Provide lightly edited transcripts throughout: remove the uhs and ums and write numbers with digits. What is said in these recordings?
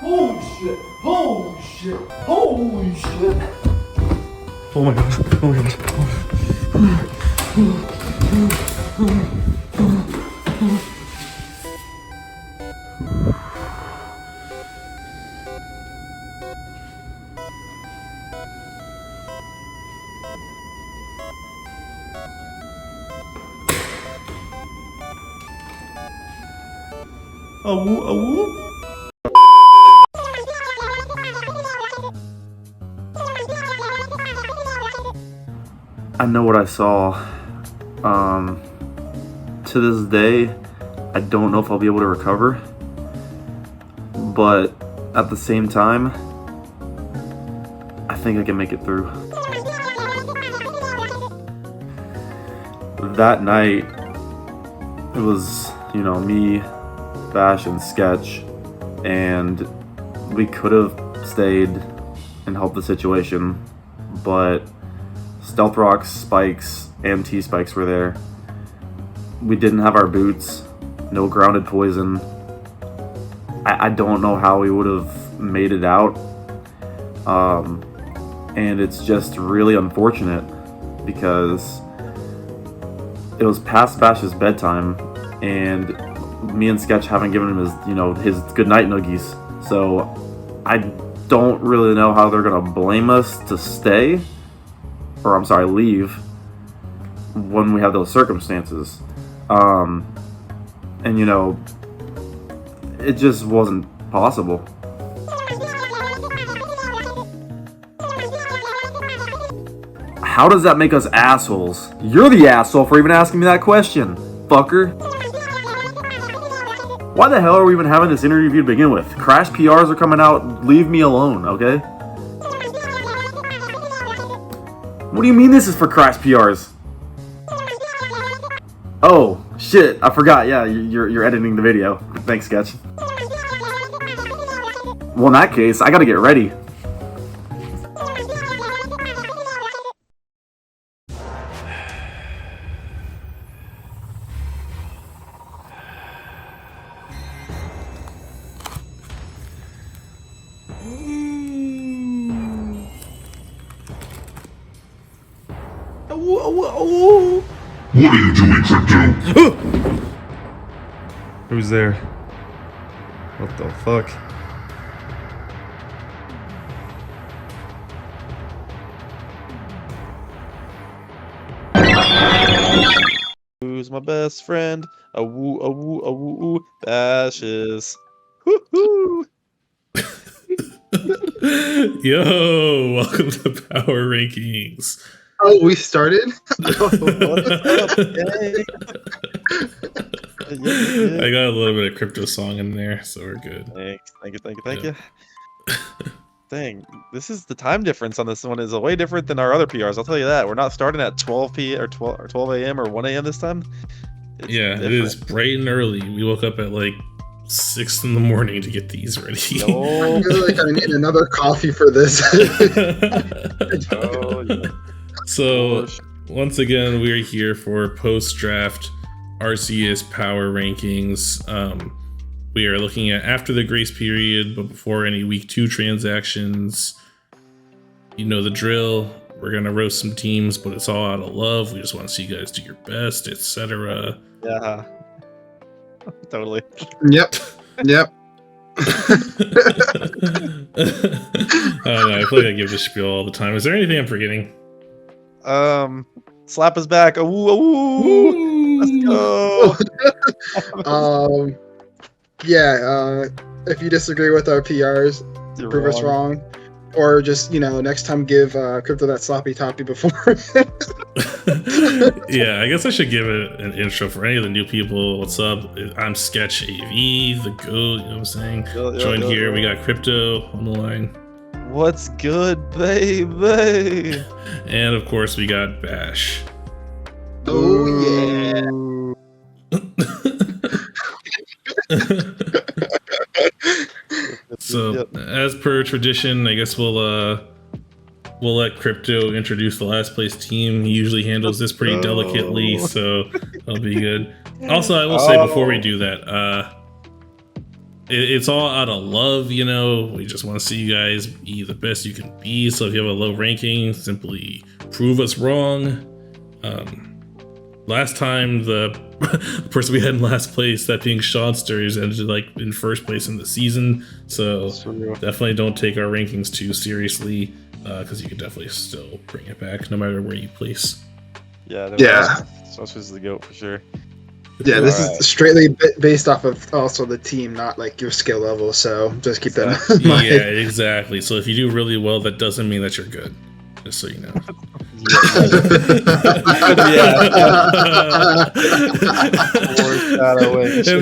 Holy shit! Holy shit! Holy shit! Oh my god! Oh my god! Awoo, awoo. I know what I saw. To this day, I don't know if I'll be able to recover. But at the same time, I think I can make it through. That night, it was, you know, me, Bash, and Sketch, and we could have stayed and helped the situation, but Stealth Rocks, Spikes, and T-Spikes were there. We didn't have our boots, no grounded poison. I don't know how we would have made it out, and it's just really unfortunate because it was past Bash's bedtime, and me and Sketch haven't given him his, you know, his goodnight noogies. So I don't really know how they're gonna blame us to stay, or I'm sorry, leave when we have those circumstances. And you know, it just wasn't possible. How does that make us assholes? You're the asshole for even asking me that question, fucker. Why the hell are we even having this interview to begin with? Krash PRs are coming out, leave me alone, okay? What do you mean this is for Krash PRs? Oh, shit, I forgot, yeah, you're editing the video. Thanks, Sketch. Well, in that case, I gotta get ready. What are you doing, Crypto? Who's there? What the fuck? Who's my best friend? A woo, a woo, a woo, woo. Ashes. Woohoo! Yo, welcome to Power Rankings. Oh, we started? What's up, gang? I got a little bit of crypto song in there, so we're good. Thanks. Thank you. Dang, this is the time difference on this one is way different than our other PRs. I'll tell you that. We're not starting at 12 p.m. or 12 a.m. or 1 a.m. this time. It's different. It is bright and early. We woke up at like 6 in the morning to get these ready. I feel like I need another coffee for this. Oh, yeah. So, once again, we're here for post-draft Arceus Power Rankings. We are looking at after the grace period, but before any week 2 transactions. You know the drill. We're going to roast some teams, but it's all out of love. We just want to see you guys do your best, etc. Yeah. Totally. Yep. I don't know. I feel like I give this spiel all the time. Is there anything I'm forgetting? Slap us back. Ooh. Let's go. If you disagree with our PRs, You're prove us wrong. Or just, you know, next time give Crypto that sloppy toppy before. Yeah, I guess I should give it an intro for any of the new people. What's up? I'm Sketch AV, the GOAT, you know what I'm saying? Joined here, we got Crypto on the line. What's good, baby? And of course, we got Bash. Oh, yeah. So, as per tradition, I guess we'll let Crypto introduce the last place team. He usually handles this pretty delicately, so that'll be good. Also, I will say before we do that, it's all out of love, you know. We just want to see you guys be the best you can be. So if you have a low ranking, simply prove us wrong. Last time the person we had in last place, that being Seansters, ended like in first place in the season. So definitely don't take our rankings too seriously, because you can definitely still bring it back no matter where you place. Yeah. Seansters is the GOAT for sure. Yeah, this is straightly based off of also the team, not like your skill level. So just keep that in mind. Yeah, exactly. So if you do really well, that doesn't mean that you're good. Just so you know. And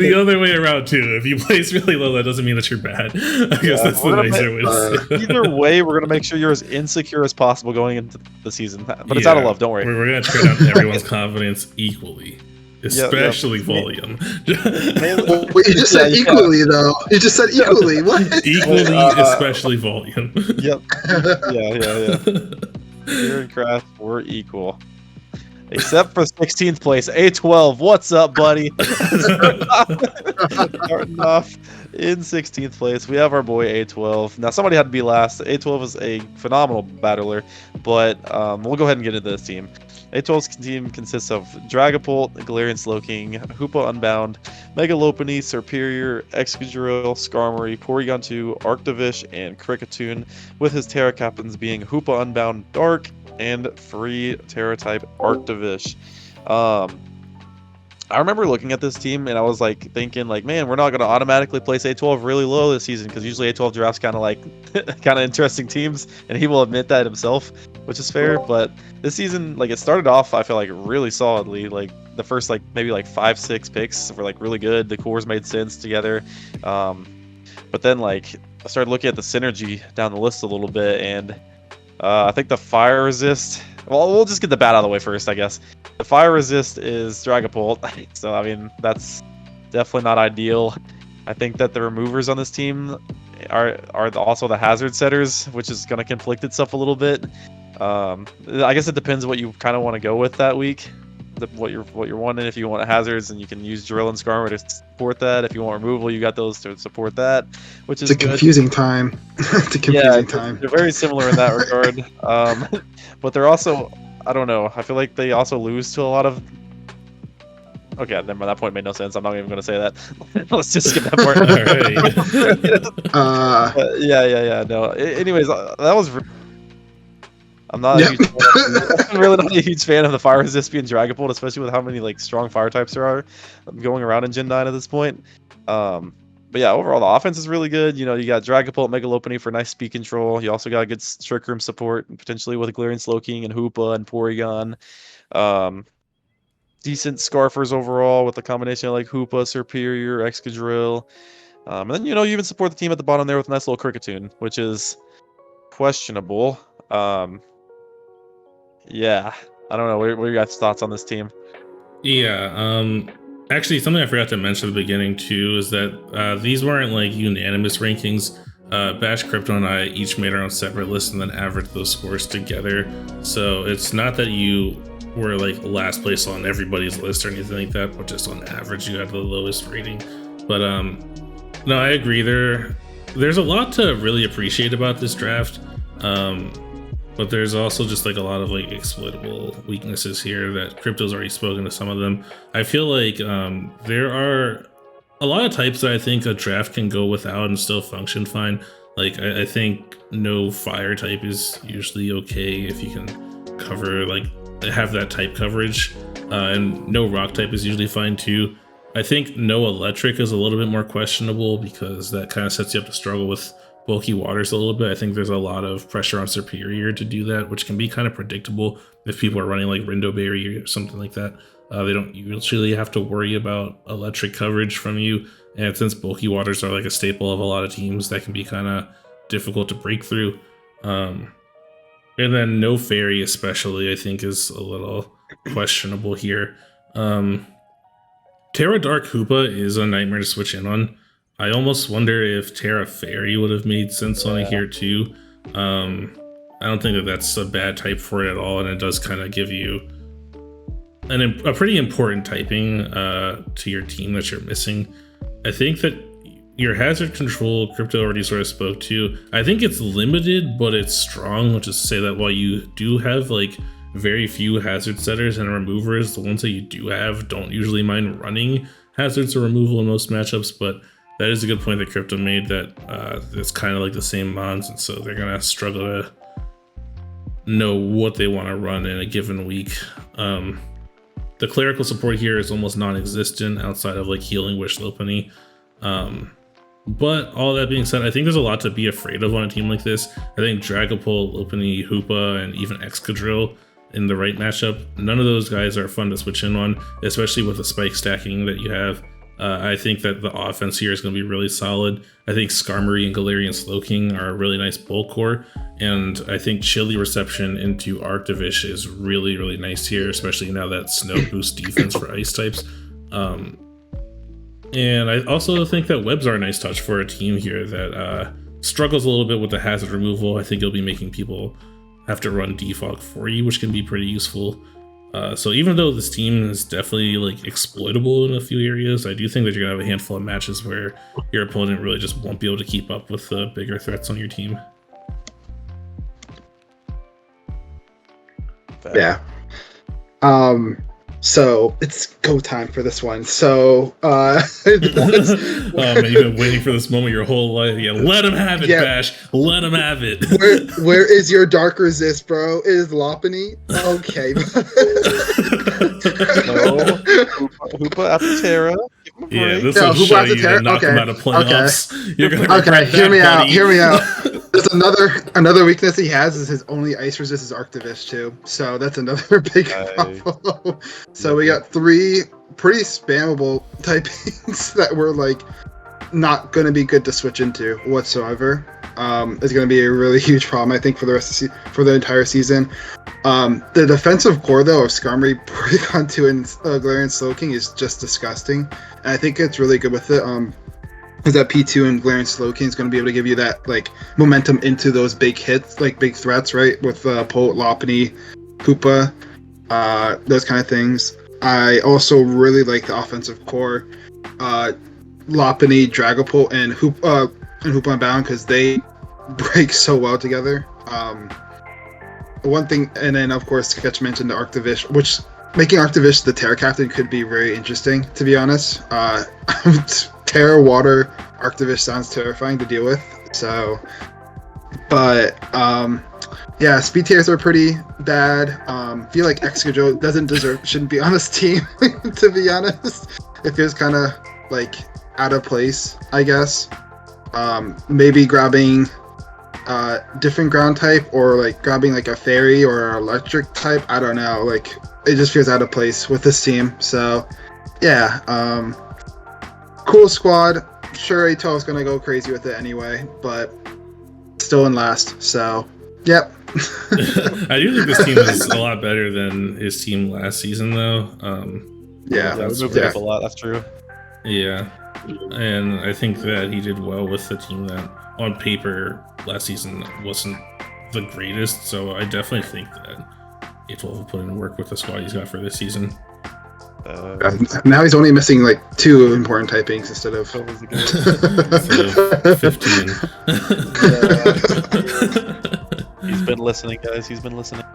the other way around too. If you place really low, that doesn't mean that you're bad. I guess that's the nicer way to say it. Either way, we're gonna make sure you're as insecure as possible going into the season. But it's out of love. Don't worry. We're gonna tear down everyone's confidence equally. Especially volume. Wait, you just said equally, though. You just said equally. What? Equally, especially volume. Yep. Yeah. Here in Krash, we're equal. Except for 16th place. A12, what's up, buddy? Starting off in 16th place, we have our boy A12. Now, somebody had to be last. A12 is a phenomenal battler, but we'll go ahead and get into this team. A12's team consists of Dragapult, Galarian Slowking, Hoopa Unbound, Megalopony, Serperior, Excadrill, Skarmory, Porygon 2, Arctovish, and Kricketune, with his Terra captains being Hoopa Unbound Dark and free Terra type Arctovish. I remember looking at this team and I was like thinking like, man, we're not going to automatically place A12 really low this season, because usually A12 drafts kind of like kind of interesting teams, and he will admit that himself, which is fair. But this season, like, it started off, I feel like, really solidly. Like the first like maybe like 5-6 picks were like really good. The cores made sense together. But then like I started looking at the synergy down the list a little bit, and I think the fire resist. Well, we'll just get the bat out of the way first, I guess. The fire resist is Dragapult, so I mean that's definitely not ideal. I think that the removers on this team are also the hazard setters, which is going to conflict itself a little bit. I guess it depends what you kind of want to go with that week, what you're wanting. If you want hazards, and you can use Drill and Skarmory to support that. If you want removal, you got those to support that, which is it's a confusing time. It's a confusing time. They're very similar in that regard. But they're also, I don't know, I feel like they also lose to a lot of... Okay, never mind, that point made no sense. I'm not even going to say that. Let's just skip that part. Yeah, no. Anyways, that was... I'm not a huge fan I'm really not a huge fan of the fire resist being Dragapult, especially with how many like strong fire types there are going around in Gen 9 at this point. But yeah, overall the offense is really good. You know, you got Dragapult, Megalopony for nice speed control. You also got good Trick Room support, potentially with Galarian Slowking and Hoopa and Porygon. Decent Scarfers overall with a combination of like Hoopa, Serperior, Excadrill. And then, you know, you even support the team at the bottom there with a nice little Kricketune, which is questionable. Yeah, I don't know. What are your guys' thoughts on this team? Yeah, actually, something I forgot to mention at the beginning too is that these weren't like unanimous rankings. Bash, Crypto, and I each made our own separate list and then averaged those scores together. So it's not that you were like last place on everybody's list or anything like that, but just on average you had the lowest rating. But no, I agree. There's a lot to really appreciate about this draft. But there's also just like a lot of like exploitable weaknesses here that Crypto's already spoken to some of them. I feel like there are a lot of types that I think a draft can go without and still function fine. Like I think no fire type is usually okay if you can cover like have that type coverage, and no rock type is usually fine too. I think no electric is a little bit more questionable because that kind of sets you up to struggle with bulky waters a little bit. I think there's a lot of pressure on Serperior to do that, which can be kind of predictable if people are running like Rindo Berry or something like that. They don't usually have to worry about electric coverage from you, and since bulky waters are like a staple of a lot of teams, that can be kind of difficult to break through. And then no fairy especially I think is a little questionable here. Terra Dark Hoopa is a nightmare to switch in on. I almost wonder if Terra Fairy would have made sense on it here too. I don't think that that's a bad type for it at all, and it does kind of give you a pretty important typing to your team that you're missing. I think that your hazard control, Crypto already sort of spoke to. I think it's limited, but it's strong, which is to say that while you do have like very few hazard setters and removers, the ones that you do have don't usually mind running hazards or removal in most matchups, but that is a good point that Crypto made, that it's kind of like the same mons, and so they're gonna struggle to know what they want to run in a given week. The clerical support here is almost non-existent outside of like healing Wish Lopunny. But all that being said, I think there's a lot to be afraid of on a team like this. I think Dragapult, Lopunny, Hoopa, and even Excadrill in the right matchup, none of those guys are fun to switch in on, especially with the spike stacking that you have. I think that the offense here is going to be really solid. I think Skarmory and Galarian Slowking are a really nice bulk core, and I think Chilly Reception into Arctivish is really, really nice here, especially now that Snow boosts defense for ice types. And I also think that webs are a nice touch for a team here that struggles a little bit with the hazard removal. I think it'll be making people have to run defog for you, which can be pretty useful. So even though this team is definitely like exploitable in a few areas, I do think that you're gonna have a handful of matches where your opponent really just won't be able to keep up with the bigger threats on your team. Yeah. So it's go time for this one. So man, you've been waiting for this moment your whole life. Yeah, let him have it, Bash. Let him have it. Where is your dark resist, bro? It is Lopunny? Okay. Hoopa after Terra. Yeah, this will show you to knock him out of playoffs. You're gonna regret hear me that, out. Hear me out. There's another weakness he has is his only ice resist is Arctivish too. So that's another big problem. So we got 3 pretty spammable typings that were like not going to be good to switch into whatsoever. It's going to be a really huge problem, I think, for the rest of for the entire season. The defensive core though of Skarmory, Porygon2, and Galarian Slowking is just disgusting, and I think it's really good with it. Is that P2 and Galarian Slowking is going to be able to give you that like momentum into those big hits, like big threats, right? With Polt, Lopunny, Hoopa, those kind of things. I also really like the offensive core, Lopunny, Dragapult, and Hoopa Unbound, because they break so well together. One thing, and then of course Sketch mentioned the Arctivish, which making Arctivish the Terra Captain could be very interesting, to be honest. Terra Water Arctivish sounds terrifying to deal with. So, but yeah, speed tiers are pretty bad. Feel like Excadrill shouldn't be on this team, to be honest. It feels kind of like out of place, I guess. Maybe grabbing different ground type, or like grabbing like a fairy or an electric type. I don't know. Like it just feels out of place with this team. So yeah, cool squad. Sure, A12 is gonna go crazy with it anyway, but still in last. So yep. I do think this team is a lot better than his team last season, though. Yeah, we moved up a lot. That's true. Yeah, and I think that he did well with the team that, on paper, last season wasn't the greatest. So I definitely think that A12 will put in work with the squad he's got for this season. Now he's only missing like 2 important typings instead of 15. He's been listening, guys. He's been listening.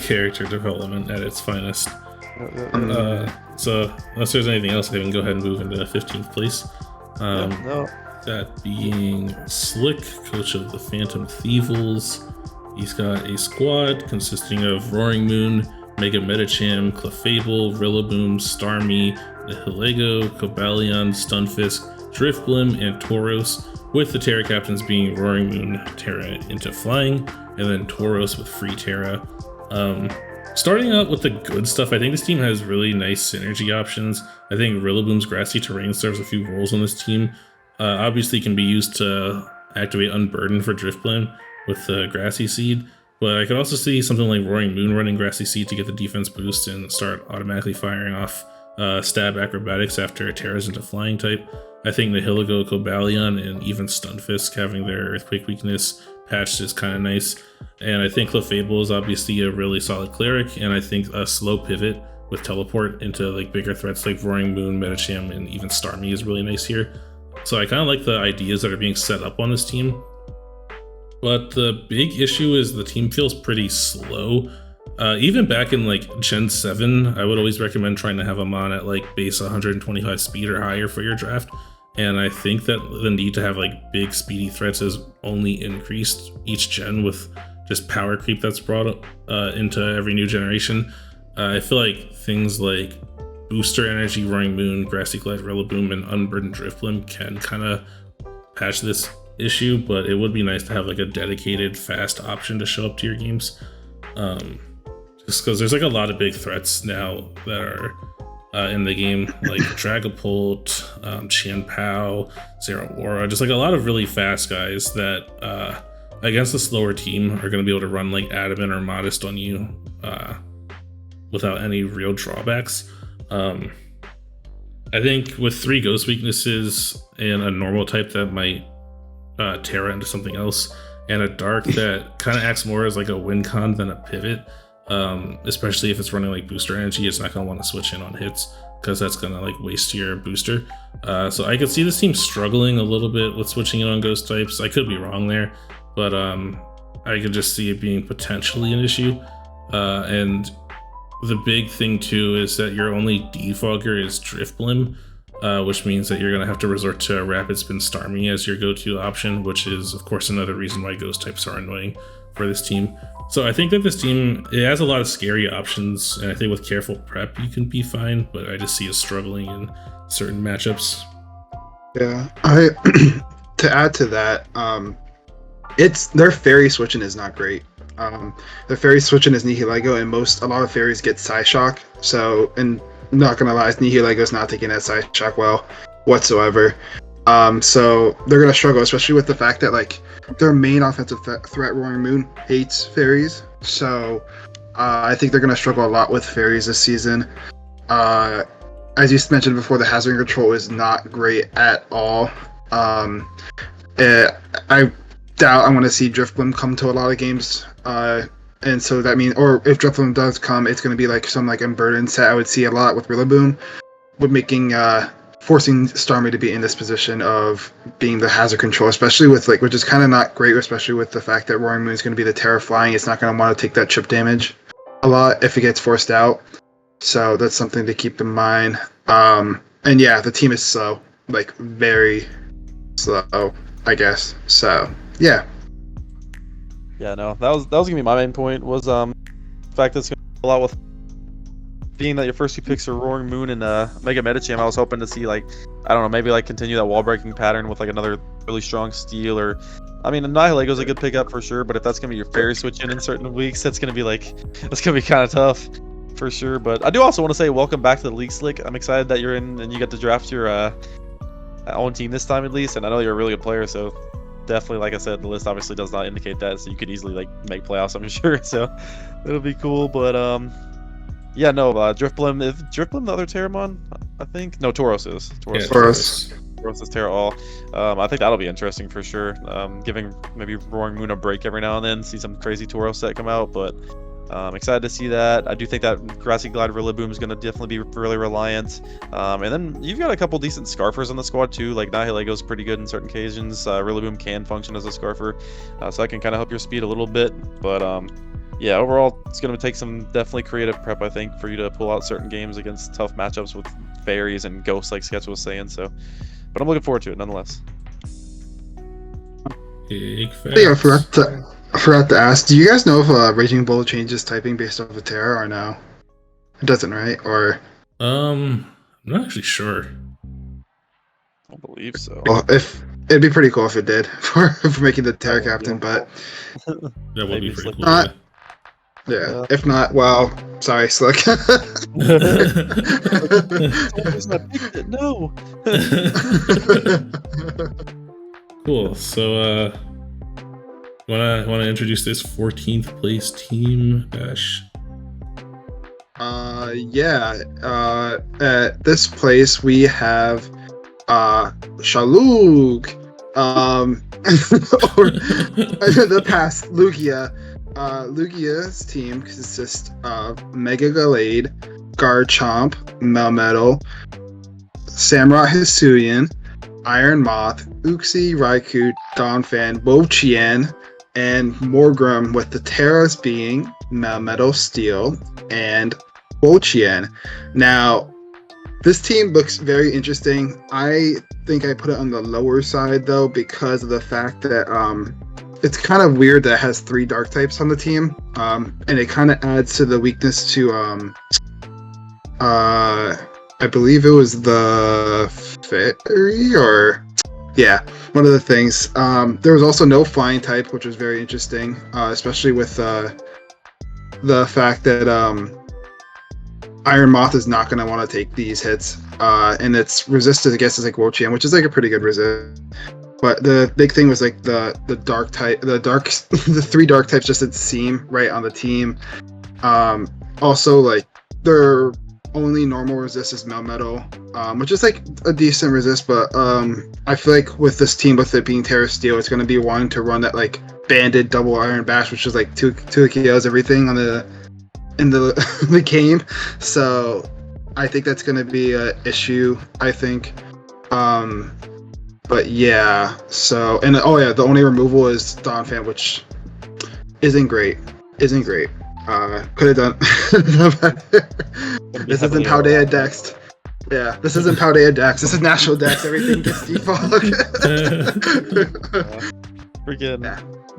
Character development at its finest. So unless there's anything else, I can go ahead and move into 15th place. That being Slick, coach of the Phantom Thievals. He's got a squad consisting of Roaring Moon, Mega Medicham, Clefable, Rillaboom, Starmie, Nihilego, Cobalion, Stunfisk, Drifblim, and Tauros, with the Terra Captains being Roaring Moon, Terra into Flying, and then Tauros with Free Terra. Starting out with the good stuff, I think this team has really nice synergy options. I think Rillaboom's Grassy Terrain serves a few roles on this team. Obviously can be used to activate Unburden for Drifblim with the Grassy Seed, but I could also see something like Roaring Moon running Grassy Seed to get the defense boost and start automatically firing off Stab Acrobatics after Terra's into Flying type. I think Nihilego, Cobalion, and even Stunfisk having their Earthquake weakness patched is kind of nice. And I think Clefable is obviously a really solid cleric, and I think a slow pivot with teleport into like bigger threats like Roaring Moon, Medicham, and even Starmie is really nice here. So I kind of like the ideas that are being set up on this team. But the big issue is the team feels pretty slow. Even back in like Gen 7, I would always recommend trying to have them on at like base 125 speed or higher for your draft. And I think that the need to have like big speedy threats has only increased each gen with just power creep that's brought into every new generation. I feel like things like Booster Energy, Roaring Moon, Grassy Glide, Rillaboom, and Unburdened Drifblim can kind of patch this issue, but it would be nice to have like a dedicated fast option to show up to your games. Just because there's like a lot of big threats now that are in the game, like Dragapult, Chien-Pao, Zeraora, just like a lot of really fast guys that against a slower team are going to be able to run like Adamant or Modest on you without any real drawbacks. I think with 3 Ghost weaknesses and a normal type that might Terra into something else, and a Dark that kind of acts more as like a win con than a pivot, especially if it's running like Booster Energy, it's not going to want to switch in on hits because that's going to like waste your booster. So I could see this team struggling a little bit with switching in on Ghost types. I could be wrong there, but I could just see it being potentially an issue. And the big thing too is that your only defogger is Drifblim, which means that you're going to have to resort to Rapid Spin Starmie as your go-to option, which is of course another reason why Ghost types are annoying for this team. So I think that this team, it has a lot of scary options, and I think with careful prep you can be fine, but I just see it struggling in certain matchups. Yeah, to add to that, their fairy switching is not great. Their fairy switching is Nihilego, and a lot of fairies get Psyshock. So, and not gonna lie, Nihilego's not taking that Psyshock well whatsoever. So they're gonna struggle, especially with the fact that like their main offensive threat, Roaring Moon, hates fairies. So I think they're gonna struggle a lot with fairies this season. As you mentioned before, the hazard control is not great at all. I doubt I want to see Drifblim come to a lot of games. And so that means, or if Drifblim does come, it's going to be like some like Unburdened set I would see a lot with Rillaboom, with forcing Starmie to be in this position of being the hazard control, especially with like, which is kind of not great, especially with the fact that Roaring Moon is going to be the Terra flying. It's not going to want to take that chip damage a lot if it gets forced out. So that's something to keep in mind. And yeah, the team is slow, like very slow, I guess. So yeah. Yeah, no, that was gonna be my main point, was the fact that it's gonna be a lot with being that your first 2 picks are Roaring Moon and Mega Medicham. I was hoping to see like, I don't know, maybe like continue that wall breaking pattern with like another really strong Steel, or I mean Nihilego's a good pickup for sure, but if that's gonna be your fairy switch in certain weeks, that's gonna be kind of tough for sure. But I do also want to say welcome back to the League, Slick. I'm excited that you're in and you get to draft your own team this time at least, and I know you're a really good player, so definitely, like I said, the list obviously does not indicate that, so you could easily like make playoffs, I'm sure. So it'll be cool. But yeah, no, Drifblim. If Drifblim the other Terramon, I think no, Tauros is. Tauros is Terra All. I think that'll be interesting for sure. Giving maybe Roaring Moon a break every now and then, see some crazy Tauros set come out, but. Excited to see that. I do think that Grassy Glide Rillaboom is going to definitely be really reliant. And then you've got a couple decent Scarfers on the squad too. Like Nihilego's pretty good in certain occasions. Rillaboom can function as a Scarfer, so that can kind of help your speed a little bit. But yeah, overall, it's going to take some definitely creative prep, I think, for you to pull out certain games against tough matchups with fairies and ghosts, like Sketch was saying. So, but I'm looking forward to it nonetheless. Big facts. I think I forgot to ask, do you guys know if Raging Bull changes typing based off of Terra or no? It doesn't, right? Or I'm not actually sure. I don't believe so. Well, it'd be pretty cool if it did for making the Terra captain, but That would be pretty cool. not. Yeah. If not, well, sorry, Slick. No. Cool. So wanna introduce this 14th place team, Bash? Yeah. At this place we have Shalug, or the past Lugia. Lugia's team consists of Mega Gallade, Garchomp, Melmetal, Samurott Hisuian, Iron Moth, Uxie, Raikou, Donphan, Wo-Chien, and Morgrem, with the Terras being Melmetal, Steel, and Wo-Chien. Now, this team looks very interesting. I think I put it on the lower side though because of the fact that it's kind of weird that it has 3 dark types on the team, and it kind of adds to the weakness to I believe it was the Fairy, or yeah, one of the things. There was also no flying type, which was very interesting, especially with the fact that Iron Moth is not going to want to take these hits, and it's resisted against like Wo-Chien, which is like a pretty good resist. But the big thing was like the dark type, the 3 dark types just didn't seem right on the team. Also, like their only normal resist is Melmetal, which is like a decent resist, but I feel like with this team, with it being Terra Steel, it's going to be wanting to run that like banded double Iron Bash, which is like two KOs everything on in the game. So I think that's going to be an issue, I think. But yeah, so, and oh yeah, the only removal is Donphan, which isn't great. Could have done better. This isn't Paldea Dex. Yeah, this isn't Paldea Dex. This is National Dex. Everything gets defog.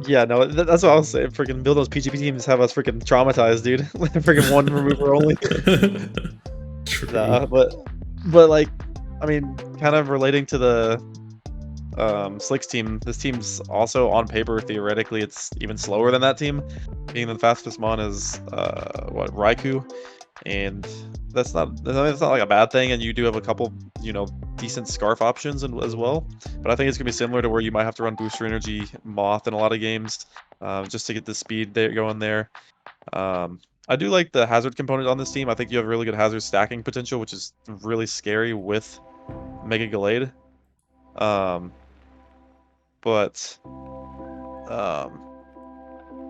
Yeah, no, that's what I was saying. Freaking build those PGP teams have us freaking traumatized, dude. Freaking one remover only. True. But like, I mean, kind of relating to the Slick's team, this team's also on paper, theoretically, it's even slower than that team. Being the fastest mon is Raikou, and that's not like a bad thing. And you do have a couple, decent Scarf options as well. But I think it's gonna be similar to where you might have to run Booster Energy Moth in a lot of games, just to get the speed going there. I do like the hazard component on this team. I think you have really good hazard stacking potential, which is really scary with Mega Gallade.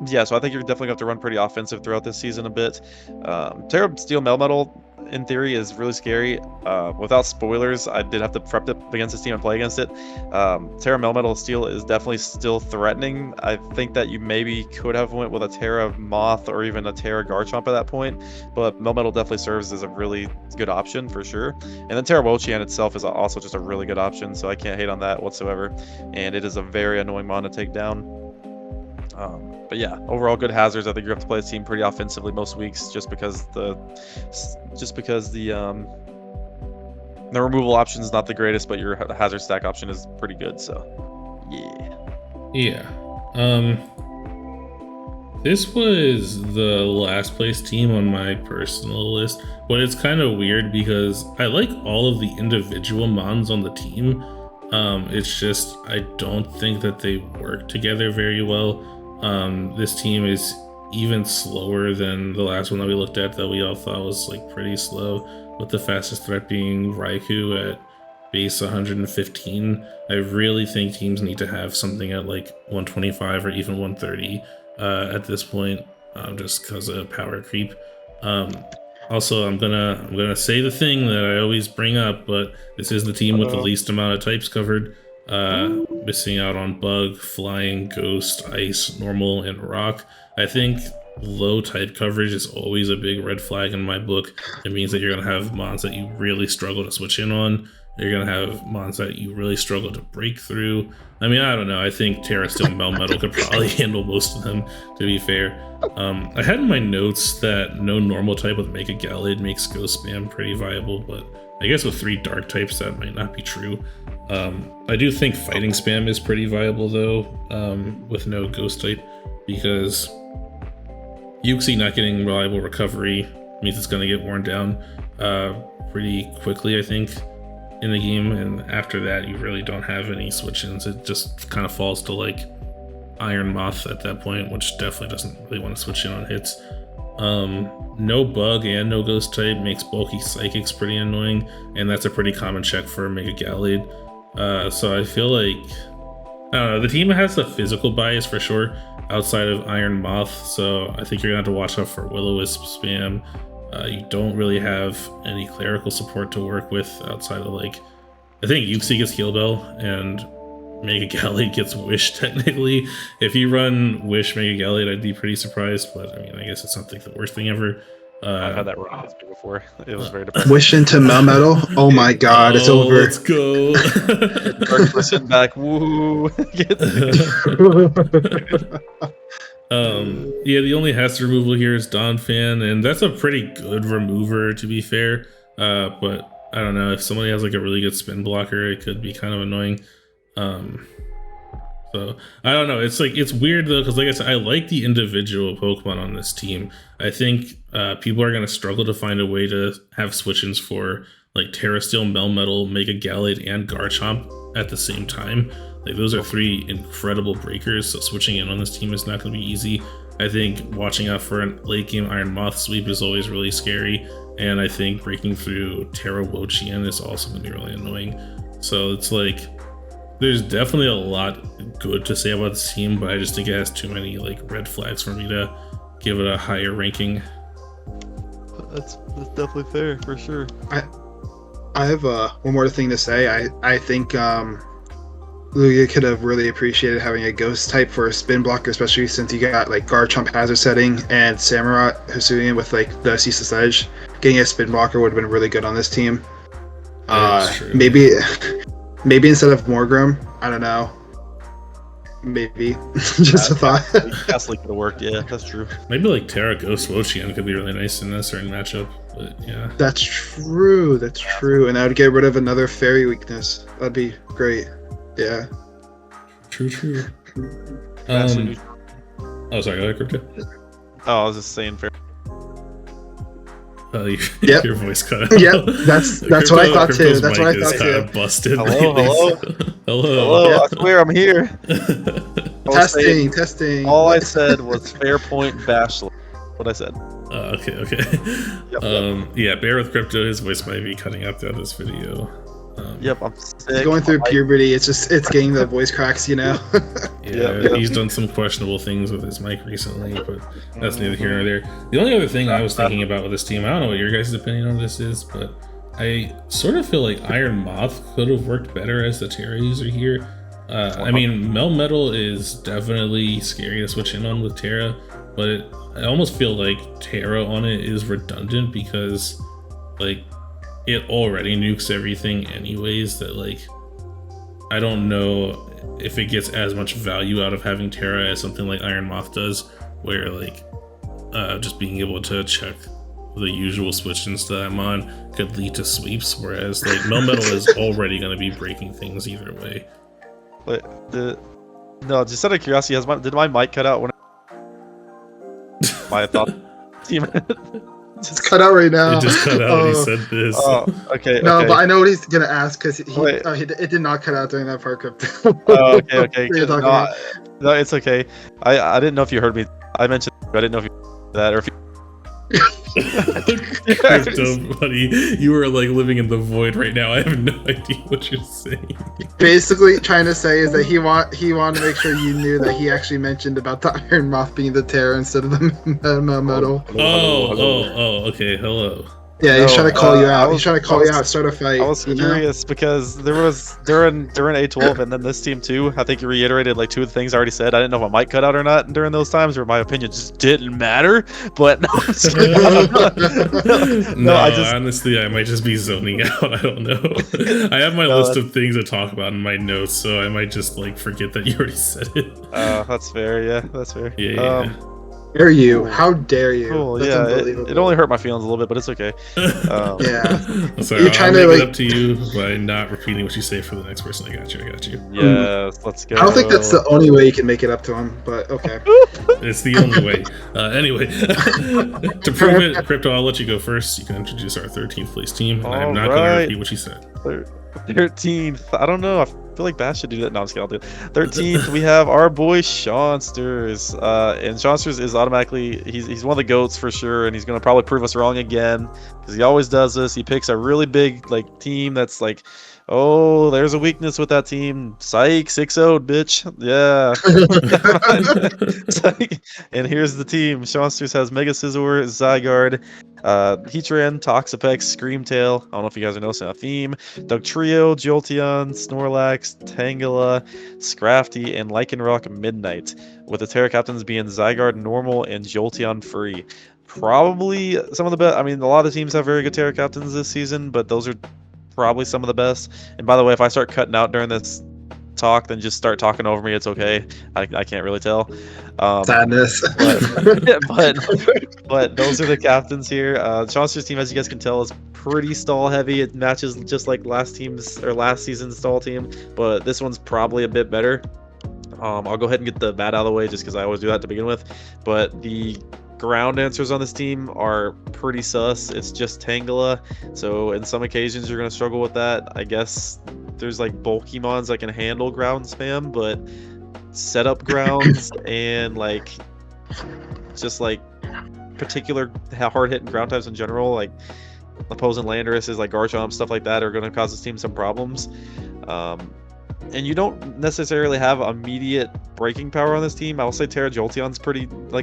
Yeah, so I think you're definitely going to have to run pretty offensive throughout this season a bit. Terra Steel Melmetal, in theory, is really scary. Without spoilers, I did have to prep up against this team and play against it. Terra Melmetal Steel is definitely still threatening. I think that you maybe could have went with a Terra Moth or even a Terra Garchomp at that point, but Melmetal definitely serves as a really good option for sure. And then Terra Wo-Chien itself is also just a really good option, so I can't hate on that whatsoever. And it is a very annoying mon to take down. But yeah, overall good hazards. I think you have to play this team pretty offensively most weeks, just because the removal option is not the greatest, but your hazard stack option is pretty good. So yeah. This was the last place team on my personal list, but it's kind of weird because I like all of the individual mons on the team. It's just I don't think that they work together very well. This team is even slower than the last one that we looked at that we all thought was like pretty slow, with the fastest threat being Raikou at base 115. I really think teams need to have something at like 125 or even 130 at this point, just because of power creep. Also, I'm gonna say the thing that I always bring up, but this is the team with the least amount of types covered. Missing out on Bug, Flying, Ghost, Ice, Normal, and Rock. I think low type coverage is always a big red flag in my book. It means that you're going to have mons that you really struggle to switch in on. You're going to have mons that you really struggle to break through. I mean, I don't know. I think Terra Steel Melmetal could probably handle most of them, to be fair. I had in my notes that no normal type with Mega Gallade makes Ghost Spam pretty viable, but I guess with 3 dark types that might not be true. I do think Fighting Spam is pretty viable though, with no Ghost type, because Uxie not getting reliable recovery means it's going to get worn down pretty quickly, I think, in the game, and after that you really don't have any switch-ins. It just kind of falls to like Iron Moth at that point, which definitely doesn't really want to switch in on hits. No Bug and no Ghost type makes bulky Psychics pretty annoying, and that's a pretty common check for Mega Gallade. So I feel like, I don't know, the team has a physical bias for sure outside of Iron Moth, so I think you're gonna have to watch out for Will-O-Wisp spam. You don't really have any clerical support to work with outside of like I think Yuxi gets Heal Bell and Mega Gallade gets Wish, technically. If you run Wish Mega Gallade, I'd be pretty surprised, but I mean, I guess it's not like the worst thing ever. I've had that run before. It was very depressing. Wish into Melmetal. Oh my god, it's over. Let's go. Sitting back, woo. Yeah, the only hazard removal here is Donphan, and that's a pretty good remover, to be fair. But I don't know, if somebody has like a really good spin blocker, it could be kind of annoying. So I don't know. It's like, it's weird though, because like I said, I like the individual Pokemon on this team. I think people are going to struggle to find a way to have switch-ins for like Terra Steel, Melmetal, Mega Gallade, and Garchomp at the same time. Like, those are three incredible breakers, so switching in on this team is not going to be easy. I think watching out for a late game Iron Moth sweep is always really scary, and I think breaking through Terra Wo-Chien is also going to be really annoying. So it's like, there's definitely a lot good to say about this team, but I just think it has too many like red flags for me to give it a higher ranking. That's definitely fair, for sure. I have one more thing to say. I think Lugia could have really appreciated having a ghost type for a spin blocker, especially since you got like Garchomp hazard setting and Samurott Hisuian with like the ceaseless edge. Getting a spin blocker would have been really good on this team. Maybe instead of Morgrem, I don't know. Maybe. Just a thought. Castle could have worked, yeah, that's true. Maybe like Terra Ghost Wo-Chien could be really nice in a certain matchup, but yeah. That's true, and I would get rid of another fairy weakness. That'd be great. Yeah. True. Oh, sorry, go ahead, Crypto. Oh, I was just saying fair. Yep. Your voice cut out. Yep, that's what I thought too. That's what I thought too. Busted. Hello. Hello. I swear I'm here. Testing. All I said was fair point Bashler. What I said. Okay. Yep. Yeah, bear with Crypto. His voice might be cutting out throughout this video. Yep, I'm sick. He's going through puberty. It's getting the voice cracks, you know. Yeah, he's done some questionable things with his mic recently, but that's neither here nor there. The only other thing I was thinking about with this team, I don't know what your guys' opinion on this is, but I sort of feel like Iron Moth could have worked better as the Terra user here. I mean, Melmetal is definitely scary to switch in on with Terra, but I almost feel like Terra on it is redundant because, like, it already nukes everything anyways, that like, I don't know if it gets as much value out of having Terra as something like Iron Moth does, where like just being able to check the usual switch-ins that I'm on could lead to sweeps, whereas like Melmetal is already going to be breaking things either way. But no, just out of curiosity, did my mic cut out when my thought team? It's cut out right now. It just cut out when he said this. Oh, okay. No, okay. but I know what he's gonna ask because it did not cut out during that part. Oh, okay. No, it's okay. I didn't know if you heard me. I mentioned. I didn't know if you heard that or if you. Crypto, buddy, you are like living in the void right now. I have no idea what you're saying. Basically, trying to say is that he wanted to make sure you knew that he actually mentioned about the Iron Moth being the Terra instead of the metal. Oh, okay. Hello. Yeah, he's trying to call you out. He's trying to call you out, start a fight. I was curious because there was during A12 and then this team too. I think you reiterated like two of the things I already said. I didn't know if my mic cut out or not during those times, or my opinion just didn't matter. But no, honestly, I might just be zoning out. I don't know. I have my list of things to talk about in my notes, so I might just like forget that you already said it. That's fair. Yeah, that's fair. Yeah. Dare you? How dare you? Cool. That's it only hurt my feelings a little bit, but it's okay. Yeah. Sorry, You're trying to make it up to you by not repeating what you say for the next person. I got you. Yes, let's go. I don't think that's the only way you can make it up to him, but okay. It's the only way. Anyway, to prove it, Crypto, I'll let you go first. You can introduce our 13th place team, and I'm not going to repeat what you said. 13th. I don't know. I feel like Bash should do that. No, I'm just kidding. I'll do it. 13th, we have our boy Shawnsters. And Shawnsters is automatically, he's one of the GOATs for sure, and he's going to probably prove us wrong again because he always does this. He picks a really big like team that's like Oh, there's a weakness with that team. Psych, 6-0, bitch. Yeah. Psych. And here's the team. Shawnsters has Mega Scizor, Zygarde, Heatran, Toxapex, Screamtail. I don't know if you guys are noticing a theme. Dugtrio, Jolteon, Snorlax, Tangela, Scrafty, and Lycanroc Midnight. With the Terra Captains being Zygarde Normal and Jolteon Free. Probably some of the best. I mean, a lot of teams have very good Terra Captains this season, but those are probably some of the best. And by the way, if I start cutting out during this talk, then just start talking over me. It's okay. I can't really tell. Sadness. But those are the captains here. Chaucer's team, as you guys can tell, is pretty stall heavy. It matches just like last season's stall team, but this one's probably a bit better. I'll go ahead and get the bad out of the way just because I always do that to begin with. But the ground answers on this team are pretty sus. It's just Tangela, so in some occasions you're going to struggle with that. I guess there's like Bulkymons that can handle ground spam, but setup grounds and like just like particular hard-hitting ground types in general, like opposing Landorus is like Garchomp, stuff like that, are going to cause this team some problems. And you don't necessarily have immediate breaking power on this team. I will say Terra Jolteon's a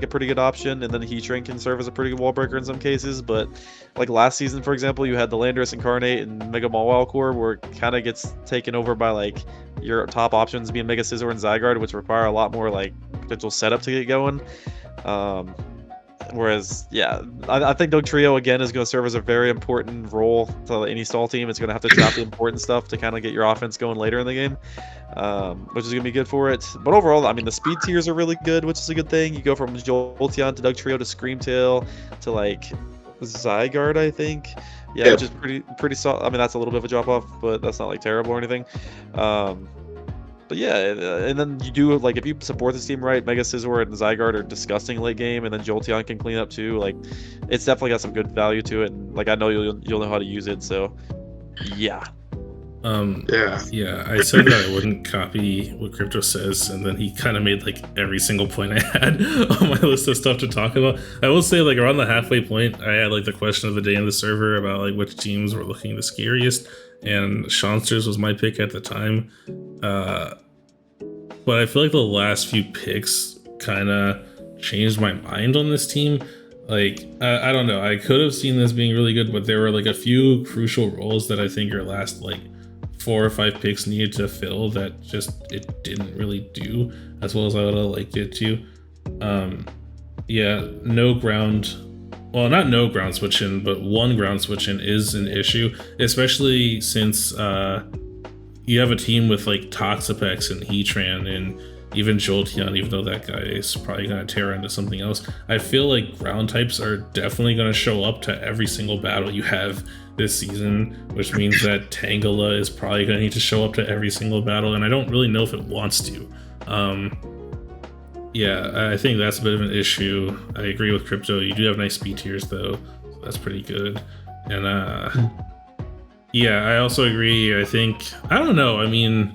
pretty good option, and then Heatran can serve as a pretty good wall breaker in some cases. But like last season, for example, you had the Landorus Incarnate and Mega Mawile Core, where it kind of gets taken over by like your top options being Mega Scizor and Zygarde, which require a lot more like potential setup to get going. Whereas, yeah, I think Dugtrio again is going to serve as a very important role to any stall team. It's going to have to trap the important stuff to kind of get your offense going later in the game, which is going to be good for it. But overall, I mean, the speed tiers are really good, which is a good thing. You go from Jolteon to Dugtrio to Screamtail to like Zygarde, I think. Yeah, which is pretty solid. I mean, that's a little bit of a drop off, but that's not like terrible or anything. But yeah, and then you do, like, if you support this team right, Mega Scizor and Zygarde are disgusting late game, and then Jolteon can clean up too. Like, it's definitely got some good value to it, and like I know you'll know how to use it. So, yeah. Yeah, I said that I wouldn't copy what Crypto says, and then he kind of made like every single point I had on my list of stuff to talk about. I will say, like, around the halfway point, I had like the question of the day in the server about like which teams were looking the scariest, and Shawnsters was my pick at the time. But I feel like the last few picks kind of changed my mind on this team. Like, I don't know, I could have seen this being really good, but there were like a few crucial roles that I think your last like 4 or 5 picks needed to fill that just it didn't really do as well as I would have liked it to. Yeah, not no ground switching, but one ground switching is an issue, especially since you have a team with like Toxapex and Heatran and even Jolteon, even though that guy is probably going to tear into something else. I feel like ground types are definitely going to show up to every single battle you have this season, which means that Tangela is probably going to need to show up to every single battle, and I don't really know if it wants to. Yeah, I think that's a bit of an issue. I agree with Crypto. You do have nice speed tiers though, so that's pretty good. And yeah, I also agree. I think, I don't know, I mean,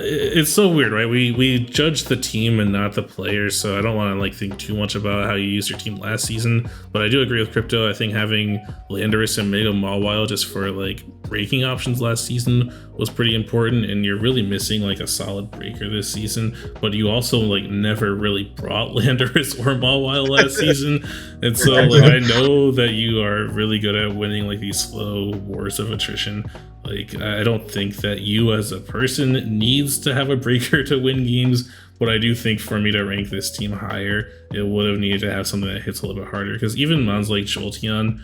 it's so weird, right? We judge the team and not the players, so I don't want to like think too much about how you used your team last season, but I do agree with Crypto. I think having Landorus and Mega Mawile just for like breaking options last season was pretty important, and you're really missing like a solid breaker this season, but you also like never really brought Landorus or Mawile last season, and so like I know that you are really good at winning like these slow wars of attrition. Like, I don't think that you as a person needs to have a breaker to win games, but I do think for me to rank this team higher, it would have needed to have something that hits a little bit harder, because even mons like Jolteon,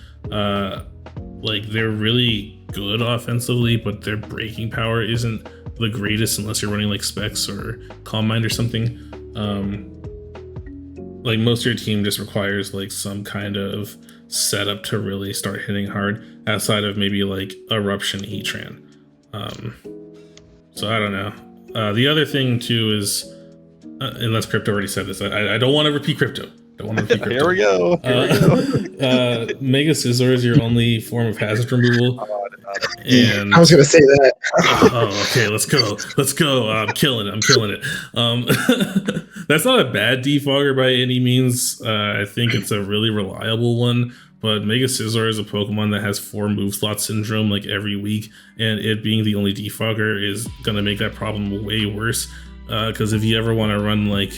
like, they're really good offensively, but their breaking power isn't the greatest unless you're running like Specs or Calm Mind or something. Like, most of your team just requires like some kind of setup to really start hitting hard, outside of maybe like Eruption Heatran. So I don't know. The other thing too is, unless Crypto already said this, I don't want to repeat Crypto. Here we go. Mega Scizor is your only form of hazard removal. And I was gonna say that. Oh, okay, let's go. I'm killing it. That's not a bad defogger by any means. I think it's a really reliable one, but Mega Scizor is a Pokemon that has 4 move slot syndrome like every week, and it being the only defogger is gonna make that problem way worse. Because if you ever want to run like,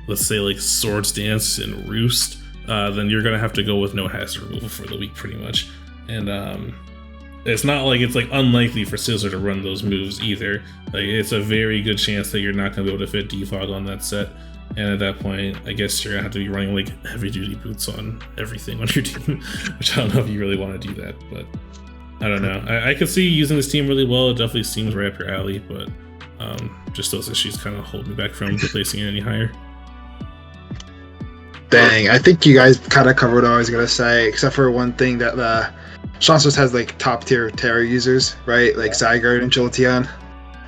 let's say like Swords Dance and Roost, then you're gonna have to go with no hazard removal for the week pretty much. And it's not like it's like unlikely for Scizor to run those moves either. Like it's a very good chance that you're not gonna be able to fit defog on that set. And at that point, I guess you're gonna have to be running like heavy duty boots on everything on your team, which I don't know if you really want to do that, but I don't know. I could see you using this team really well. It definitely seems right up your alley, but just those issues kind of hold me back from placing it any higher. Dang, I think you guys kind of covered what I was gonna say, except for one thing that the Chancellors has like top tier Terra users, right? Like Zygarde and Jolteon.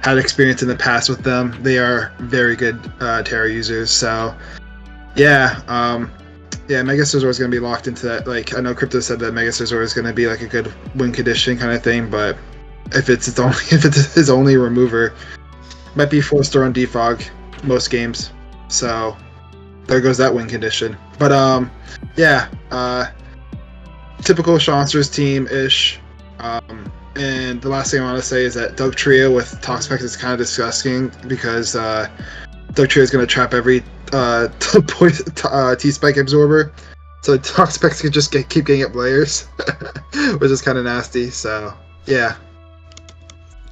Had experience in the past with them. They are very good Terra users. So yeah, Mega Scizor is gonna be locked into that. Like I know Crypto said that Mega Scizor is gonna be like a good win condition kind of thing, but if it's his only remover, might be forced to run defog most games. So there goes that win condition. But typical Chancellors team ish. And the last thing I want to say is that Doug Trio with Toxapex is kind of disgusting because Doug Trio is going to trap every T-Spike absorber. So Toxapex can just keep getting up layers, which is kind of nasty. So, yeah.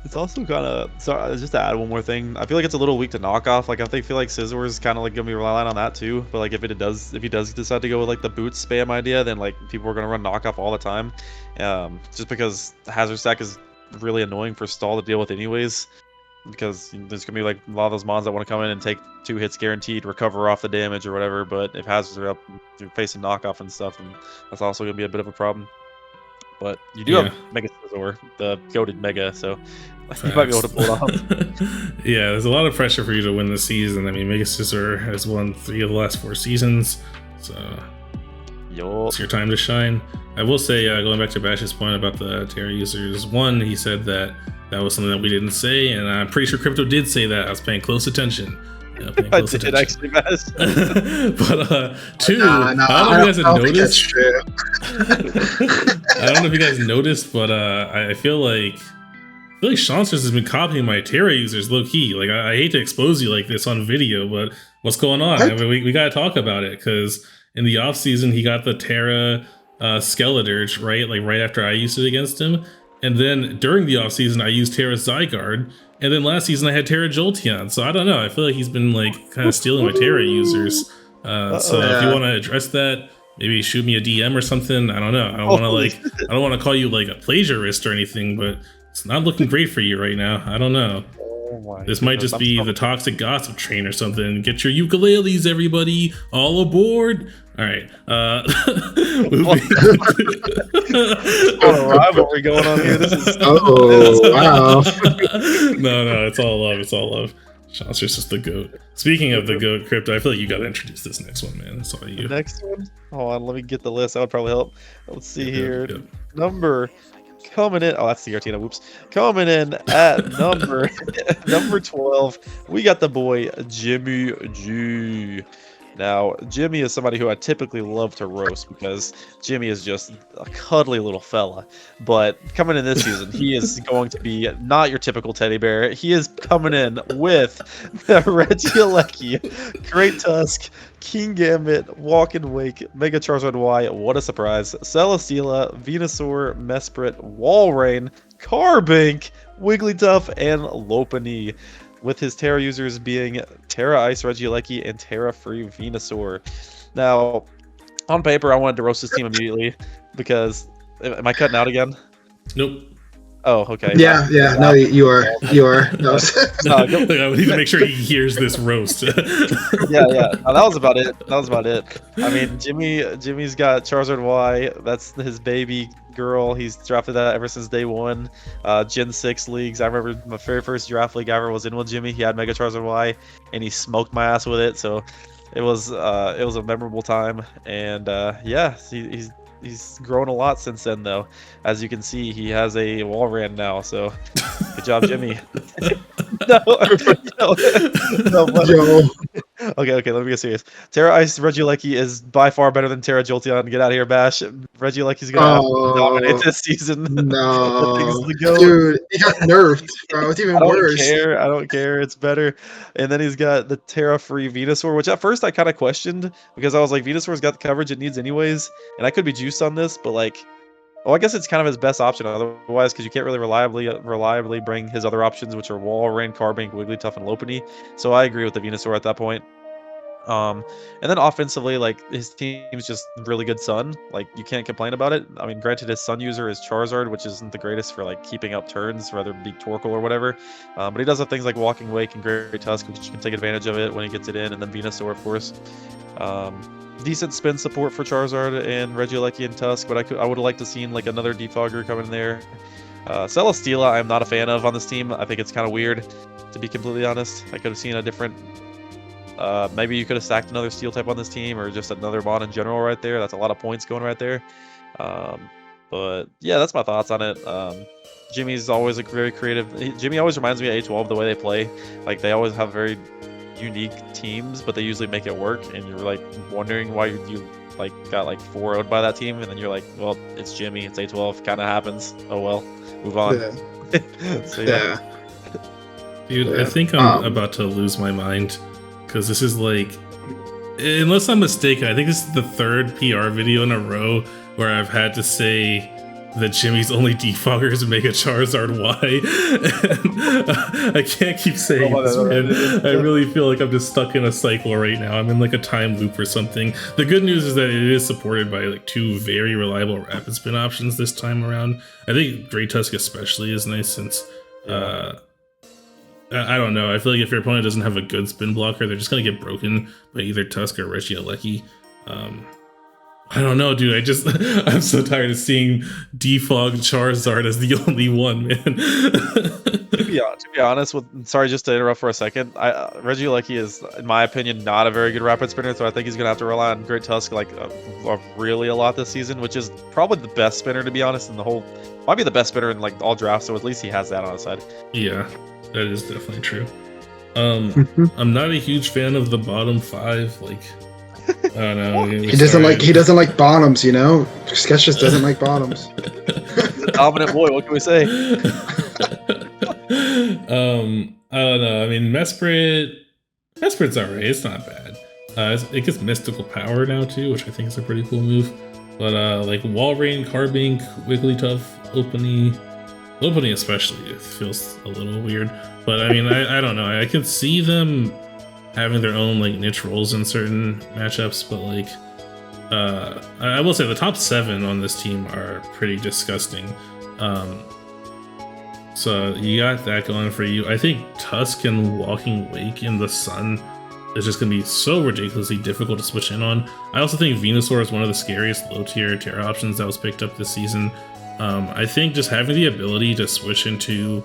It's also kind of, sorry, just to add one more thing, I feel like it's a little weak to knockoff. Like I feel like Scizor is kind of like gonna be relying on that too. But like if he does decide to go with like the boot spam idea, then like people are gonna run knockoff all the time, just because Hazard Stack is really annoying for stall to deal with anyways. Because there's gonna be like a lot of those mons that want to come in and take 2 hits guaranteed, recover off the damage or whatever. But if hazards are up, you're facing knockoff and stuff, and that's also gonna be a bit of a problem. But you do have Mega Scizor, the goated Mega, so you might be able to pull it off. Yeah, there's a lot of pressure for you to win this season. I mean, Mega Scizor has won 3 of the last 4 seasons, so it's your time to shine. I will say, going back to Bash's point about the Terra users, one, he said that was something that we didn't say, and I'm pretty sure Crypto did say that. I was paying close attention. I did actually, Bash. But 2, I don't know if you guys have noticed. I don't know if you guys noticed, but I feel like Chancellors has been copying my Terra users low key. Like I hate to expose you like this on video, but what's going on? I mean, we gotta talk about it because in the off season he got the Terra Skeledirge, right? Like right after I used it against him, and then during the off season I used Terra Zygarde. And then last season I had Terra Jolteon, so I don't know. I feel like he's been like kind of stealing my Terra users. So if you want to address that, maybe shoot me a DM or something. I don't know. I don't want to call you like a plagiarist or anything, but it's not looking great for you right now. I don't know. This might just be the toxic gossip train or something. Get your ukuleles, everybody, all aboard. All right. Rivalry going on here. This is wow. No, it's all love. It's all love. Chancellor's just the GOAT. Speaking of the GOAT, Crypto, I feel like you got to introduce this next one, man. That's all you. The next one? Hold on, let me get the list. That would probably help. Let's see here. Yep. Number coming in. Oh, that's the Artina. Whoops. Coming in at number 12, we got the boy Jimmy G. Now, Jimmy is somebody who I typically love to roast because Jimmy is just a cuddly little fella. But coming in this season, he is going to be not your typical teddy bear. He is coming in with the Regieleki, Great Tusk, King Gambit, Walk and Wake, Mega Charizard Y, what a surprise, Celesteela, Venusaur, Mesprit, Walrein, Carbink, Wigglytuff, and Lopunny, with his Terra users being Terra Ice Regieleki and Terra Free Venusaur. Now, on paper, I wanted to roast this team immediately because... Am I cutting out again? Nope. Oh, okay. Yeah. No, you are. No. I need to make sure he hears this roast. Yeah. No, that was about it. I mean, Jimmy's got Charizard Y. That's his baby girl. He's drafted that ever since day 1. Gen 6 leagues. I remember my very first draft league I ever was in with Jimmy. He had Mega Charizard Y, and he smoked my ass with it. So it was a memorable time. And he's grown a lot since then, though. As you can see, he has a Walrein now, so good job, Jimmy. No, Okay, let me get serious. Terra Ice Regieleki is by far better than Terra Jolteon. Get out of here, Bash. Regieleki's gonna absolutely dominate this season. That thing's No, the GOAT. dude, he got nerfed, bro. It's even worse. I don't care. It's better. And then he's got the Terra Free Venusaur, which at first I kind of questioned because I was like, Venusaur's got the coverage it needs anyways, and I could be juiced on this, but like, oh, I guess it's kind of his best option otherwise because you can't really reliably bring his other options, which are Wall, Rain, Carbink, Wigglytuff, and Lopunny. So I agree with the Venusaur at that point. And then offensively, like his team's just really good Sun. Like you can't complain about it. I mean, granted, his Sun user is Charizard, which isn't the greatest for like keeping up turns, whether it be Torkoal or whatever. But he does have things like Walking Wake and Great Tusk, which you can take advantage of it when he gets it in, and then Venusaur, of course. Decent spin support for Charizard and Regieleki and Tusk, but I would have liked to seen like another Defogger come in there. Celesteela, I'm not a fan of on this team. I think it's kind of weird, to be completely honest. I could have seen a different. Maybe you could have stacked another Steel type on this team, or just another mod in general right there. That's a lot of points going right there. But yeah, that's my thoughts on it. Jimmy's always like very creative. Jimmy always reminds me of A12 the way they play. Like they always have very unique teams, but they usually make it work, and you're like wondering why you like got like 4-0'd by that team, and then you're like, well, it's Jimmy, it's A12, kind of happens. Oh well, move on. Yeah. So, yeah. Dude, Yeah. I think I'm about to lose my mind because this is like, unless I'm mistaken, I think this is the third PR video in a row where I've had to say that Jimmy's only defoggers make a Charizard Y. And I can't keep saying this, man. I really feel like I'm just stuck in a cycle right now. I'm in like a time loop or something. The good news is that it is supported by like 2 very reliable rapid spin options this time around. I think Great Tusk especially is nice since I don't know. I feel like if your opponent doesn't have a good spin blocker, they're just gonna get broken by either Tusk or Regieleki. I don't know, dude. I'm so tired of seeing defog Charizard as the only one, man. To be honest, sorry, just to interrupt for a second, Regieleki is, in my opinion, not a very good rapid spinner, so I think he's gonna have to rely on Great Tusk like really a lot this season, which is probably the best spinner, to be honest, in the whole. Might be the best spinner in like all drafts, so at least he has that on his side. Yeah, that is definitely true. I'm not a huge fan of the bottom 5. Like, I don't know. He doesn't like bottoms, you know. Sketch just doesn't like bottoms. Dominant boy. What can we say? I don't know. I mean, Mesperit's alright. It's not bad. It gets mystical power now too, which I think is a pretty cool move. But like Walrein, Carbink, Wigglytuff, Lopunny especially, it feels a little weird. But I mean, I don't know. I can see them having their own like niche roles in certain matchups, but like I will say the top 7 on this team are pretty disgusting. So you got that going for you. I think Tusk and Walking Wake in the Sun is just gonna be so ridiculously difficult to switch in on. I also think Venusaur is one of the scariest low tier Terra options that was picked up this season. I think just having the ability to switch into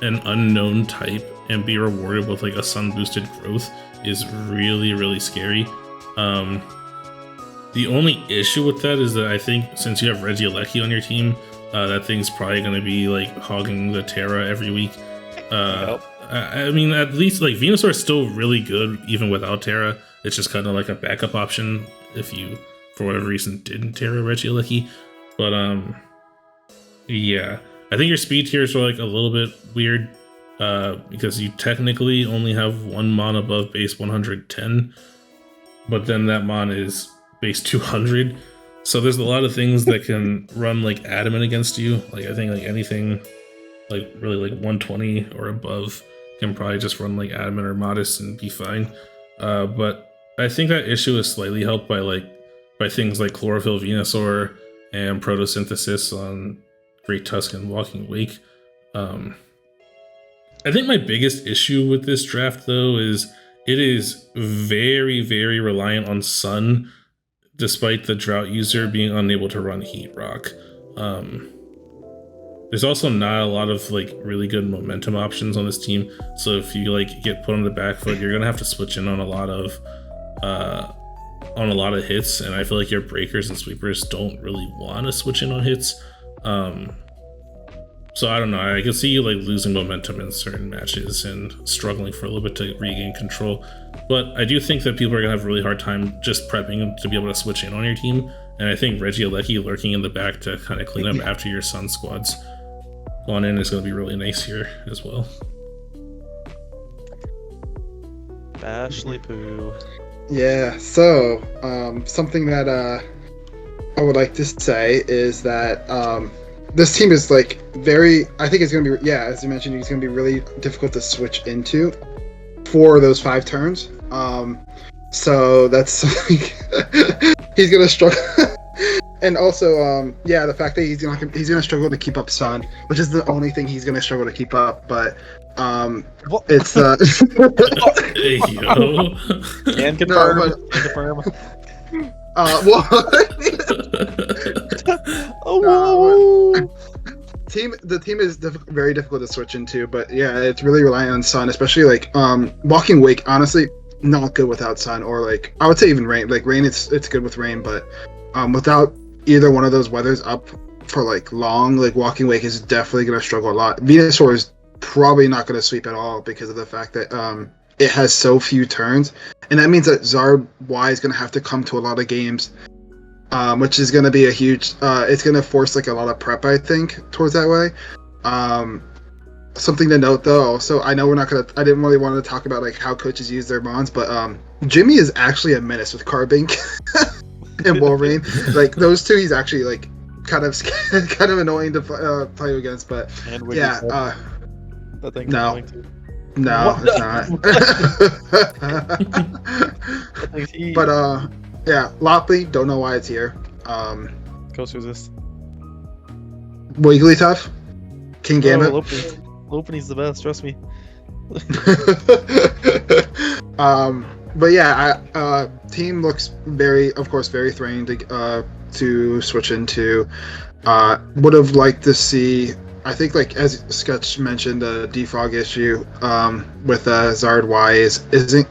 an unknown type and be rewarded with like a Sun boosted growth is really, really scary. The only issue with that is that I think since you have Regieleki on your team, that thing's probably going to be like hogging the Terra every week. I mean, at least like Venusaur is still really good even without Terra. It's just kind of like a backup option if you, for whatever reason, didn't Terra Regieleki. But yeah, I think your speed tiers are like a little bit weird because you technically only have 1 mon above base 110, but then that mon is base 200. So there's a lot of things that can run like adamant against you. Like I think like anything like really like 120 or above can probably just run like adamant or modest and be fine. But I think that issue is slightly helped by things like Chlorophyll Venusaur and Photosynthesis on Great Tusk and Walking Wake. I think my biggest issue with this draft though is it is very, very reliant on Sun, despite the Drought user being unable to run Heat Rock. There's also not a lot of like really good momentum options on this team, so if you like get put on the back foot, you're gonna have to switch in on a lot of hits, and I feel like your breakers and sweepers don't really want to switch in on hits. So So I don't know. I can see you like losing momentum in certain matches and struggling for a little bit to regain control. But I do think that people are gonna have a really hard time just prepping to be able to switch in on your team. And I think Reggie Alecki lurking in the back to kind of clean up after your Sun squads gone in is gonna be really nice here as well. Ashley Poo. Yeah, so something that I would like to say is that this team is like I think it's going to be, yeah, as you mentioned, it's going to be really difficult to switch into for those 5 turns. So that's something he's going to struggle. And also, yeah, the fact that he's gonna struggle to keep up Sun, which is the only thing he's gonna struggle to keep up. But it's Hey, yo. Can confirm. No, Can confirm. what? Oh, whoa. The team is very difficult to switch into, but yeah, it's really relying on Sun, especially like Walking Wake. Honestly, not good without Sun, or like I would say even Rain. Like Rain, it's good with Rain, but without either one of those weathers up for like long, like Walking Wake is definitely going to struggle a lot. Venusaur is probably not going to sweep at all because of the fact that it has so few turns, and that means that Zard Y is going to have to come to a lot of games, which is going to be a huge it's going to force like a lot of prep, I think, towards that way. Something to note though, also, I know I didn't really want to talk about like how coaches use their mons, but Jimmy is actually a menace with Carbink and Wolverine. Like those two, he's actually like kind of annoying to play against. But yeah, that thing's no, annoying too. no, it's not. But yeah, Lopley, don't know why it's here. Coast resist. Wigglytuff, King Gambit. Lopunny's the best, trust me. But yeah, team looks very threatening to switch into. Would have liked to see, I think, like as Sketch mentioned, the defrog issue with Zard Y isn't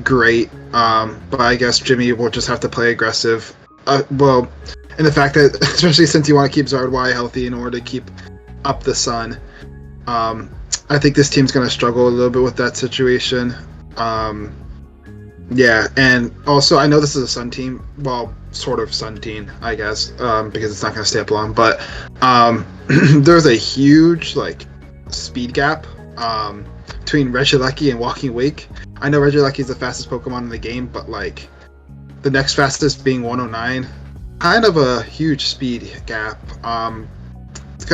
great. But I guess Jimmy will just have to play aggressive. Well, and the fact that, especially since you want to keep Zard Y healthy in order to keep up the Sun, I think this team's going to struggle a little bit with that situation. Yeah, and also I know this is a Sun team, well, sort of Sun team, I guess, because it's not going to stay up long, but there's a huge like speed gap between Regieleki and Walking Wake. I know Regieleki is the fastest Pokemon in the game, but like the next fastest being 109, kind of a huge speed gap. It's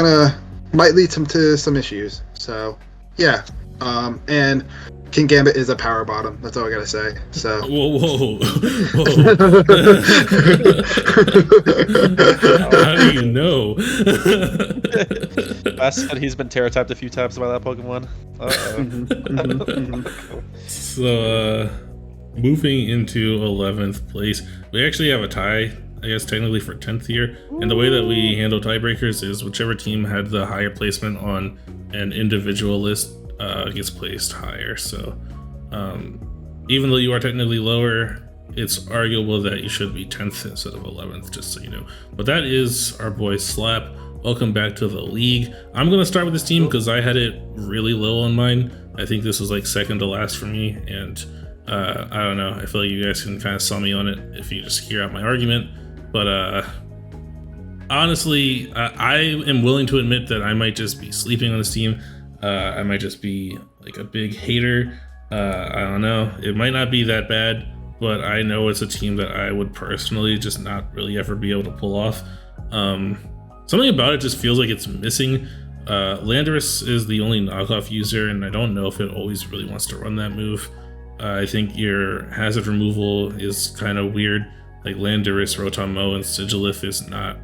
might lead to some issues. So yeah, and King Gambit is a power bottom. That's all I gotta say. So. Whoa. How do you know? I said he's been Terra typed a few times by that Pokemon. So, moving into 11th place, we actually have a tie, I guess, technically for 10th here. And the way that we handle tiebreakers is whichever team had the higher placement on an individual list gets placed higher. So even though you are technically lower, it's arguable that you should be 10th instead of 11th, just so you know. But that is our boy Slap. Welcome back to the league. I'm gonna start with this team because I had it really low on mine. I think this was like second to last for me, and I don't know, I feel like you guys can kind of sell me on it if you just hear out my argument. But honestly, I am willing to admit that I might just be sleeping on this team. I might just be like a big hater. I don't know. It might not be that bad, but I know it's a team that I would personally just not really ever be able to pull off. Something about it just feels like it's missing. Landorus is the only knockoff user, and I don't know if it always really wants to run that move. I think your hazard removal is kind of weird. Like Landorus, Rotom-Mow, and Sigilif is not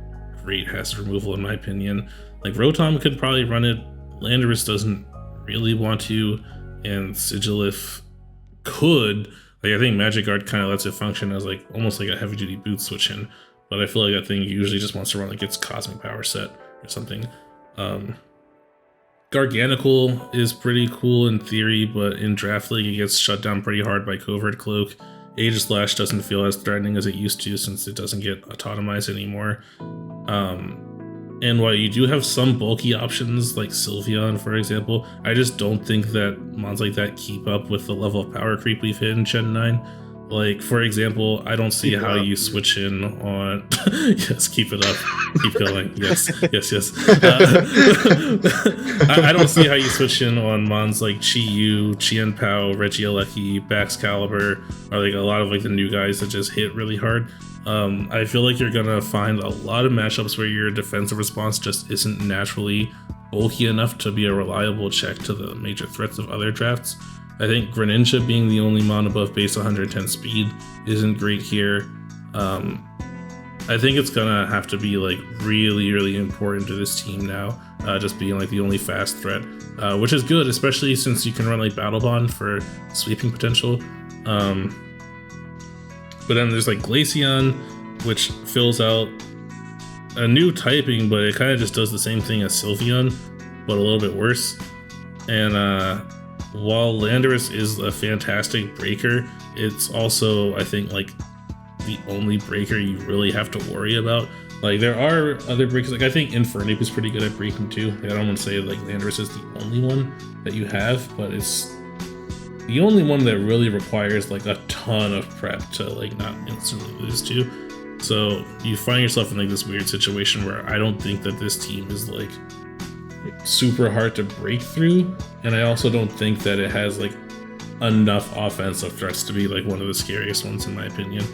great hazard removal in my opinion. Like Rotom could probably run it. Landorus doesn't really want to, and Sigilif could. Like I think Magic Guard kind of lets it function as like almost like a heavy duty boot switch in, but I feel like that thing usually just wants to run like its Cosmic Power set or something. Garganical is pretty cool in theory, but in Draft League it gets shut down pretty hard by Covert Cloak. Aegislash doesn't feel as threatening as it used to since it doesn't get autotomized anymore. And while you do have some bulky options like Sylveon, for example, I just don't think that mons like that keep up with the level of power creep we've hit in Gen 9. Like, for example, I don't see how you switch in on... yes, keep it up. Keep going. Yes. I don't see how you switch in on mons like Chi-Yu, Chien-Pao, Regieleki, Baxcalibur, or like a lot of like the new guys that just hit really hard. I feel like you're gonna find a lot of matchups where your defensive response just isn't naturally bulky enough to be a reliable check to the major threats of other drafts. I think Greninja being the only mon above base 110 speed isn't great here. I think it's gonna have to be like really important to this team now, just being like the only fast threat, which is good, especially since you can run like Battle Bond for sweeping potential. But then there's like Glaceon, which fills out a new typing, but it kind of just does the same thing as Sylveon, but a little bit worse. And while Landorus is a fantastic breaker, it's also, I think, like the only breaker you really have to worry about. Like, there are other breakers, like I think Infernape is pretty good at breaking too. Like, I don't want to say like Landorus is the only one that you have, but it's the only one that really requires like a ton of prep to like not instantly lose to. So you find yourself in like this weird situation where I don't think that this team is like super hard to break through, and I also don't think that it has like enough offensive threats to be like one of the scariest ones in my opinion.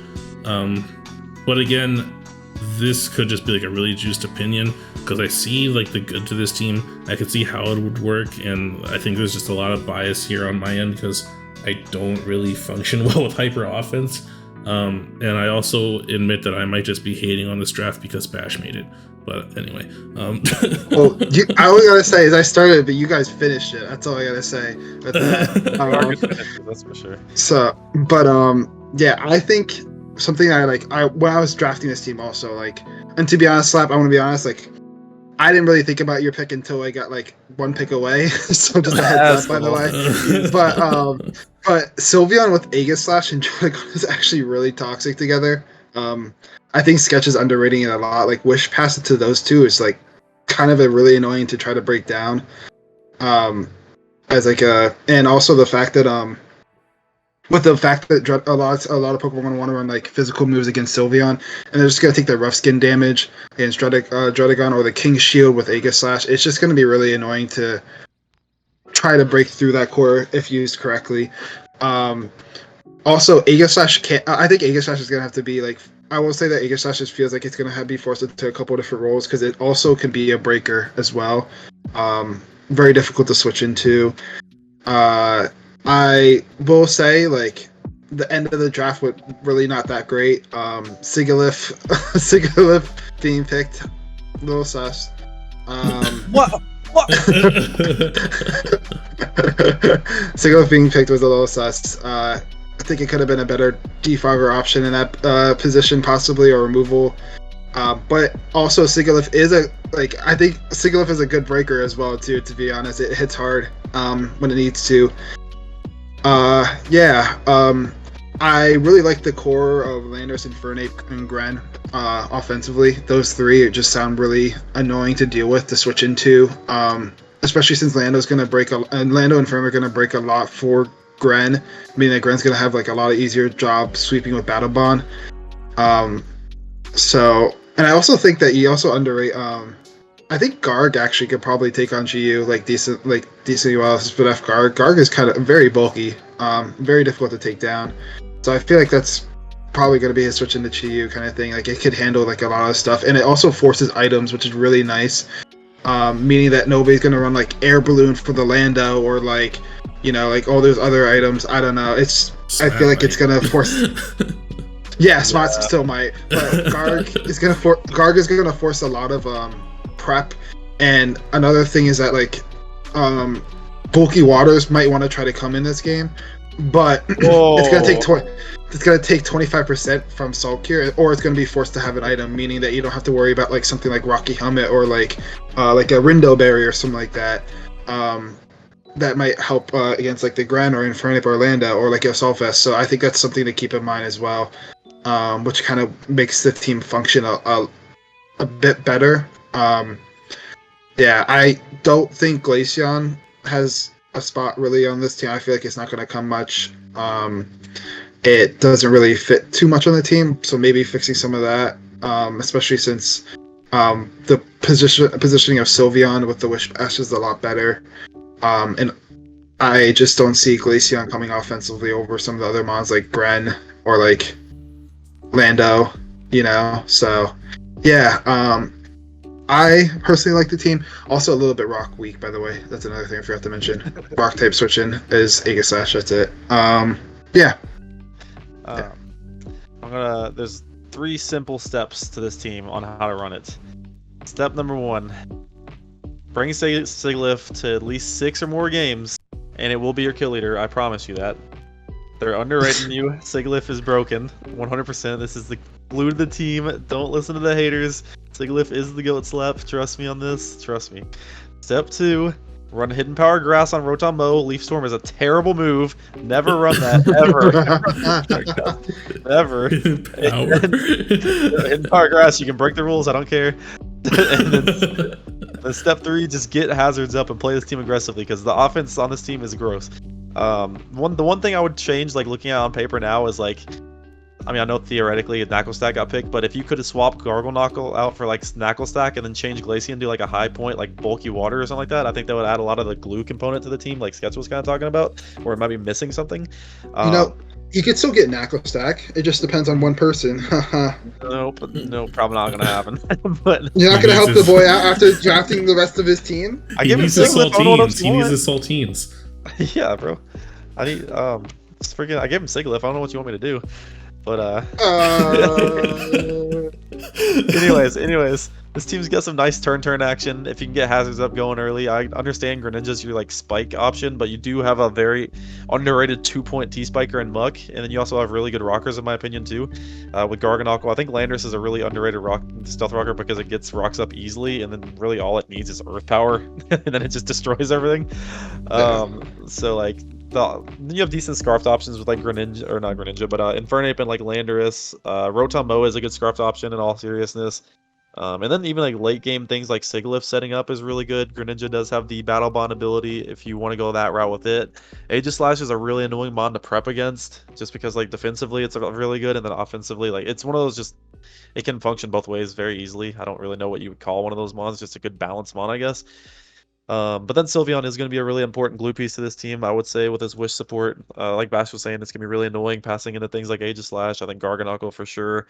But again, this could just be like a really juiced opinion because I see like the good to this team. I could see how it would work, and I think there's just a lot of bias here on my end because I don't really function well with hyper offense. And I also admit that I might just be hating on this draft because Bash made it. But anyway, Well, all I gotta say is I started, but you guys finished it. That's all I gotta say with that. That's for sure. So, but yeah, I think something I when I was drafting this team also, like, and to be honest, Slap, I want to be honest, like, I didn't really think about your pick until I got like one pick away. So just a heads up, by the way. But Sylveon with Aegislash and Druddigon is actually really toxic together. I think Sketch is underrating it a lot. Like, Wish Pass it to those two is like kind of a really annoying to try to break down. As like and also the fact that with the fact that a lot of Pokemon want to run like physical moves against Sylveon, and they're just gonna take the rough skin damage against Druddigon or the King's Shield with Aegislash. It's just gonna be really annoying to try to break through that core if used correctly. Also, Aegislash can't. I think Aegislash is gonna have to be like. I will say that Aegislash just feels like it's gonna be forced into a couple of different roles because it also can be a breaker as well. Very difficult to switch into. I will say, like, the end of the draft was really not that great. Sigilyph being picked, a little sus. What? Sigilyph being picked was a little sus. I think it could have been a better defogger option in that position, possibly, or removal. But also, Sigilyph is I think Sigilyph is a good breaker as well, too, to be honest. It hits hard when it needs to. I really like the core of Landorus, Infernape, and Gren offensively. Those three just sound really annoying to deal with, to switch into, especially since Lando's going to break, and Lando and Infernape are going to break a lot for Gren, meaning that Gren's going to have like a lot of easier job sweeping with Battle Bond. So, and I also think that you also underrate, I think Garg actually could probably take on GU decently well. But F Garg is kind of very bulky, very difficult to take down. So I feel like that's probably going to be a switch into GU kind of thing. Like, it could handle like a lot of stuff, and it also forces items, which is really nice. Meaning that nobody's going to run like Air Balloon for the Lando or like, you know, like all those other items. I don't know. I feel like it's going to force. Yeah, Smart still might, but Garg is going to force a lot of prep. And another thing is that like bulky waters might want to try to come in this game, but it's gonna take 25% from Salt Cure, or it's gonna be forced to have an item, meaning that you don't have to worry about like something like Rocky Helmet or like a Rindo Berry or something like that. That might help against like the Gren or Infernape or Lando or like a Solfest. So I think that's something to keep in mind as well, which kind of makes the team function a bit better. Yeah, I don't think Glaceon has a spot really on this team. I feel like it's not going to come much. It doesn't really fit too much on the team, so maybe fixing some of that, especially since the positioning of Sylveon with the Wish Bash is a lot better. And I just don't see Glaceon coming offensively over some of the other mons like Gren or like Lando, So, yeah, I personally like the team. Also, a little bit rock weak, by the way. That's another thing I forgot to mention. Rock type switching is Aegislash. That's it. Yeah. There's 3 simple steps to this team on how to run it. Step number 1: bring Sigilyph to at least 6 or more games, and it will be your kill leader. I promise you that. They're underrating you. Sigilyph is broken, 100%. This is the glue to the team. Don't listen to the haters. Sigilyph is the goat slap. Trust me on this. Trust me. Step 2: run Hidden Power Grass on Rotom Mow. Leaf Storm is a terrible move. Never run that, ever. Ever. Hidden Power Grass, you can break the rules, I don't care. And then step 3, just get hazards up and play this team aggressively, because the offense on this team is gross. The one thing I would change, like looking at it on paper now, is like, I mean, I know theoretically Knuckle Stack got picked, but if you could have swapped Gargle Knuckle out for like Knuckle Stack and then change Glaceon to like a high point, like bulky water or something like that, I think that would add a lot of the glue component to the team, like Sketch was kind of talking about, or it might be missing something. You could still get Knuckle Stack. It just depends on one person. Nope, probably not gonna happen. But you're not gonna help the boy out after drafting the rest of his team. He needs his saltines. He needs his saltines. Yeah, bro. I need I gave him Sigilyph. I don't know what you want me to do. But anyways, this team's got some nice turn action. If you can get hazards up going early, I understand Greninja's your like spike option, but you do have a very underrated 2-point T-Spiker and Muck, and then you also have really good rockers in my opinion too. With Garganacl, I think Landorus is a really underrated stealth rocker because it gets rocks up easily, and then really all it needs is Earth Power, and then it just destroys everything. So like. Then you have decent Scarfed options with like Greninja, or not Greninja, but Infernape and like Landorus. Rotom Mow is a good Scarfed option in all seriousness. And then even like late game things like Sigilyph setting up is really good. Greninja does have the Battle Bond ability if you want to go that route with it. Aegislash is a really annoying mon to prep against, just because like defensively it's really good, and then offensively like it's one of those just, it can function both ways very easily. I don't really know what you would call one of those mons, just a good balanced mon, I guess. But then Sylveon is going to be a really important glue piece to this team, I would say, with his Wish support. Like Bash was saying, it's going to be really annoying passing into things like Aegislash. I think Garganacl for sure.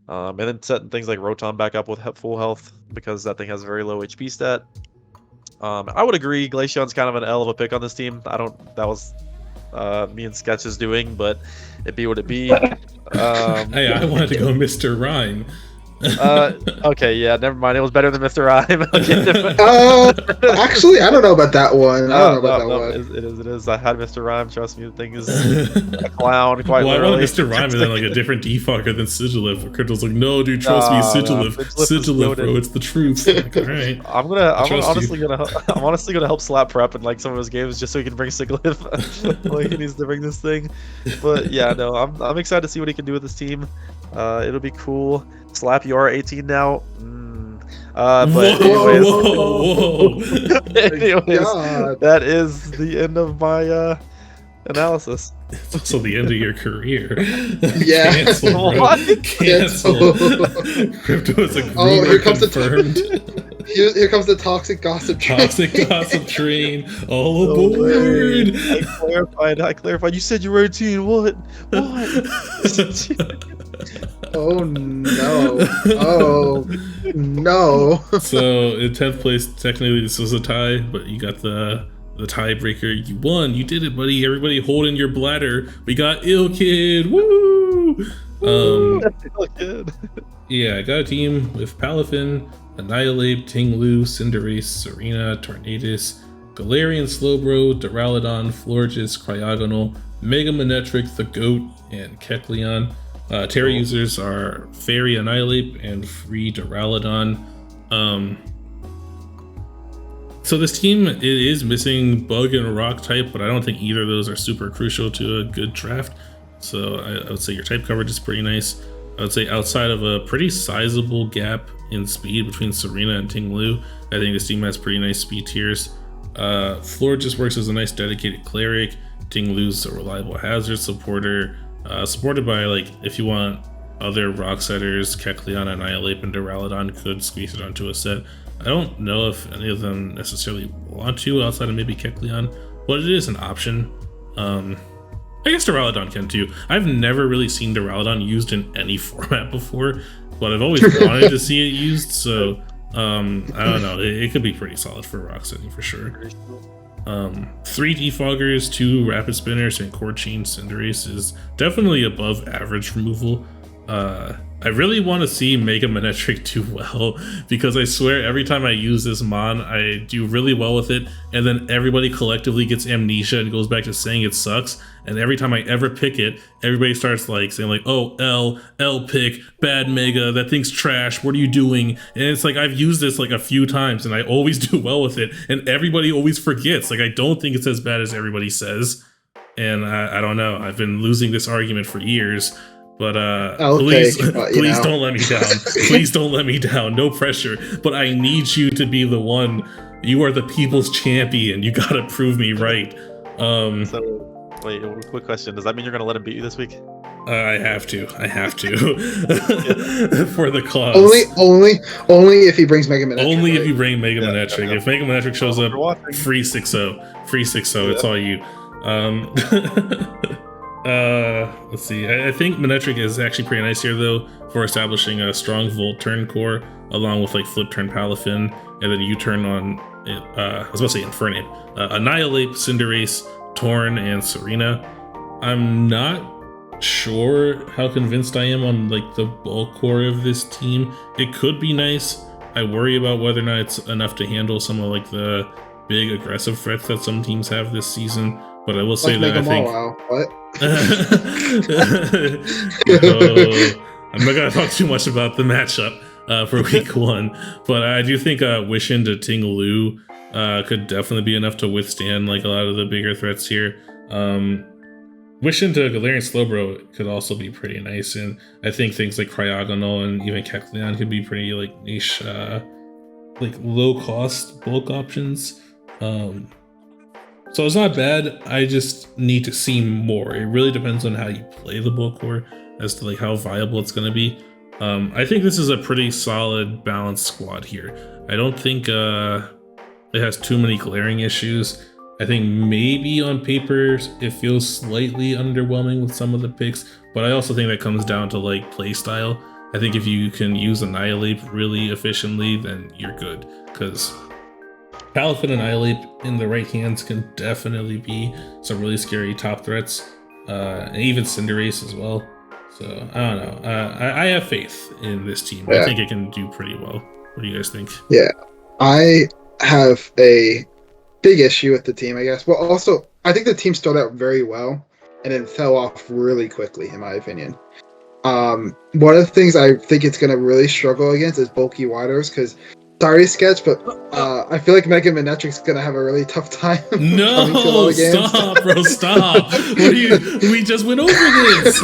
And then setting things like Rotom back up with full health, because that thing has a very low HP stat. I would agree, Glaceon's kind of an L of a pick on this team. That was me and Sketch's doing, but it be what it be. Hey, I wanted to go Mr. Rhyme. Okay, yeah, never mind. It was better than Mr. Rhyme. Actually, I don't know about that one. I don't know about that one. It is. I had Mr. Rhyme. Trust me, the thing is a clown. Quite well, literally. I wrote Mr. Rhyme and then like a different defucker than Sigilyph. Crypto's like, no, dude, trust me, Sigilyph. Sigilyph, bro, it's the truth. Like, all right. I'm honestly gonna help Slap prep in like some of his games just so he can bring Sigilyph. Like he needs to bring this thing. But yeah, no, I'm excited to see what he can do with this team. It'll be cool. Slap, you are 18 now. But anyways, whoa. anyways, that is the end of my analysis. It's also the end of your career. Yeah. Cancel, bro. What? Cancel. Crypto is a groomer here comes confirmed. Here comes the toxic gossip train. Toxic gossip train. All aboard. I clarified. You said you were 18. What? Oh no. Oh no. So in 10th place, technically this was a tie, but you got the tiebreaker. You won. You did it, buddy. Everybody hold in your bladder. We got Ill Kid. Woo! Yeah, I got a team with Palafin, Annihilate, Tinglu, Cinderace, Serena, Tornadus, Galarian Slowbro, Duraludon, Florges, Cryogonal, Mega Manectric, the Goat, and Kecleon. Terra users are Fairy Annihilate and Free Duraludon. So this team, it is missing Bug and Rock type, but I don't think either of those are super crucial to a good draft. So I would say your type coverage is pretty nice. I would say outside of a pretty sizable gap in speed between Serena and Ting Lu. I think this team has pretty nice speed tiers. Floor just works as a nice dedicated cleric. Ting Lu's a reliable hazard supporter, supported by, like, if you want other rock setters, Kecleon, Annihilate, and Duraludon could squeeze it onto a set. I don't know if any of them necessarily want to outside of maybe Kecleon, but it is an option. I guess Duraludon can too. I've never really seen Duraludon used in any format before, but I've always wanted to see it used, so I don't know. It could be pretty solid for rock setting for sure. 3 Defoggers, 2 Rapid Spinners, and Core Chain Cinderace is definitely above average removal. I really want to see Mega Manectric do well, because I swear every time I use this mon, I do really well with it, and then everybody collectively gets amnesia and goes back to saying it sucks, and every time I ever pick it, everybody starts like saying like, oh, L pick, bad Mega, that thing's trash, what are you doing? And it's like, I've used this like a few times, and I always do well with it, and everybody always forgets. Like, I don't think it's as bad as everybody says, and I don't know, I've been losing this argument for years. But please don't let me down. Please don't let me down. No pressure. But I need you to be the one. You are the people's champion. You gotta prove me right. So, wait, quick question. Does that mean you're gonna let him beat you this week? I have to. For the cause. Only if he brings Mega Manectric. Only if you bring Mega Manectric. If Mega Manectric shows up, free 6-0. Free 6-0. It's all you. Let's see. I think Manectric is actually pretty nice here though for establishing a strong Volt turn core along with like Flip turn Palafin, and then U-turn on I was about to say Infernape, Annihilate, Cinderace, Torn, and Serena. I'm not sure how convinced I am on like the bulk core of this team. It could be nice. I worry about whether or not it's enough to handle some of like the big aggressive threats that some teams have this season. But I will say that I think. What? I'm not gonna talk too much about the matchup for week 1, but I do think Wish into Ting Lu could definitely be enough to withstand like a lot of the bigger threats here. Wish into Galarian Slowbro could also be pretty nice, and I think things like Cryogonal and even Kecleon could be pretty like niche, like low cost bulk options. So it's not bad. I just need to see more. It really depends on how you play the bulk core as to like how viable it's going to be. I think this is a pretty solid balanced squad here. I don't think it has too many glaring issues. I think maybe on paper it feels slightly underwhelming with some of the picks, but I also think that comes down to like play style. I think if you can use Annihilate really efficiently, then you're good, because Palafin and Annihilate in the right hands can definitely be some really scary top threats, and even Cinderace as well. So I don't know. I have faith in this team. Yeah. I think it can do pretty well. What do you guys think? Yeah, I have a big issue with the team, I guess. Well, also, I think the team started out very well and then fell off really quickly, in my opinion. One of the things I think it's going to really struggle against is bulky waters, because sorry, Sketch, but I feel like Mega Manectric's gonna have a really tough time. No, stop, bro, stop. We just went over this.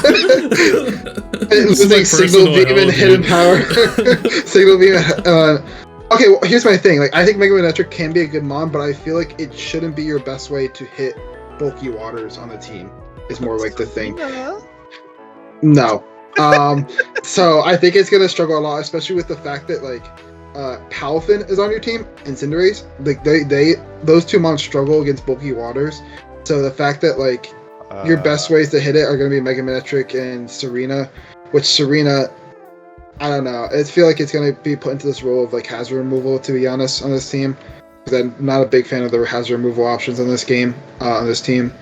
Losing Signal Beam and Hidden Power. Signal Beam. Okay, well, here's my thing. Like, I think Mega Manectric can be a good mon, but I feel like it shouldn't be your best way to hit bulky waters on the team. Is more like the thing. No. So I think it's gonna struggle a lot, especially with the fact that like Palafin is on your team and Cinderace. Like those two mons struggle against bulky waters. So the fact that like your best ways to hit it are gonna be Mega Manectric and Serena, which Serena, I don't know. I feel like it's gonna be put into this role of like hazard removal, to be honest, on this team. Because I'm not a big fan of the hazard removal options on this game, on this team.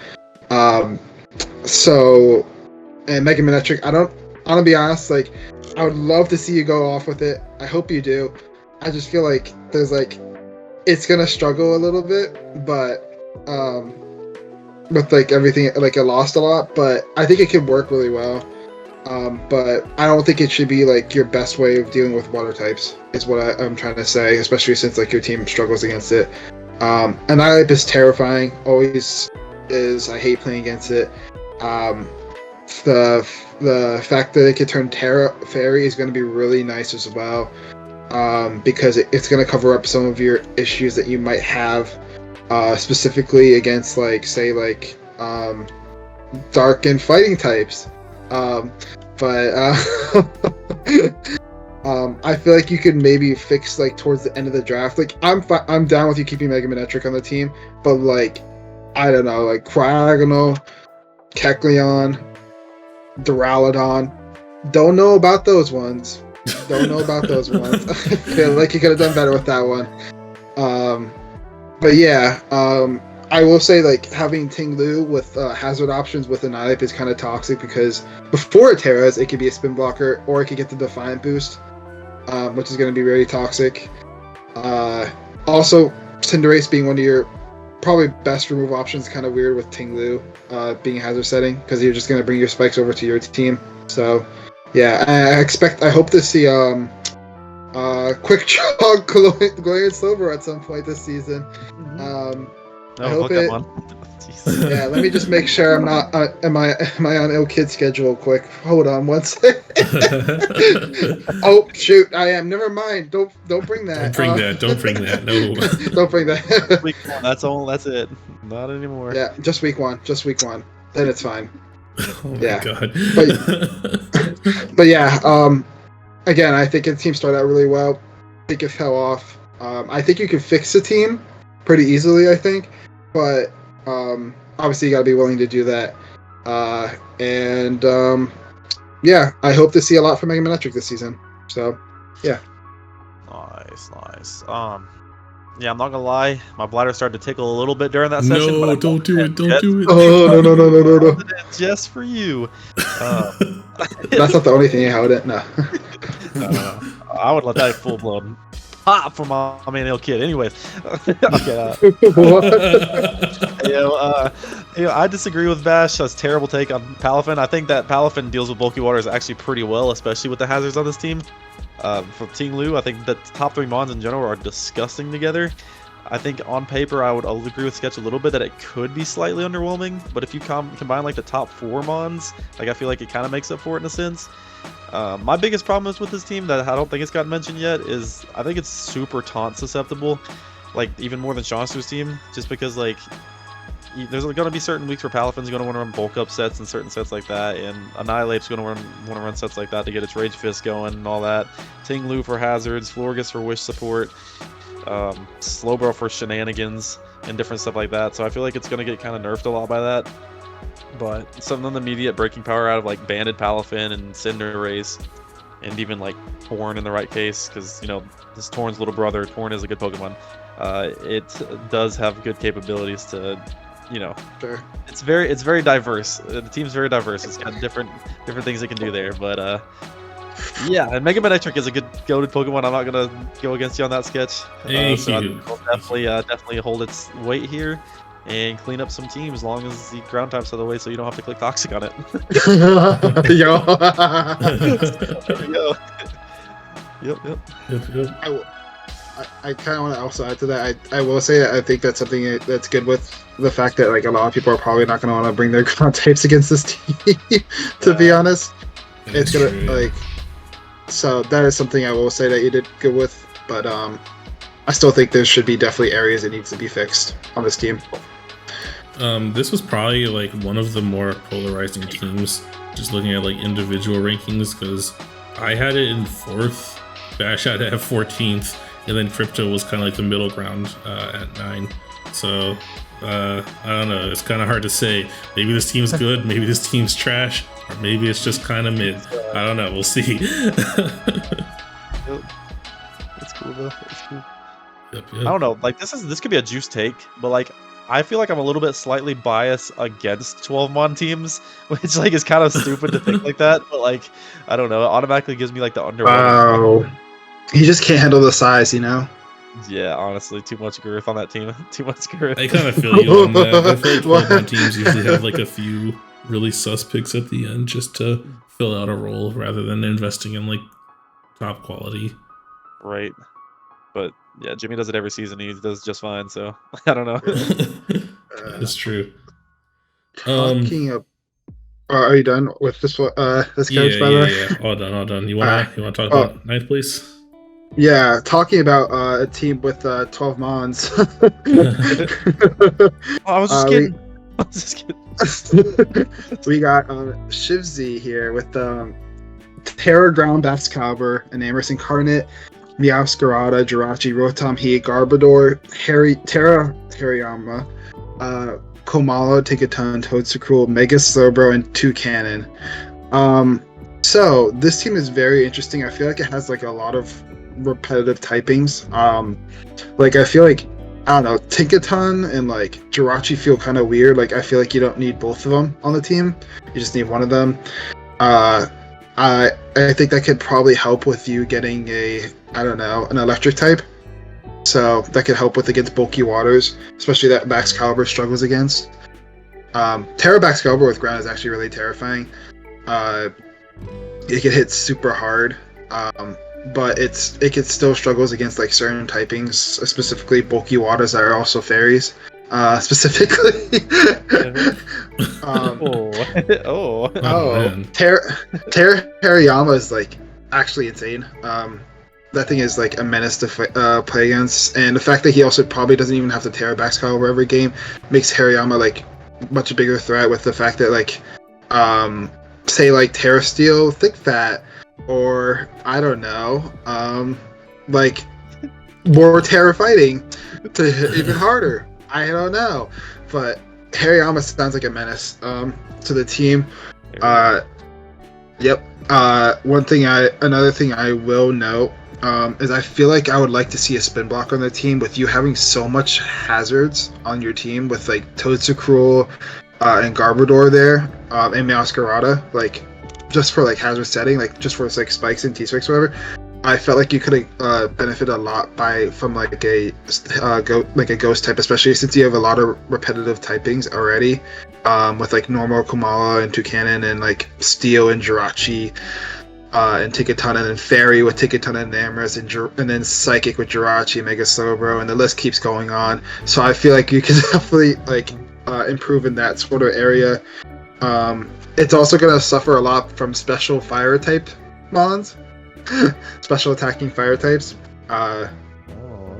So, and Mega Manectric, I'm gonna be honest, like, I would love to see you go off with it. I hope you do. I just feel like there's like, it's gonna struggle a little bit, but with like everything, like it lost a lot, but I think it could work really well. But I don't think it should be like your best way of dealing with water types, is what I'm trying to say, especially since like your team struggles against it. Annihilate is terrifying, always is. I hate playing against it. The fact that it could turn Terra Fairy is going to be really nice as well. because it's going to cover up some of your issues that you might have, specifically against dark and fighting types. I feel like you could maybe fix towards the end of the draft. I'm down with you keeping Megamix on the team, but I don't know, Cryogonal, Kecleon, Duraludon. Don't know about those ones. I feel like you could have done better with that one. But yeah, I will say having Ting-Lu with hazard options with Annihilape is kind of toxic, because before it Terras, it could be a spin blocker, or it could get the Defiant boost, which is going to be very toxic. Also, Cinderace being one of your probably best remove options, kind of weird with Ting-Lu being a hazard setting, because you're just going to bring your spikes over to your team. So yeah, I hope to see Quick Chalk, Glory and Silver at some point this season. I hope it. Yeah, let me just make sure I'm not. Am I on ill kid schedule? Quick, hold on one second. Oh shoot, I am. Never mind. Don't bring that. Don't bring that. No. Don't bring that. Week 1. That's it. Not anymore. Yeah, just week one. Then it's fine. Oh my Yeah. god. But yeah, again, I think the team started out really well. I think it fell off. I think you can fix the team pretty easily, I think, but obviously you got to be willing to do that. Yeah, I hope to see a lot from Megamix this season. So, yeah. Nice. Yeah, I'm not gonna lie, my bladder started to tickle a little bit during that session. No, don't do it. Don't do it. Oh no. Just for you. That's not the only thing you held it. No. No. I would let that full blown pop from my man ill kid. Anyways, okay. I disagree with Bash. That's a terrible take on Palafin. I think that Palafin deals with bulky waters actually pretty well, especially with the hazards on this team. For Ting-Lu, I think the top 3 mons in general are disgusting together. I think on paper, I'll agree with Sketch a little bit that it could be slightly underwhelming, but if you combine the top 4 mons, I feel like it kind of makes up for it in a sense. My biggest problem is with this team that I don't think it's gotten mentioned yet is I think it's super taunt susceptible, even more than Shansu's team, just because there's going to be certain weeks where Palafin's going to want to run bulk up sets and certain sets like that, and Annihilape's going to want to run sets like that to get its Rage Fist going and all that. Ting-Lu for hazards, Florges for wish support, Slowbro for shenanigans and different stuff like that. So I feel like it's going to get kind of nerfed a lot by that. But some of the immediate breaking power out of Banded Palafin and Cinderace, and even Torn in the right case, because this Torn's little brother, Torn is a good Pokemon. It does have good capabilities to. Sure. It's very diverse. The team's very diverse. It's got different things it can do there. But yeah, and Megamix is a good goated Pokemon. I'm not gonna go against you on that, Sketch. Thank so you. I'll definitely hold its weight here and clean up some teams as long as the ground type's out of the way, so you don't have to click Toxic on it. Yo. There you go. Yep. I kind of want to also add to that. I will say that I think that's something that's good with the fact that a lot of people are probably not going to want to bring their ground types against this team. To be honest, it's gonna so that is something I will say that you did good with. But I still think there should be definitely areas that needs to be fixed on this team. This was probably one of the more polarizing teams. Just looking at individual rankings, because I had it in 4th, Bash had it at 14th. And then Crypto was kind of the middle ground at 9. So, I don't know. It's kind of hard to say. Maybe this team's good. Maybe this team's trash. Or maybe it's just kind of mid. I don't know. We'll see. It's cool, though. It's cool. Yep. I don't know. This could be a juice take, but I feel like I'm a little bit slightly biased against 12-mon teams, which is kind of stupid to think like that. But I don't know. It automatically gives me the underwhelming. Wow. He just can't handle the size, Yeah, honestly, too much girth on that team. Too much girth. I kind of feel you on that. I feel like 12-mon teams usually have a few really sus picks at the end just to fill out a role rather than investing in top quality. Right. But yeah, Jimmy does it every season. He does just fine. So I don't know. That's true. Talking of, are you done with this one? This coach, by the way? Yeah. All done. You wanna talk about 9th place? Yeah, talking about a team with 12 Mons. I was just Uh, kidding. I was just kidding. we got Shivzy here with Terra Ground Baxcalibur, and Amorous Incarnate, Meowscarada, Jirachi, Rotom Heat, Garbodor, Terra Hariyama, Komala, Tinkaton, Toadstool, Mega Slowbro, and Toucannon. So this team is very interesting. I feel like it has like a lot of repetitive typings. Like I feel like I don't know, Tinkaton and like Jirachi feel kind of weird. Like I feel like you don't need both of them on the team. You just need one of them. I think that could probably help with you getting an electric type. So that could help with against bulky waters, especially that Baxcalibur struggles against. Terra Baxcalibur with ground is actually really terrifying. It can hit super hard, but it still struggles against like certain typings, specifically bulky waters that are also fairies. Specifically. Man. Terra Hariyama is like actually insane. That thing is like a menace to play against, and the fact that he also probably doesn't even have to Terra Baxcalibur every game makes Hariyama like much bigger threat. With the fact that like, say like Terra Steel, Thick Fat, or I don't know, like more Terra Fighting to hit even harder. I don't know, but Hariyama sounds like a menace to the team. Yep. Another thing I will note is I feel like I would like to see a spin block on the team with you having so much hazards on your team with like Toadstool and Garbodor there and Meowscarada, like just for like hazard setting, like just for like spikes and T-Spikes or whatever. I felt like you could benefit a lot from like a ghost type, especially since you have a lot of repetitive typings already, with like normal Komala and Toucannon and like Steel and Jirachi, and Tinkaton, and then Fairy with Tinkaton and Amorous, and then Psychic with Jirachi, Mega Slowbro, and the list keeps going on. So I feel like you can definitely like improve in that sort of area. It's also going to suffer a lot from special fire type mons. Special attacking fire types.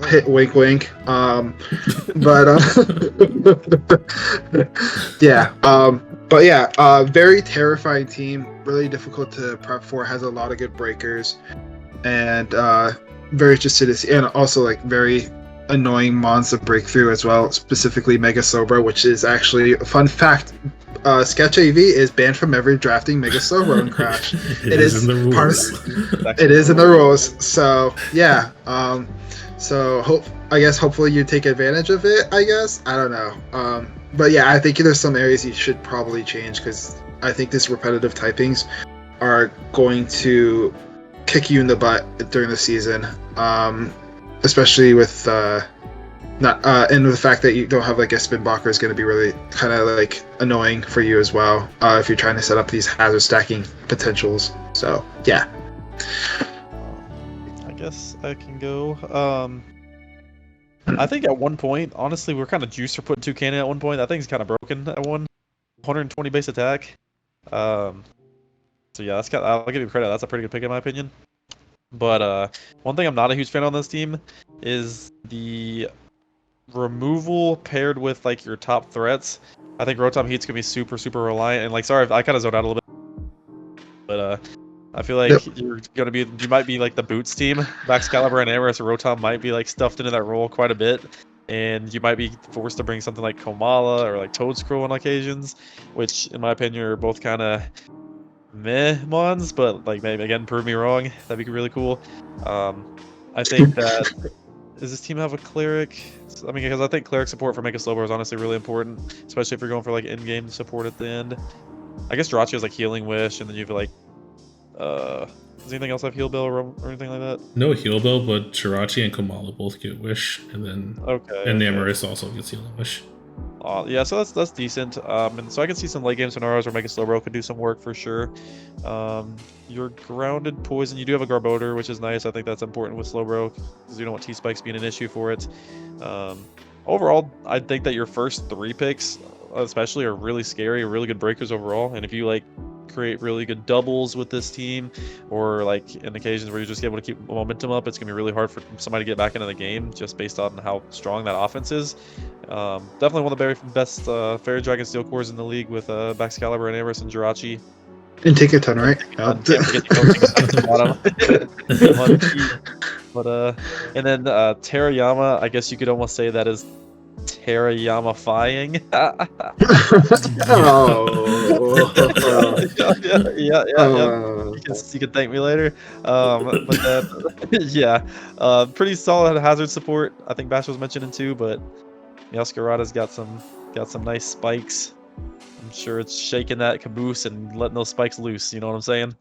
Hit wink wink. Very terrifying team. Really difficult to prep for. Has a lot of good breakers, and very interested to see. And also like very annoying mons to break through as well. Specifically Mega Slowbro, which is actually a fun fact. Sketch AV is banned from every drafting Mega Slowbro in Crash. It is in the rules. It is in the rules. So yeah. Hopefully you take advantage of it. I guess I don't know. But yeah, I think there's some areas you should probably change because I think this repetitive typings are going to kick you in the butt during the season. Especially with and the fact that you don't have like a spin blocker is going to be really kind of like annoying for you as well if you're trying to set up these hazard stacking potentials. So yeah. I guess I can go. I think at one point, honestly, we were kind of juiced for putting Toucannon at one point. That thing's kind of broken at 120 base attack. So yeah, I'll give you credit. That's a pretty good pick in my opinion. But one thing I'm not a huge fan on this team is the removal paired with like your top threats. I think Rotom Heat's gonna be super reliant, and like sorry if I kind of zoned out a little bit, but I feel like you might be like the boots team. Baxcalibur and Amorous or Rotom might be like stuffed into that role quite a bit, and you might be forced to bring something like Komala or like Toadstool on occasions, which in my opinion are both kind of meh mons, but like maybe again prove me wrong. That'd be really cool. I think that does this team have a cleric? I mean, because I think cleric support for Mega Slowbro is honestly really important, especially if you're going for like in-game support at the end. I guess Jirachi has like Healing Wish, and then you have like does anything else have Heal Bell or anything like that? No Heal Bell, but Jirachi and Komala both get Wish, and then Amorous also gets Healing Wish. Yeah, so that's decent. And so I can see some late game scenarios where Mega Slowbro could do some work for sure. Your grounded poison, you do have a Garbodor, which is nice. I think that's important with Slowbro because you don't want T-Spikes being an issue for it. Overall, I think that your first 3 picks, especially, are really scary, really good breakers overall. And if you like create really good doubles with this team, or like in occasions where you're just able to keep momentum up, it's gonna be really hard for somebody to get back into the game just based on how strong that offense is. Definitely one of the very best Fairy Dragon Steel cores in the league with Baxcalibur and Amorous and Jirachi. And take a ton, right? But and then Terayama, I guess you could almost say that is Terayama-fying. Yeah. You can thank me later. But then, yeah, pretty solid hazard support. I think Bash was mentioning too, but Meowscarada's got some nice spikes. I'm sure it's shaking that caboose and letting those spikes loose. You know what I'm saying?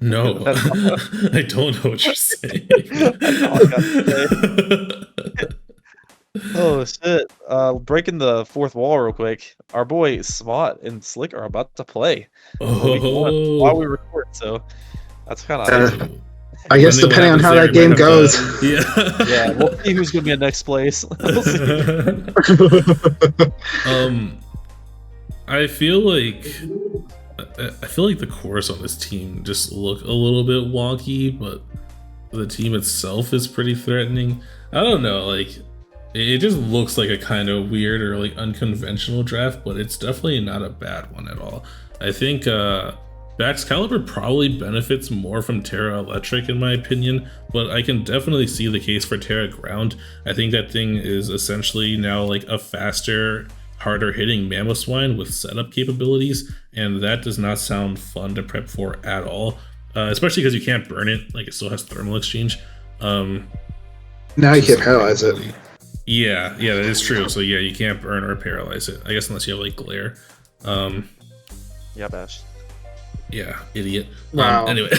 No, I don't know what you're saying. Oh shit! Breaking the fourth wall real quick. Our boy Smot and Slick are about to play while we record, so that's kind of. I guess depending on how that game goes. Yeah, we'll see who's gonna be in next place. I feel like the cores on this team just look a little bit wonky, but the team itself is pretty threatening. I don't know, like it just looks like a kind of weird or like unconventional draft, but it's definitely not a bad one at all. I think Baxcalibur probably benefits more from Terra Electric in my opinion, but I can definitely see the case for Terra Ground. I think that thing is essentially now like a faster, harder hitting Mamoswine with setup capabilities, and that does not sound fun to prep for at all, especially because you can't burn it, like it still has thermal exchange. Now you can't paralyze it. Yeah, that is true. So yeah, you can't burn or paralyze it, I guess, unless you have like glare. Yeah, Bash. Yeah, idiot. Wow. Anyway.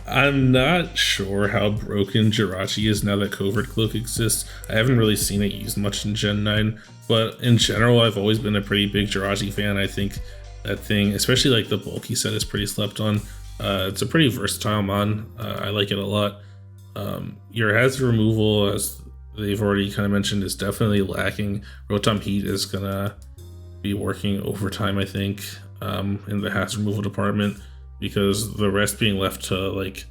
I'm not sure how broken Jirachi is now that Covert Cloak exists. I haven't really seen it used much in Gen 9, but in general, I've always been a pretty big Jirachi fan. I think that thing, especially like the bulky set, is pretty slept on. It's a pretty versatile mon. I like it a lot. Your hazard removal, as they've already kind of mentioned, is definitely lacking. Rotom Heat is gonna be working overtime, I think, in the hazard removal department, because the rest being left to like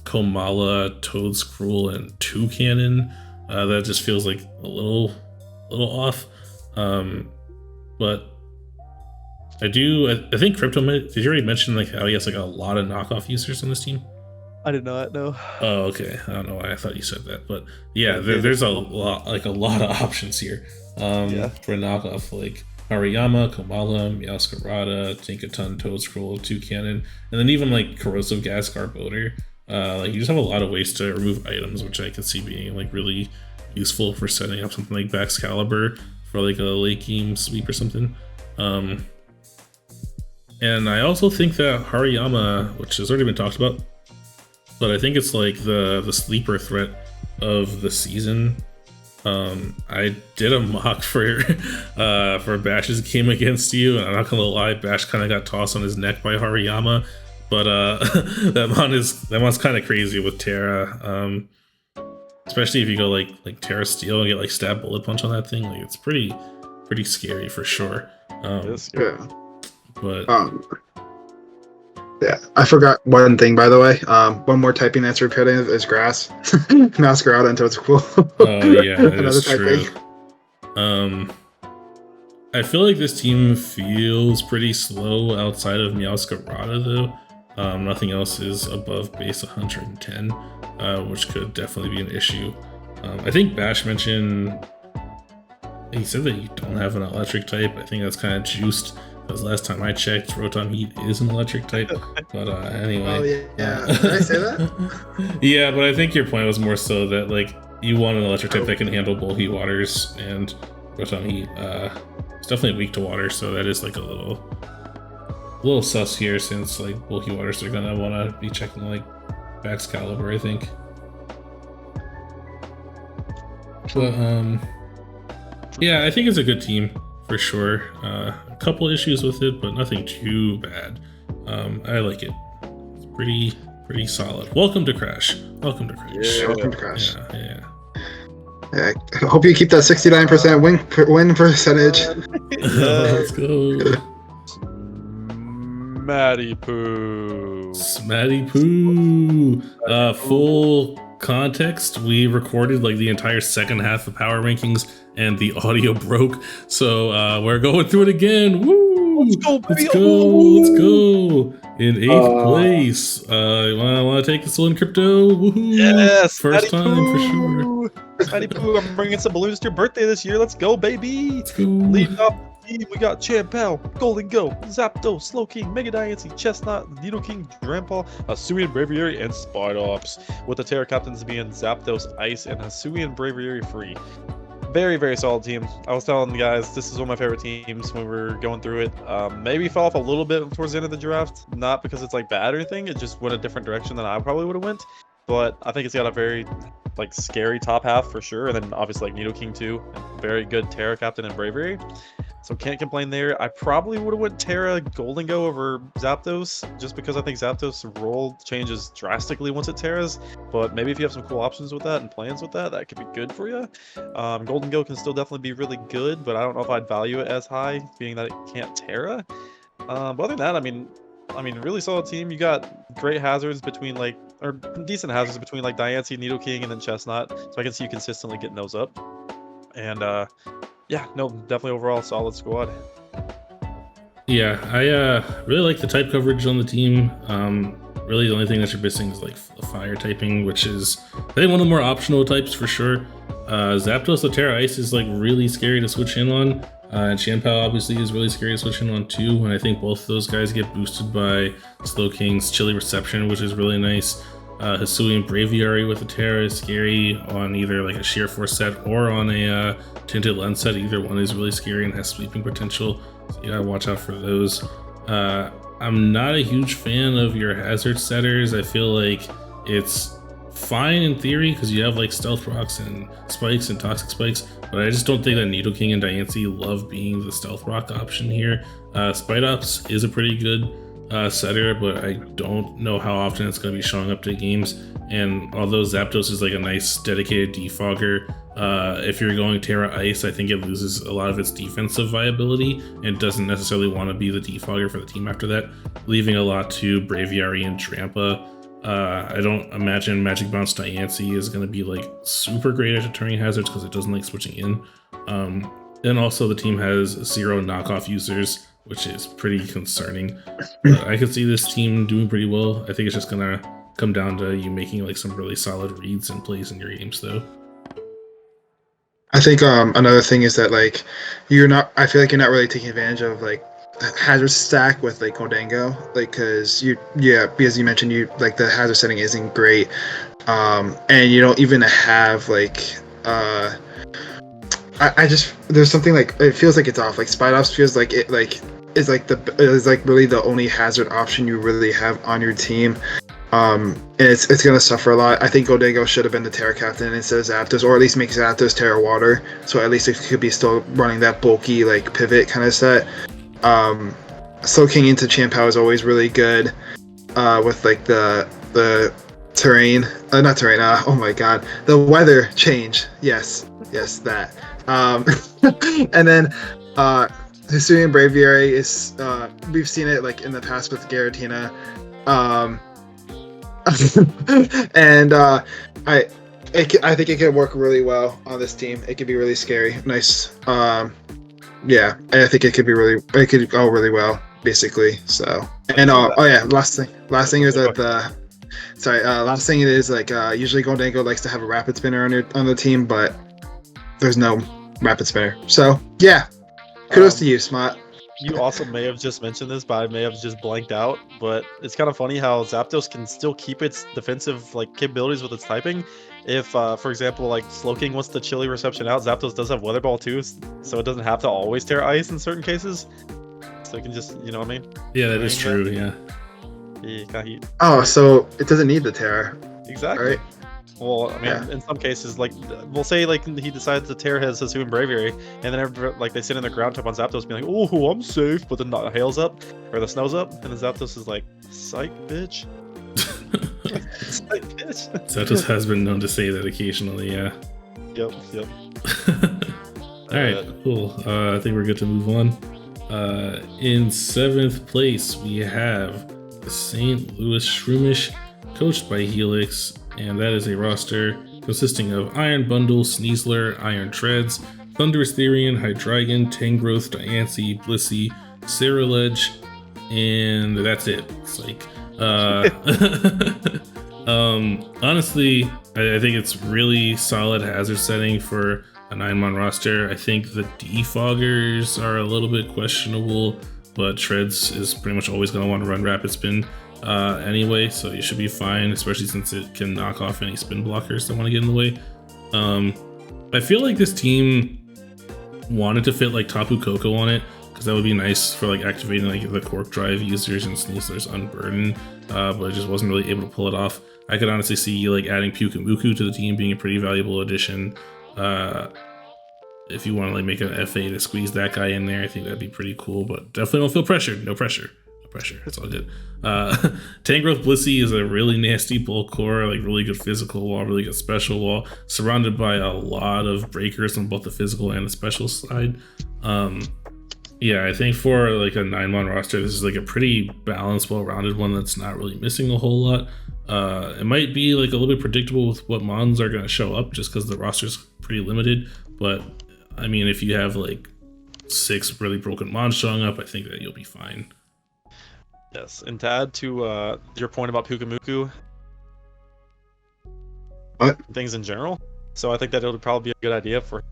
Komala, Toadscruel, and Toucannon, that just feels like a little off. But I think Cryptomid, did you already mention like how he has like a lot of knockoff users on this team? I did not know. Oh, okay. I don't know why I thought you said that, but yeah, there's a lot of options here for knockoff, like Hariyama, Komala, Meowscarada, Tinkaton, Toadscruel, Toucannon, and then even like Corrosive Gas Garbodor. Like you just have a lot of ways to remove items, which I could see being like really useful for setting up something like Baxcalibur for like a late game sweep or something. And I also think that Hariyama, which has already been talked about, but I think it's like the sleeper threat of the season. I did a mock for Bash's game against you, and I'm not gonna lie, Bash kind of got tossed on his neck by Hariyama, but that mon's kind of crazy with Terra, especially if you go like Terra Steel and get like stab bullet punch on that thing. Like it's pretty scary for sure. But yeah, I forgot one thing, by the way. One more typing answer putting is grass. Masquerade and Toadscruel. Oh yeah, that is true. I feel like this team feels pretty slow outside of Meowscarada though. Nothing else is above base 110, which could definitely be an issue. I think Bash mentioned, he said that you don't have an electric type. I think that's kind of juiced, because last time I checked, Rotom Heat is an electric type. But anyway. Oh yeah. Did I say that? Yeah, but I think your point was more so that like you want an electric type that can handle bulky waters, and Rotom Heat it's definitely weak to water, so that is like a little sus here, since like bulky waters are gonna want to be checking like Baxcalibur, I think. But yeah, I think it's a good team for sure. A couple issues with it, but nothing too bad. I like it. It's pretty solid. Welcome to Krash. Welcome to Krash. Yeah, welcome to Krash. Yeah. I hope you keep that 69% win percentage. Let's go. Smatty Poo. Smatty Poo. Full context, we recorded like the entire second half of Power Rankings and the audio broke. So we're going through it again. Woo! Let's go, baby. Let's go. Let's go. In 8th place. Want to take this one, Crypto? Woohoo! Yes, First Smatty time for Poo. sure. Smatty Poo, I'm bringing some balloons to your birthday this year. Let's go, baby. Let's go. Leading off the team, we got Champel, Golden Go, Zapdos, Slow King, Mega Diancie, Chestnut, Needle King, Drampa, Hisuian Braviary, and Spidops. With the Terra Captains being Zapdos, Ice, and Hisuian Braviary free. Very, very solid team. I was telling the guys, this is one of my favorite teams when we were going through it. Maybe fell off a little bit towards the end of the draft. Not because it's like bad or anything. It just went a different direction than I probably would have went. But I think it's got a very like scary top half for sure. And then obviously like Needle King too. And very good Terra Captain and Braviary. So can't complain there. I probably would have went Terra Golden Go over Zapdos, just because I think Zapdos' role changes drastically once it Terras. But maybe if you have some cool options with that and plans with that, that could be good for you. Golden Go can still definitely be really good, but I don't know if I'd value it as high, being that it can't Terra. But other than that, I mean, really solid team. You got great hazards between like, or decent hazards between like Diancie, Needle King, and then Chestnut. So I can see you consistently getting those up. And yeah, no, definitely overall solid squad. Yeah, I really like the type coverage on the team. Really the only thing that you're missing is like the fire typing, which is I think one of the more optional types for sure. Zapdos, the Terra Ice is like really scary to switch in on. And Champel obviously is really scary to switch in on too. And I think both of those guys get boosted by Slow King's Chilly Reception, which is really nice. Hisuian Braviary with a Terra is scary on either like a Sheer Force set or on a Tinted Lens set. Either one is really scary and has sweeping potential, so you gotta watch out for those. I'm not a huge fan of your hazard setters. I feel like it's fine in theory because you have like Stealth Rocks and Spikes and Toxic Spikes, but I just don't think that Needle King and Diancie love being the Stealth Rock option here. Spidops is a pretty good setter, but I don't know how often it's going to be showing up to games. And although Zapdos is like a nice dedicated defogger, if you're going Terra Ice, I think it loses a lot of its defensive viability and doesn't necessarily want to be the defogger for the team after that, leaving a lot to Braviary and Drampa. I don't imagine Magic Bounce Diancie is going to be like super great at deterring hazards because it doesn't like switching in. And also the team has 0 knockoff users, which is pretty concerning. I could see this team doing pretty well. I think it's just gonna come down to you making like some really solid reads and plays in your games though. I think another thing is that like I feel like you're not really taking advantage of like hazard stack with like Goldengo, like because because you mentioned you like the hazard setting isn't great, and you don't even have like I just there's something like it feels like it's off. Like Spidops feels like it like is like really the only hazard option you really have on your team. And it's gonna suffer a lot. I think Goldengo should have been the Terra Captain instead of Zapdos, or at least make Zapdos Terra Water, so at least it could be still running that bulky like pivot kind of set. Slow King into Champel is always really good with like the terrain, not terrain. Oh my god, the weather change. Yes, that. And then Hisuian Braviary is we've seen it like in the past with Giratina. And I think it could work really well on this team. It could be really scary, nice. Yeah, I think it could go really well, basically. So, and last thing is that last thing is like usually Goldengo likes to have a rapid spinner on the team, but there's no rapid spinner. So yeah, kudos to you, Smart. You also may have just mentioned this, but I may have just blanked out. But it's kind of funny how Zapdos can still keep its defensive like capabilities with its typing. If, for example, like Slow King wants the Chilly Reception out, Zapdos does have Weather Ball too, so it doesn't have to always tear ice in certain cases. So it can just, you know what I mean? Yeah, that is true. Yeah. Oh, so it doesn't need the Terra. Exactly. Right. Well, I mean, in some cases, like, we'll say, like, he decides to tear his Hisuian Braviary, and then, like, they sit in their ground type on Zapdos, being like, oh, I'm safe, but then the hail's up, or the snow's up, and then Zapdos is like, psych, bitch. Psych, bitch. Zapdos has been known to say that occasionally, yeah. Yep. Alright, cool. I think we're good to move on. In 7th place, we have the St. Louis Shroomish, coached by Helix, and that is a roster consisting of Iron Bundle, Sneasler, Iron Treads, Thunderous Therian, Hydreigon, Tangrowth, Diancie, Blissey, Ceruledge, and that's it. It's like, honestly, I think it's really solid hazard setting for a 9-mon roster. I think the defoggers are a little bit questionable, but Treads is pretty much always going to want to run Rapid Spin anyway, so you should be fine, especially since it can knock off any spin blockers that want to get in the way. I feel like this team wanted to fit like Tapu Koko on it, because that would be nice for like activating like the Cork Drive users and Sneasler's Unburden, but it just wasn't really able to pull it off. I could honestly see like adding Pyukumuku to the team being a pretty valuable addition. If you want to like make an FA to squeeze that guy in there, I think that'd be pretty cool, but definitely don't feel pressured. No pressure. It's all good. Tangrowth Blissey is a really nasty bulk core, like really good physical wall, really good special wall, surrounded by a lot of breakers on both the physical and the special side. Yeah, I think for like a 9-mon roster, this is like a pretty balanced, well-rounded one that's not really missing a whole lot. It might be like a little bit predictable with what mons are going to show up, just because the roster's pretty limited. But I mean, if you have like 6 really broken mons showing up, I think that you'll be fine. Yes, and to add to your point about Pyukumuku, what? Things in general. So I think that it'll probably be a good idea for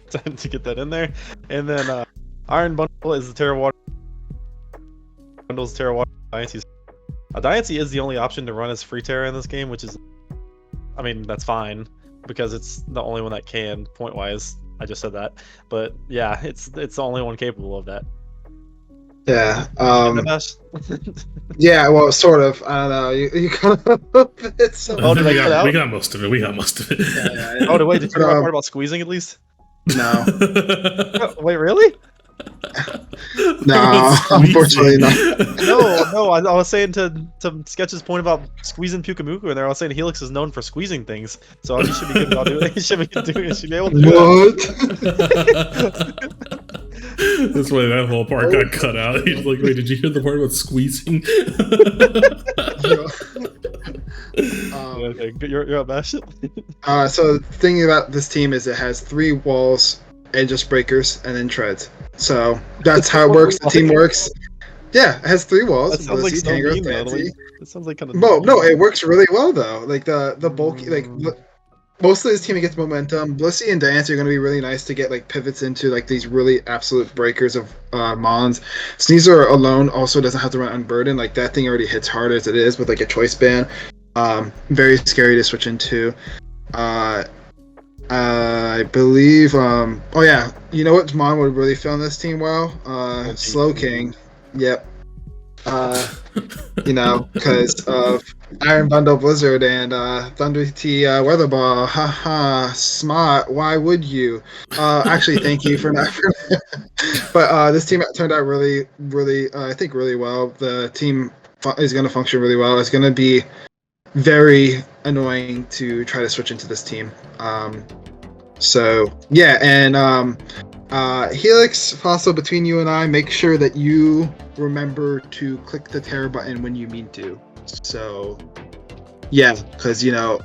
time to get that in there. And then Iron Bundle is the Terra Water. Bundle's Terra Water. Diancie is the only option to run as free Terra in this game, which is, I mean, that's fine because it's the only one that can point wise. I just said that, but yeah, it's the only one capable of that. Yeah. Yeah, well, sort of. I don't know. You kind of. It's so. Oh, did I cut out? We got most of it. Yeah. Oh, wait, did you hear my part about squeezing at least? No. Wait, really? No, unfortunately not. No. I was saying to Sketch's point about squeezing Pyukumuku in there. I was saying Helix is known for squeezing things, so he should be good about doing it. He should be able to do What? That's why that whole part got cut out. He's like, wait, did you hear the part about squeezing? You're up, Bash. So the thing about this team is it has 3 walls and just breakers and then treads. So that's how it works. The team works. Yeah, it has 3 walls. That sounds like so mean, it sounds like kind of. Well, no, it works really well though. Like the bulky, like mostly this team gets momentum. Blissey and Diancie are going to be really nice to get like pivots into like these really absolute breakers of mons. Sneasler alone also doesn't have to run Unburden. Like that thing already hits hard as it is with like a choice band. Very scary to switch into. I believe. Oh yeah, you know what mon would really fit on this team well? Slow King. Yep. You know, because of Iron Bundle Blizzard and Thunder T Weather Ball. Haha, smart. Why would you? Actually, thank you for not. But this team turned out really, I think, really well. The team is going to function really well. It's going to be very annoying to try to switch into this team. So yeah, and Helix, Fossil, between you and I, make sure that you remember to click the Terra button when you mean to. So yeah, because you know,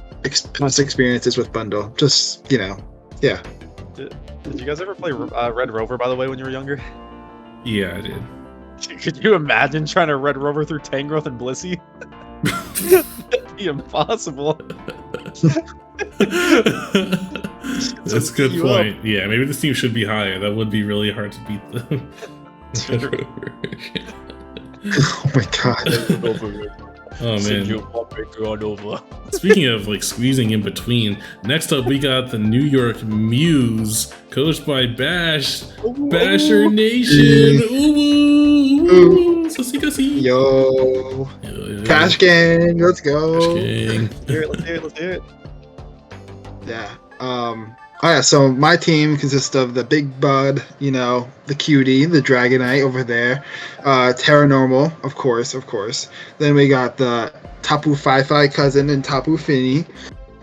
past experiences with Bundle, just yeah. Did you guys ever play Red Rover, by the way, when you were younger? Yeah, I did. Could you imagine trying to Red Rover through Tangrowth and Blissey? That'd be impossible. That's a good point. Up. Yeah, maybe this team should be higher. That would be really hard to beat them. Oh my god. Oh man. Speaking of like squeezing in between, next up we got the New York Muse, coached by Bash. Basher Nation. Ooh. Yo. Bash Gang, let's go. Let's hear it. Yeah. So my team consists of the Big Bud, you know, the Cutie, the Dragonite over there, Terra Normal, of course. Then we got the Tapu Fi cousin and Tapu Fini,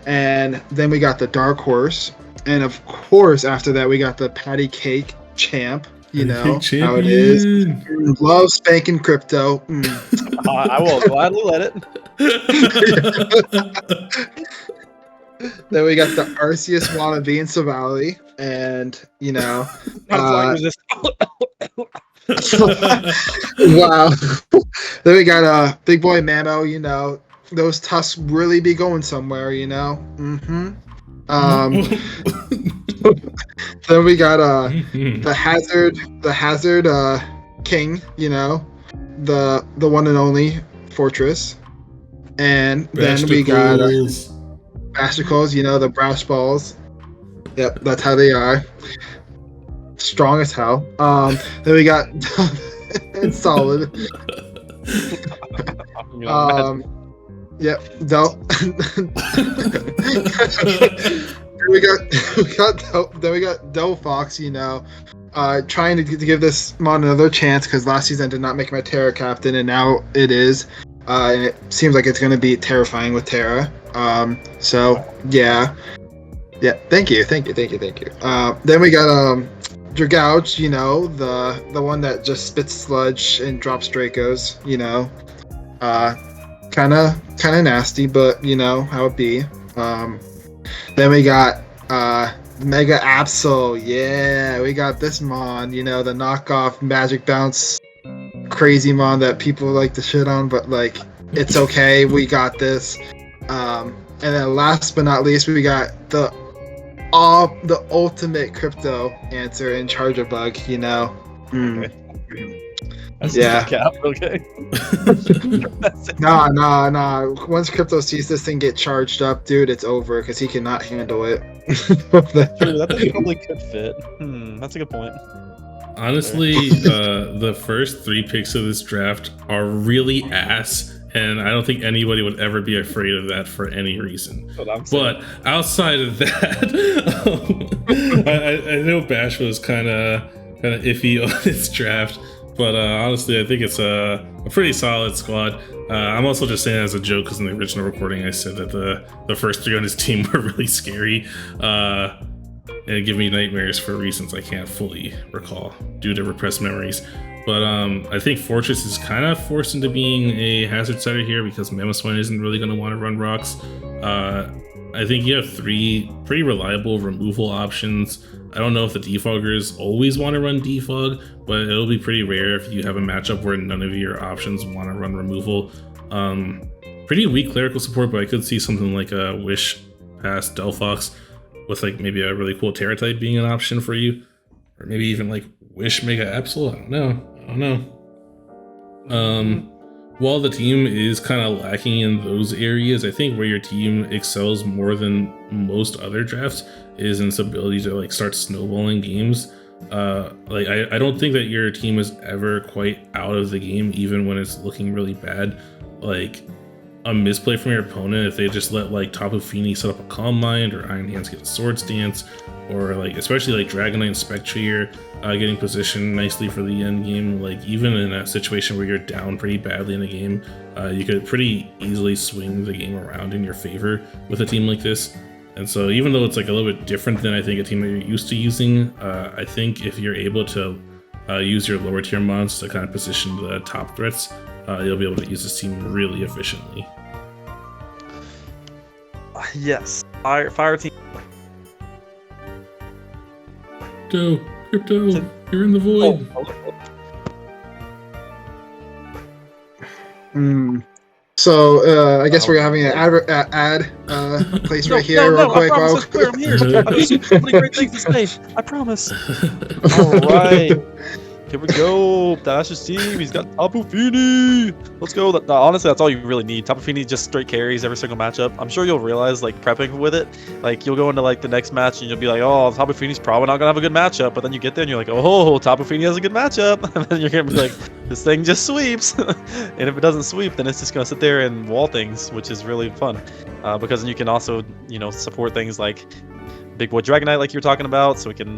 and then we got the Dark Horse, and of course after that we got the Patty Cake champ. You know Big how it is. champion. Love spanking crypto. I will gladly let it. Then we got the Arceus wannabe in Savali, and you know, wow. Then we got Big Boy Mamo. You know, those tusks really be going somewhere. You know. Then we got the Hazard King. You know, the one and only Fortress, and then we got Basticles, you know, the brass balls. Yep, that's how they are. Strong as hell. Then we got it's solid. Yep, then we got Del Fox, you know, trying to give this mod another chance because last season I did not make my Terra captain, and now it is. And it seems like it's going to be terrifying with Terra. So yeah. Thank you. Then we got Dragouch, you know, the one that just spits sludge and drops Dracos. You know, kind of nasty, but you know how it be. Then we got Megaapsel. Yeah, we got this mon. You know, the knockoff Magic Bounce. Crazy mon that people like to shit on, but like it's okay, we got this. And then last but not least, we got the ultimate crypto answer in Charger Bug, you know. Okay. That's Yeah. Cap, okay. Nah. Once crypto sees this thing get charged up, dude, it's over because he cannot handle it. True, that probably could fit. That's a good point. Honestly, the first 3 picks of this draft are really ass, and I don't think anybody would ever be afraid of that for any reason. But outside of that, I know Bash was kind of iffy on this draft, but honestly, I think it's a pretty solid squad. I'm also just saying as a joke because in the original recording I said that the first 3 on his team were really scary. And give me nightmares for reasons I can't fully recall due to repressed memories. But I think Fortress is kind of forced into being a hazard setter here because Mamoswine isn't really going to want to run rocks. I think you have 3 pretty reliable removal options. I don't know if the defoggers always want to run defog, but it'll be pretty rare if you have a matchup where none of your options want to run removal. Pretty weak clerical support, but I could see something like a Wish past Delphox with like maybe a really cool Terra type being an option for you, or maybe even like Wish Megaapsel. I don't know. While the team is kind of lacking in those areas, I think where your team excels more than most other drafts is in its ability to like start snowballing games. Like I don't think that your team is ever quite out of the game, even when it's looking really bad. Like a misplay from your opponent, if they just let like Tapu Fini set up a Calm Mind or Iron Hands get a Swords Dance, or like especially like Dragonite and Spectrier getting positioned nicely for the end game, like even in a situation where you're down pretty badly in the game, you could pretty easily swing the game around in your favor with a team like this. And so even though it's like a little bit different than I think a team that you're used to using, I think if you're able to use your lower tier mons to kind of position the top threats, you'll be able to use this team really efficiently. Yes, fire team. Crypto, you're in the void. So I guess we're having an ad place right here real quick. I promise, I'm here. I have so many great things to say. I promise. All right. Here we go. That's his team. He's got Tapu Fini. Let's go. Honestly, that's all you really need. Tapu Fini just straight carries every single matchup. I'm sure you'll realize, like, prepping with it, like, you'll go into, like, the next match and you'll be like, oh, Tapu Fini's probably not going to have a good matchup. But then you get there and you're like, oh, Tapu Fini has a good matchup. And then you're going to be like, this thing just sweeps. And if it doesn't sweep, then it's just going to sit there and wall things, which is really fun. Because then you can also, support things like Big Boy Dragonite, like you were talking about, so we can,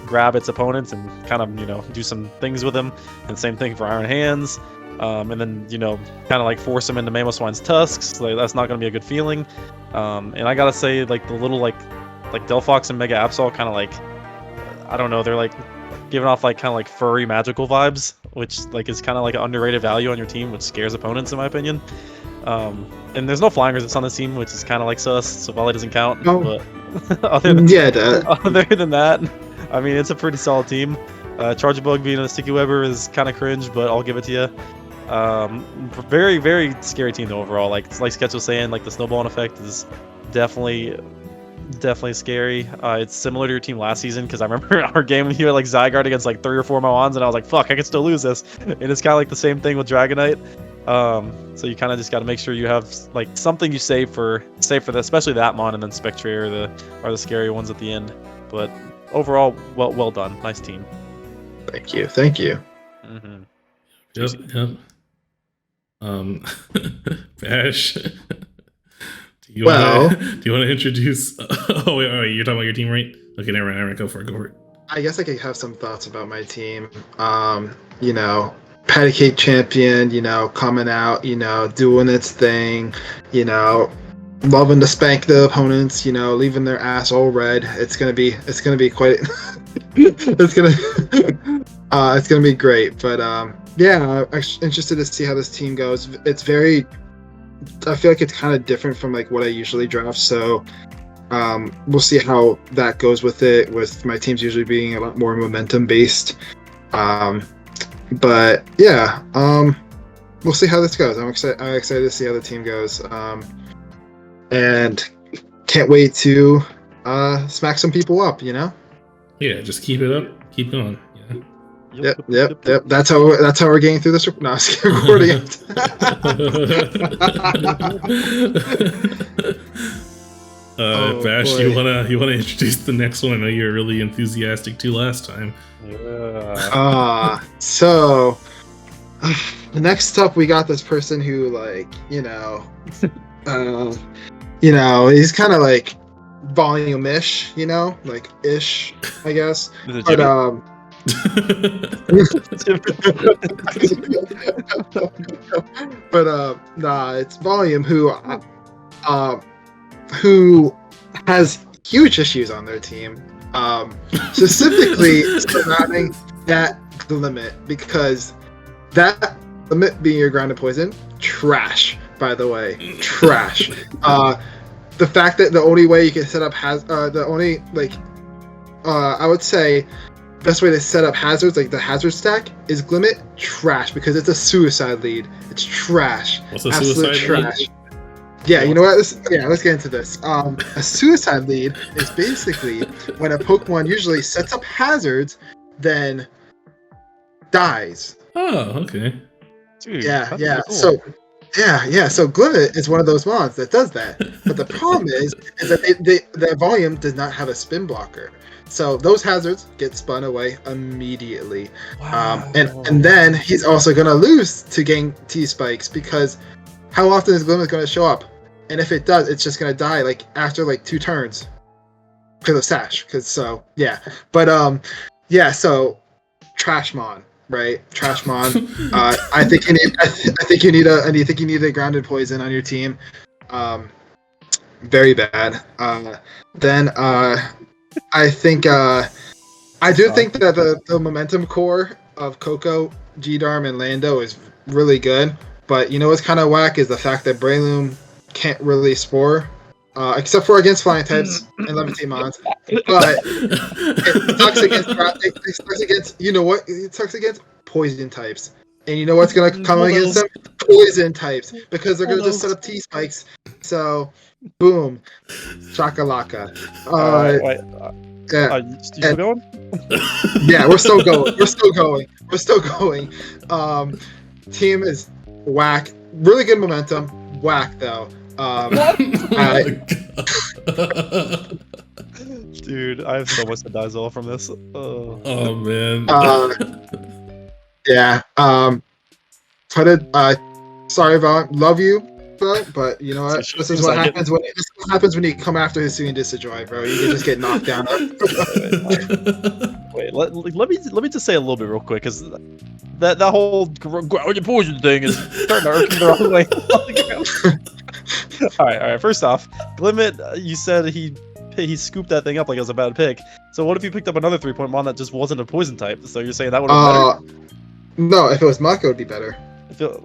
grab its opponents and kind of, do some things with them. And same thing for Iron Hands. And then, kind of like force them into Mamoswine's tusks. Like, that's not going to be a good feeling. And I gotta say, like, the little, like Delphox and Megaapsol kind of like, I don't know, they're like giving off like kind of like furry magical vibes, which like is kind of like an underrated value on your team, which scares opponents in my opinion. And there's no flying resist on this team, which is kind of like sus, so volley doesn't count. No. But other than that. other than that, I mean it's a pretty solid team. Charge Bug being a sticky webber is kind of cringe, but I'll give it to you. Very, very scary team though overall. Like Sketch was saying, like the snowballing effect is definitely scary. It's similar to your team last season because I remember our game when you had like Zygarde against like 3 or 4 Moans, and I was like, fuck, I can still lose this. And it's kind of like the same thing with Dragonite. So you kind of just got to make sure you have like something you save for this, especially that Mon, and then Spectre are the scary ones at the end. But overall, well done, nice team. Thank you. Mm-hmm. Yep. Bash. Do you Well, want to introduce? Oh wait, you're talking about your team, right? Okay, never mind. Go for it. I guess I could have some thoughts about my team. You know, Patty Cake champion. You know, coming out. You know, doing its thing. You know, loving to spank the opponents. You know, leaving their ass all red. It's gonna be quite. it's gonna be great. But yeah, I'm interested to see how this team goes. It's very. I feel like it's kind of different from like what I usually draft, so we'll see how that goes with it. With my teams usually being a lot more momentum based, but yeah, we'll see how this goes. I'm excited to see how the team goes, and can't wait to smack some people up. You know? Yeah, just keep it up, keep going. Yep. That's how we're getting through this. No, it's recording. Bash, boy. you wanna introduce the next one? I know you're really enthusiastic too last time. Yeah. So next up we got this person who like he's kind of like volume-ish, like ish, I guess. But nah, it's Volume who has huge issues on their team, specifically surrounding that limit, because that limit being your grounded poison, trash. By the way, trash. The fact that the only way you can set up I would say best way to set up hazards, like the hazard stack, is Glimmet, trash, because it's a suicide lead. It's trash. What's a Absolute suicide trash. lead? Yeah, you know what? Let's get into this. A suicide lead is basically when a Pokemon usually sets up hazards, then dies. Oh, okay. Dude, Yeah. cool. So Glimmet is one of those mons that does that. But the problem is that the Volume does not have a spin blocker. So those hazards get spun away immediately. Wow. And then he's also going to lose to getting T-Spikes, because how often is Glimmet going to show up? And if it does, it's just going to die like after like 2 turns. Because of Sash. So Trashmon, right? Trashmon. I think you need a grounded poison on your team. Very bad. Then I think I do think that the momentum core of Coco, G-Darm, and Lando is really good. But you know what's kind of whack is the fact that Breloom can't really spore, except for against flying types and levitate mons. But it sucks against you know what? It sucks against poison types. And you know what's gonna come against them? Poison types, because they're gonna just set up T-Spikes. So, boom, shakalaka. Yeah. You still going? Yeah, we're still going. Team is whack. Really good momentum. Whack though. Dude, I have so much to Dazzle from this. Oh man. Yeah. Sorry, Vaughn. Love you, bro. But you know what? This is what happens when you come after Hisuian Decidueye, bro. You can just get knocked down. Wait, let me just say a little bit real quick, because that whole grounded poison thing is starting to irk me the wrong way. All right. First off, Glimmet, you said he he scooped that thing up like it was a bad pick. So what if you picked up another 3-point Mon that just wasn't a poison type? So you're saying that would have been better? No, if it was Muck, it would be better.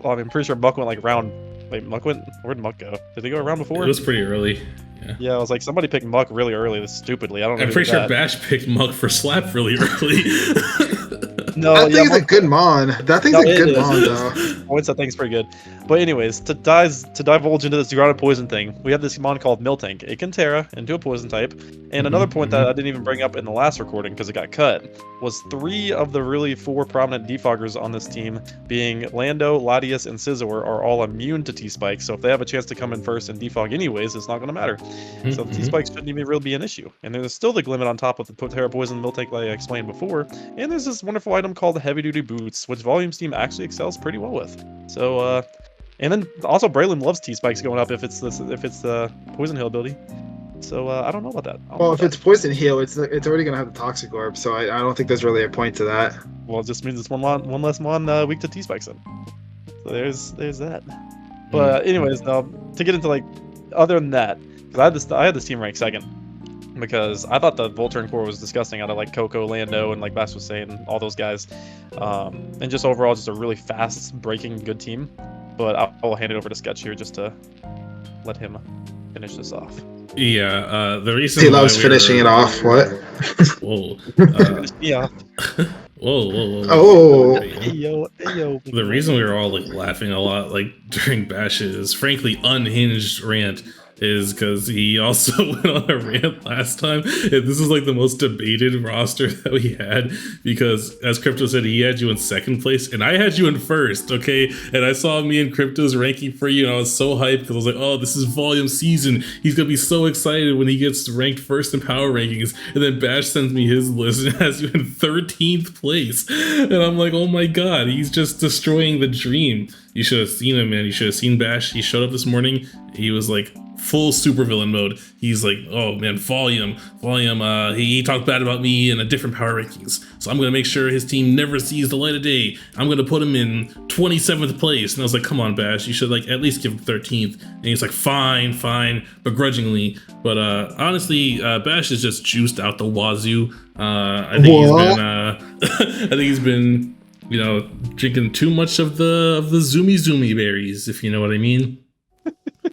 I'm pretty sure Muck went like round. Wait, Muck went. Where'd Muck go? Did he go around before? It was pretty early. Yeah. Yeah, I was like, somebody picked Muck really early, stupidly. I don't know. I'm pretty sure Bash picked Muck for Slap really early. No, that thing's a good Mon. That thing's a good Mon, though. Points, that thing's pretty good. But anyways, to divulge into this grounded poison thing, we have this Mon called Miltank. It can Terra into a poison type. And another point that I didn't even bring up in the last recording because it got cut was 3 of the really 4 prominent defoggers on this team, being Lando, Latias, and Scizor, are all immune to T-Spikes. So if they have a chance to come in first and defog anyways, it's not going to matter. So the T-Spikes shouldn't even really be an issue. And there's still the limit on top of the Terra Poison Miltank like I explained before. And there's this wonderful item called the Heavy Duty Boots, which Volume's team actually excels pretty well with. So, and then also Braylon loves T-Spikes going up if it's the Poison Heal ability. So I don't know about that. Well, if it's Poison Heal, it's already gonna have the Toxic Orb, so I don't think there's really a point to that. Well, it just means it's one less Mon weak to T-Spikes then. So there's that. But anyways, to get into like other than that, because I had this team ranked second because I thought the Volturn core was disgusting out of like Coco, Lando, and like Bass was saying, all those guys, and just overall just a really fast breaking good team. But I'll hand it over to Sketch here just to let him finish this off. Yeah, the reason he loves finishing it off. What? Whoa. Yeah. Whoa. Oh. Ayo. The reason we were all like laughing a lot like during Bash's frankly unhinged rant is because he also went on a rant last time. And this is like the most debated roster that we had because, as Crypto said, he had you in second place and I had you in first, okay? And I saw me and Crypto's ranking for you and I was so hyped because I was like, oh, this is Volume season. He's gonna be so excited when he gets ranked first in power rankings. And then Bash sends me his list and has you in 13th place. And I'm like, oh my god, he's just destroying the dream. You should have seen him, man. You should have seen Bash. He showed up this morning. He was like full supervillain mode. He's like, oh man, Volume. He talked bad about me in a different power rankings. So I'm going to make sure his team never sees the light of day. I'm going to put him in 27th place. And I was like, come on, Bash. You should like at least give him 13th. And he's like, fine, begrudgingly. But honestly, Bash is just juiced out the wazoo. I think he's been drinking too much of the zoomy berries, if you know what I mean.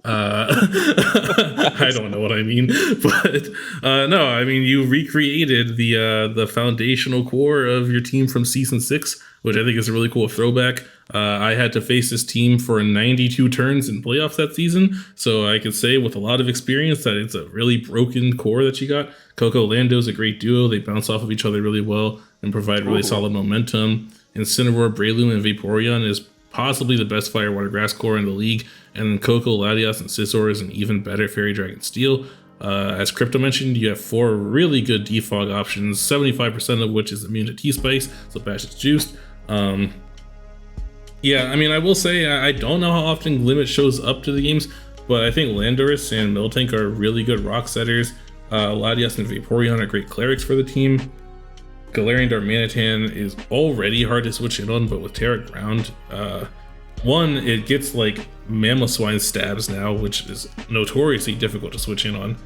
I don't know what I mean, but no, I mean you recreated the foundational core of your team from season 6, which I think is a really cool throwback. I had to face this team for 92 turns in playoffs that season, so I could say with a lot of experience that it's a really broken core that you got. Coco Lando's a great duo. They bounce off of each other really well and provide really solid momentum. Incineroar, Breloom, and Vaporeon is possibly the best Fire Water Grass core in the league, and Coco, Latias, and Scizor is an even better Fairy Dragon Steel. As Crypto mentioned, you have 4 really good defog options, 75% of which is immune to T-Spikes, so Bash is juiced. Yeah, I mean, I will say, I don't know how often Limit shows up to the games, but I think Landorus and Miltank are really good rock setters. Latias and Vaporeon are great clerics for the team. Galarian Darmanitan is already hard to switch in on, but with Terra Ground, 1, it gets like Mamoswine stabs now, which is notoriously difficult to switch in on.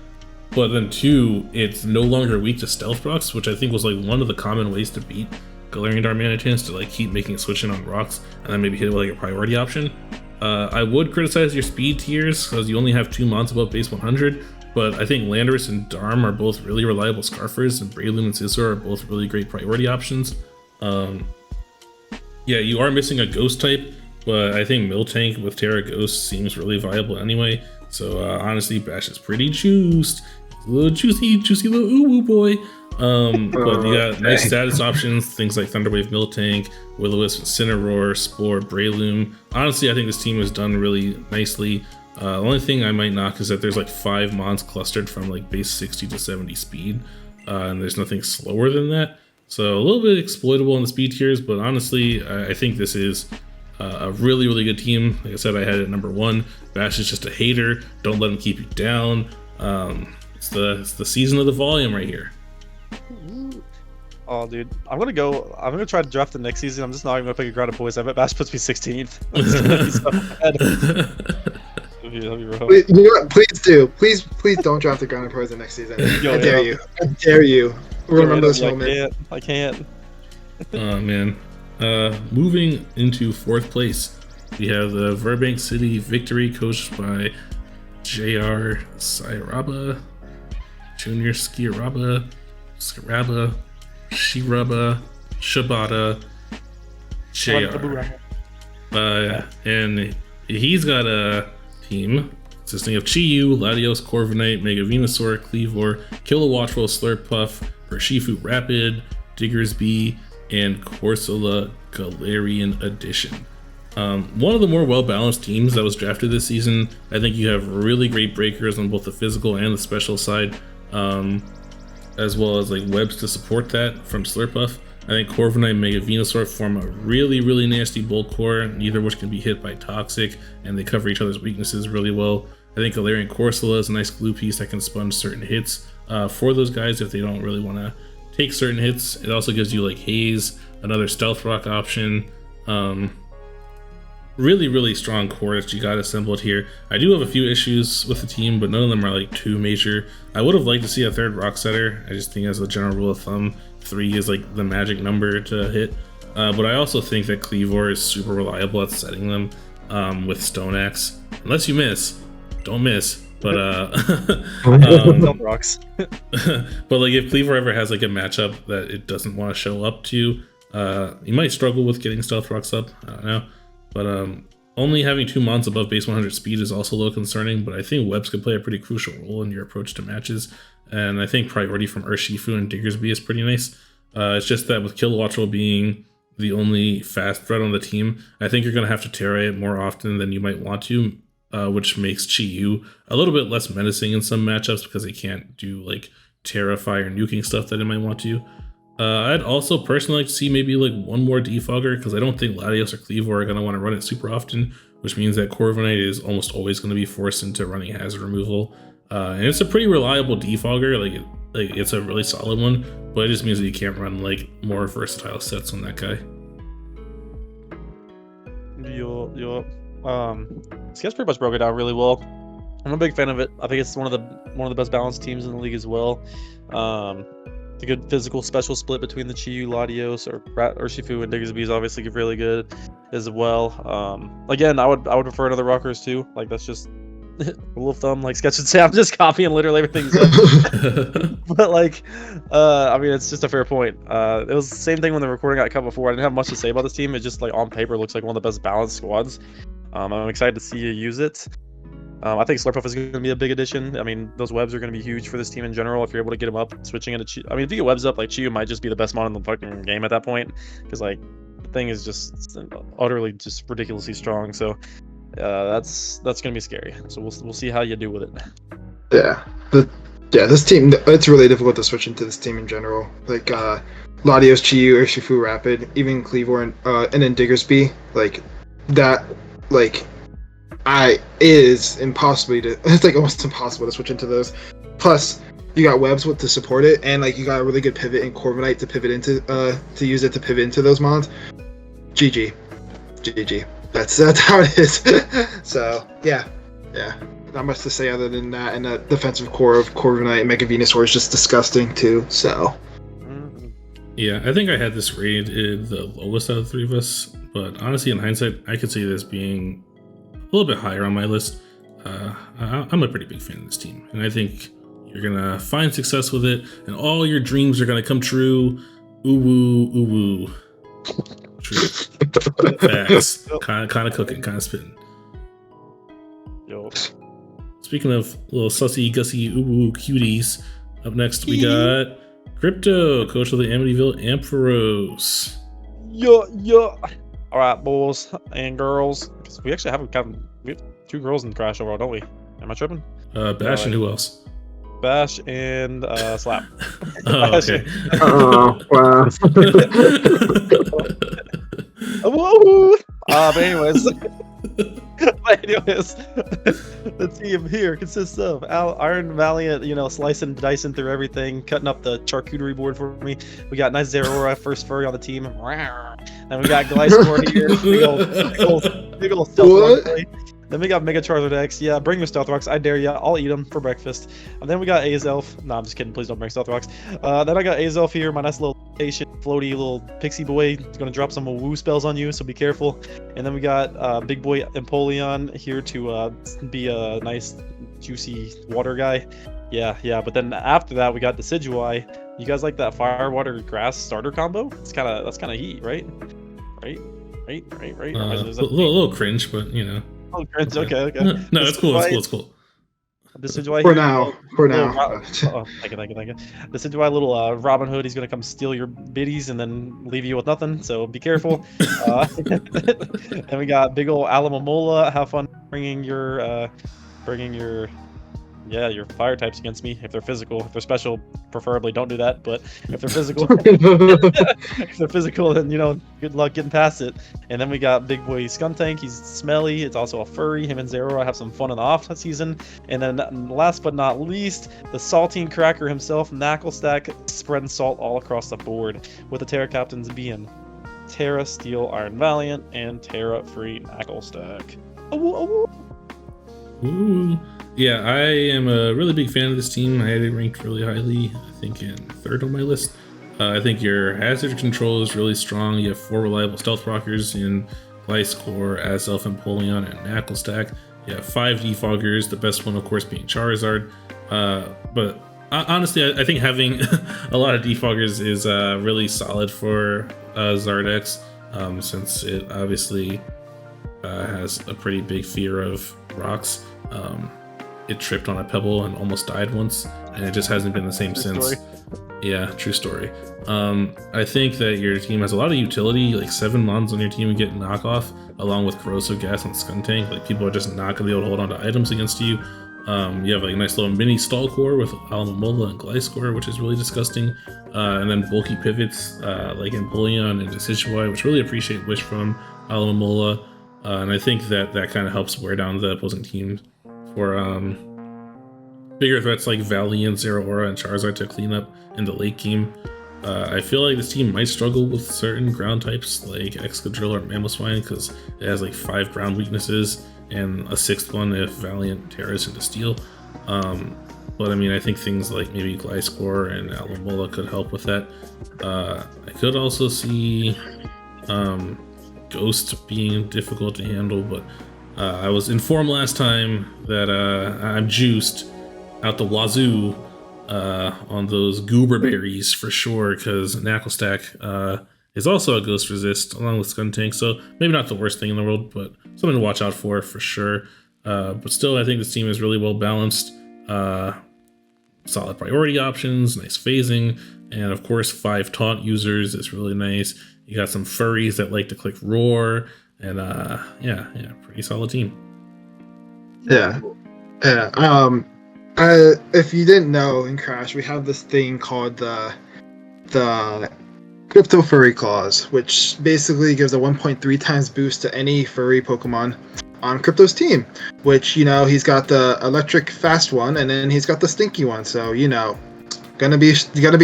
But then 2, it's no longer weak to Stealth Rocks, which I think was like one of the common ways to beat Galarian Darmanitans, to like keep making it switch in on rocks and then maybe hit it with like a priority option. I would criticize your speed tiers because you only have 2 months above base 100. But I think Landorus and Darm are both really reliable Scarfers, and Breloom and Scizor are both really great priority options. Yeah, you are missing a Ghost type, but I think Miltank with Terra Ghost seems really viable anyway. So honestly, Bash is pretty juiced. He's a little juicy little ooh boy. But you got nice status options, things like Thunderwave Miltank, Will-O-Wisp, Incineroar, Spore, Breloom. Honestly, I think this team is done really nicely. The only thing I might knock is that there's like 5 mons clustered from like base 60 to 70 speed, and there's nothing slower than that. So a little bit exploitable in the speed tiers, but honestly, I think this is a really, really good team. Like I said, I had it at number 1. Bash is just a hater. Don't let him keep you down. It's the season of the volume right here. Oh, dude, I'm gonna try to draft the next season. I'm just not even gonna pick a grounded boys. I bet Bash puts me 16th. It's gonna be so bad. That'd be rough. Please, you know what? Please do. Please don't draft the Ground Poison next season. Yo, I dare you. I dare you. Remember this moment. I can't. Oh man. Moving into 4th place, we have the Burbank City Victory, coached by J.R. Sairaba, Junior Skiraba, Shiraba, Shabata, JR. And he's got a team consisting of Chi-Yu, Latios, Corviknight, Mega Venusaur, Cleavor, Kilowattrel, Slurpuff, Urshifu Rapid, Diggersby, and Corsola Galarian Edition. One of the more well-balanced teams that was drafted this season. I think you have really great breakers on both the physical and the special side, as well as like webs to support that from Slurpuff. I think Corviknight and Mega Venusaur form a really nasty bulk core, neither of which can be hit by Toxic, and they cover each other's weaknesses really well. I think Galarian Corsola is a nice glue piece that can sponge certain hits for those guys if they don't really want to take certain hits. It also gives you like Haze, another Stealth Rock option. Really strong core that you got assembled here. I do have a few issues with the team, but none of them are like too major. I would have liked to see a 3rd Rock Setter. I just think as a general rule of thumb, 3 is like the magic number to hit. But I also think that Cleavor is super reliable at setting them with Stone Axe. Unless you miss, don't miss. But rocks. But like if Cleavor ever has like a matchup that it doesn't want to show up to, you might struggle with getting Stealth Rocks up. I don't know. But only having 2 mons above base 100 speed is also a little concerning, but I think webs could play a pretty crucial role in your approach to matches, and I think priority from Urshifu and Diggersby is pretty nice. It's just that with Kilowattrel being the only fast threat on the team, I think you're going to have to Terra it more often than you might want to, which makes Chi-Yu a little bit less menacing in some matchups because they can't do like Terra-Fire or nuking stuff that it might want to. I'd also personally like to see maybe like one more defogger, because I don't think Latios or Cleavor are going to want to run it super often, which means that Corviknight is almost always going to be forced into running hazard removal. And it's a pretty reliable defogger, like it's a really solid one, but it just means that you can't run like more versatile sets on that guy. Sketch pretty much broke it down really well. I'm a big fan of it. I think it's one of the best balanced teams in the league as well. A good physical special split between the Chi-Yu, Latios, or Urshifu and Diggersby is obviously really good as well. Again, I would prefer another Rockers too. Like that's just rule of thumb. Like Sketch would say, I'm just copying literally everything he said. But like, I mean, it's just a fair point. It was the same thing when the recording got cut before. I didn't have much to say about this team. It just like on paper looks like one of the best balanced squads. I'm excited to see you use it. I think Slurpuff is going to be a big addition. I mean, those webs are going to be huge for this team in general if you're able to get them up. Switching into Chi, I mean, if you get webs up, like Chi-Yu might just be the best mon in the fucking game at that point, because like the thing is just utterly just ridiculously strong. So that's going to be scary. So we'll see how you do with it. Yeah, this team, it's really difficult to switch into this team in general. Like Latios, Chi-Yu, Urshifu Rapid, even Cleavor, and then Diggersby, like that, like. It's like almost impossible to switch into those. Plus, you got webs to support it, and like you got a really good pivot in Corviknight to pivot into to use it to pivot into those mons. GG. That's how it is. So yeah, not much to say other than that. And the defensive core of Corviknight and Mega Venusaur is just disgusting too. So yeah, I think I had this rated the lowest out of the 3 of us, but honestly, in hindsight, I could see this being a little bit higher on my list. I'm a pretty big fan of this team, and I think you're gonna find success with it, and all your dreams are gonna come true. Ooh woo. True. Facts. Kind of cooking, kind of spitting. Yo. Speaking of little sussy gussy ooh cuties, up next we got Crypto, coach of the Amityville Ampharos. Yo. All right, boys and girls. We actually have 2 girls in Krash overall, don't we? Am I tripping? Bash and who else? Bash and Slap. Oh, okay. oh wow. Whoa! But anyways, the team here consists of Iron Valiant, slicing and dicing through everything, cutting up the charcuterie board for me. We got nice Zeraora, first furry on the team. And we got Gliscor here, big old stealth. Then we got Mega Charizard X. Yeah, bring your Stealth Rocks. I dare ya. I'll eat them for breakfast. And then we got Azelf. No, I'm just kidding. Please don't bring Stealth Rocks. Then I got Azelf here. My nice little patient, floaty little pixie boy. He's going to drop some woo spells on you, so be careful. And then we got Big Boy Empoleon here to be a nice, juicy water guy. Yeah. But then after that, we got Decidueye. You guys like that fire, water, grass starter combo? That's kind of heat, right? Right. A little cringe, but you know. Oh, cringe. Okay. No, it's cool. It's cool. Decidueye for now. Thank you. Decidueye, little Robin Hood. He's gonna come steal your biddies and then leave you with nothing. So be careful. And we got big old Alamomola. Have fun bringing your fire types against me. If they're physical, if they're special, preferably don't do that. But if they're physical, then good luck getting past it. And then we got Big Boy Skuntank. He's smelly. It's also a furry. Him and Zero have some fun in the off season. And then last but not least, the saltine cracker himself, Knacklestack, spreading salt all across the board, with the Terra captains being Terra, Steel, Iron Valiant, and Terra Free Knacklestack. Ooh. Yeah, I am a really big fan of this team. I had it ranked really highly, I think in 3rd on my list. I think your hazard control is really strong. You have 4 reliable stealth rockers in Gliscor, Azelf, Empoleon, and Knacklestack. You have 5 defoggers, the best one of course being Charizard. But honestly, I think having a lot of defoggers is really solid for Zardex, since it obviously has a pretty big fear of rocks. It tripped on a pebble and almost died once, and it just hasn't been the same since. Yeah, true story. I think that your team has a lot of utility, like 7 mons on your team and get knockoff, along with corrosive gas and Skuntank. Like, people are just not gonna be able to hold on to items against you. You have like a nice little mini stall core with Alamomola and Gliscor, which is really disgusting. And then bulky pivots like Empoleon and Decidueye, which really appreciate Wish from Alamomola. And I think that kind of helps wear down the opposing team for bigger threats like Valiant, Zeraora, and Charizard to clean up in the late game. I feel like this team might struggle with certain ground types like Excadrill or Mamoswine, because it has like 5 ground weaknesses and a 6th one if Valiant tears into Steel. But I mean, I think things like maybe Gliscor and Alamomola could help with that. I could also see Ghost being difficult to handle, but I was informed last time that I'm juiced out the wazoo on those goober berries for sure, because Knacklestack is also a ghost resist along with Skuntank, so maybe not the worst thing in the world, but something to watch out for sure. But still, I think this team is really well balanced. Solid priority options, nice phasing, and of course 5 taunt users is really nice. You got some furries that like to click roar, and yeah, pretty solid team. Yeah. If you didn't know, in Crash, we have this thing called the Crypto Furry Clause, which basically gives a 1.3 times boost to any furry Pokemon on Crypto's team. Which, he's got the electric fast one, and then he's got the stinky one. So, gonna be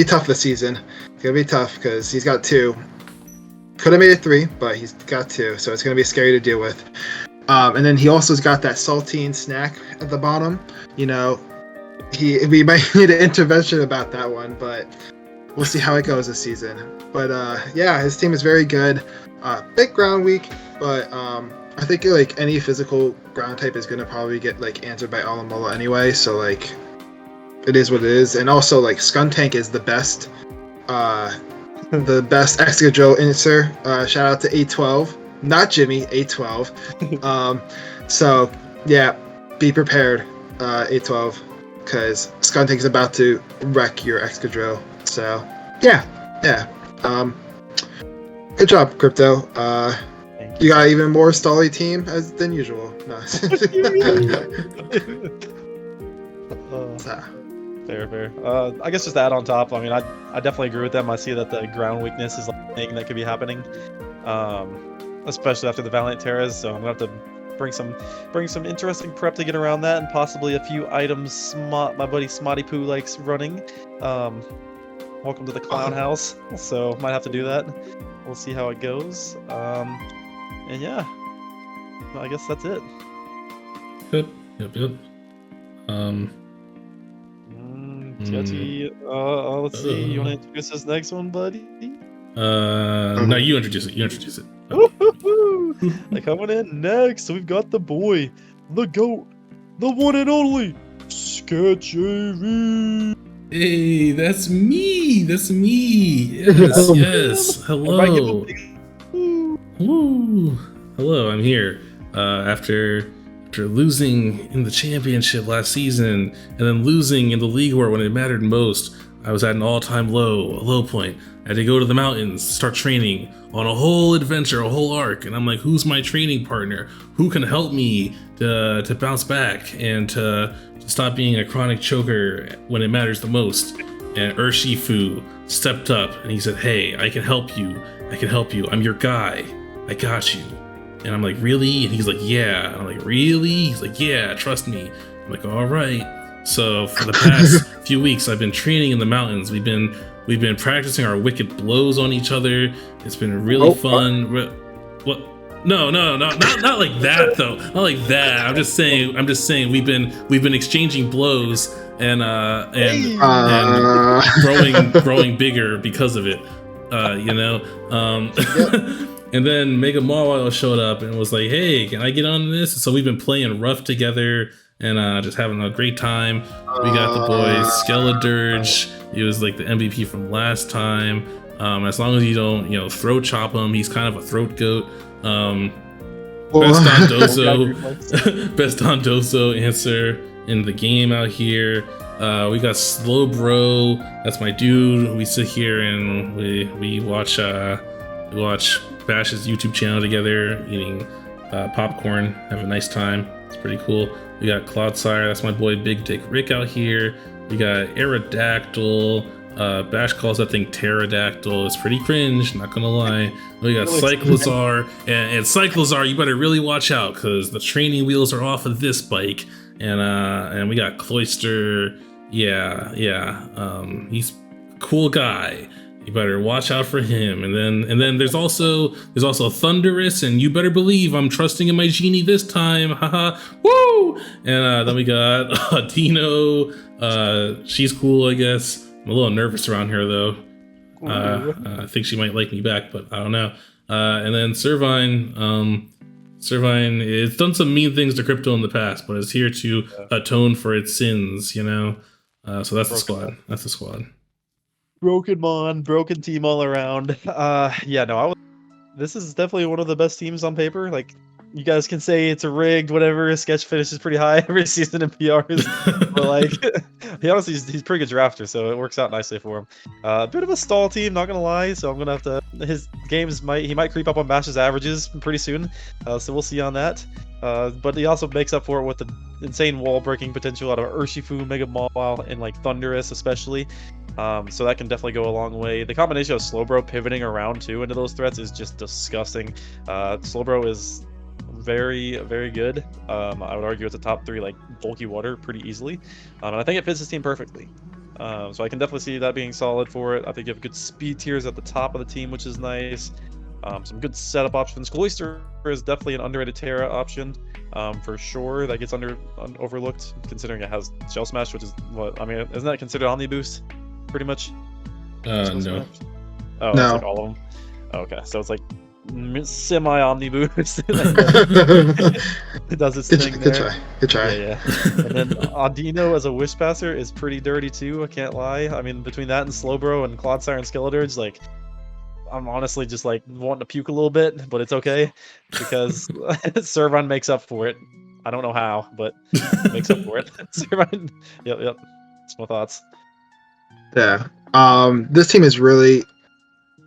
tough this season. It's gonna be tough because he's got 2. Could have made it 3, but he's got 2, so it's going to be scary to deal with. And then he also's got that saltine snack at the bottom. We might need an intervention about that one, but we'll see how it goes this season. But yeah, his team is very good. Big ground weak, but I think like any physical ground type is going to probably get like answered by Alamomola anyway. So like, it is what it is. And also like Skuntank is the best. The best Excadrill answer. Shout out to 812, not Jimmy, 812. So yeah, be prepared, 812, because Skuntank is about to wreck your Excadrill. So yeah. Good job, Crypto. You got even more stally team than usual. No. Fair. I guess just to add on top, I mean, I definitely agree with them. I see that the ground weakness is like a thing that could be happening, especially after the Valiant Terras. So I'm gonna have to bring some interesting prep to get around that, and possibly a few items my buddy Smotty Poo likes running. Welcome to the Clown House. So might have to do that. We'll see how it goes. And yeah, I guess that's it. Yep. Sketchy. Let's see. You want to introduce this next one, buddy? No, you introduce it. Woo-hoo-hoo! Like coming in next, we've got the boy, the goat, the one and only Sketchy. Hey, that's me. Yes. Hello. Woo. Hello, I'm here. After losing in the championship last season, and then losing in the league war when it mattered most, I was at an all-time low point. I had to go to the mountains, start training on a whole adventure, a whole arc, and I'm like, who's my training partner? Who can help me to bounce back and to stop being a chronic choker when it matters the most? And Urshifu stepped up and he said, hey, I can help you. I'm your guy. I got you. And I'm like, really? And he's like, yeah. And I'm like, really? He's like, yeah, trust me. I'm like, all right. So for the past few weeks, I've been training in the mountains. We've been practicing our wicked blows on each other. It's been really fun. What? No, not like that though. Not like that. I'm just saying we've been exchanging blows and growing bigger because of it. And then Mega Mawile showed up and was like, hey, can I get on this? So we've been playing rough together and just having a great time. We got the boy Skeledirge. He was like the MVP from last time. As long as you don't, throat chop him, he's kind of a throat goat. Best Dondoso answer in the game out here. We got Slowbro. That's my dude. We sit here and we watch Bash's YouTube channel together, eating popcorn, have a nice time. It's pretty cool. We got Cloudsire, that's my boy Big Dick Rick out here. We got Aerodactyl. Bash calls that thing Pterodactyl. It's pretty cringe, not gonna lie. We got Cyclozar, and Cyclozar, you better really watch out because the training wheels are off of this bike. And we got Cloyster. Yeah. He's a cool guy. You better watch out for him. And then there's also Thunderous, and you better believe I'm trusting in my genie this time. Haha. Woo! And then we got Dino. She's cool, I guess. I'm a little nervous around here though. I think she might like me back, but I don't know. And then Servine. Servine, it's done some mean things to Crypto in the past, but it's here to atone for its sins, So that's the squad. That's the squad. Broken team all around. This is definitely one of the best teams on paper. Like, you guys can say it's a rigged, whatever. Sketch finishes pretty high every season in PRs, but like, he's pretty good drafter, so it works out nicely for him. A bit of a stall team, not gonna lie. So I'm gonna have to. His games might creep up on Bash's averages pretty soon. So we'll see on that. But he also makes up for it with the insane wall breaking potential out of Urshifu, Mega Mawile, and like Thunderous especially. So that can definitely go a long way. The combination of Slowbro pivoting around too into those threats is just disgusting. Slowbro is very, very good. I would argue it's a top 3 like bulky water pretty easily, and I think it fits his team perfectly. So I can definitely see that being solid for it. I think you have good speed tiers at the top of the team, which is nice. Some good setup options. Cloyster is definitely an underrated Terra option, for sure. That gets overlooked considering it has Shell Smash, which is isn't that considered Omni Boost? Pretty much. No. Smash? Oh, No. it's like all of them. Okay, so it's like semi-Omni Boost. It does its thing there. Good try. Yeah. And then Audino as a Wish Passer is pretty dirty too, I can't lie. I mean, between that and Slowbro and Cloudsire and Skeledirge, like, I'm honestly just like wanting to puke a little bit, but it's okay because Servine makes up for it. I don't know how, but it makes up for it. Servine. Yep. That's my thoughts. Yeah. This team is really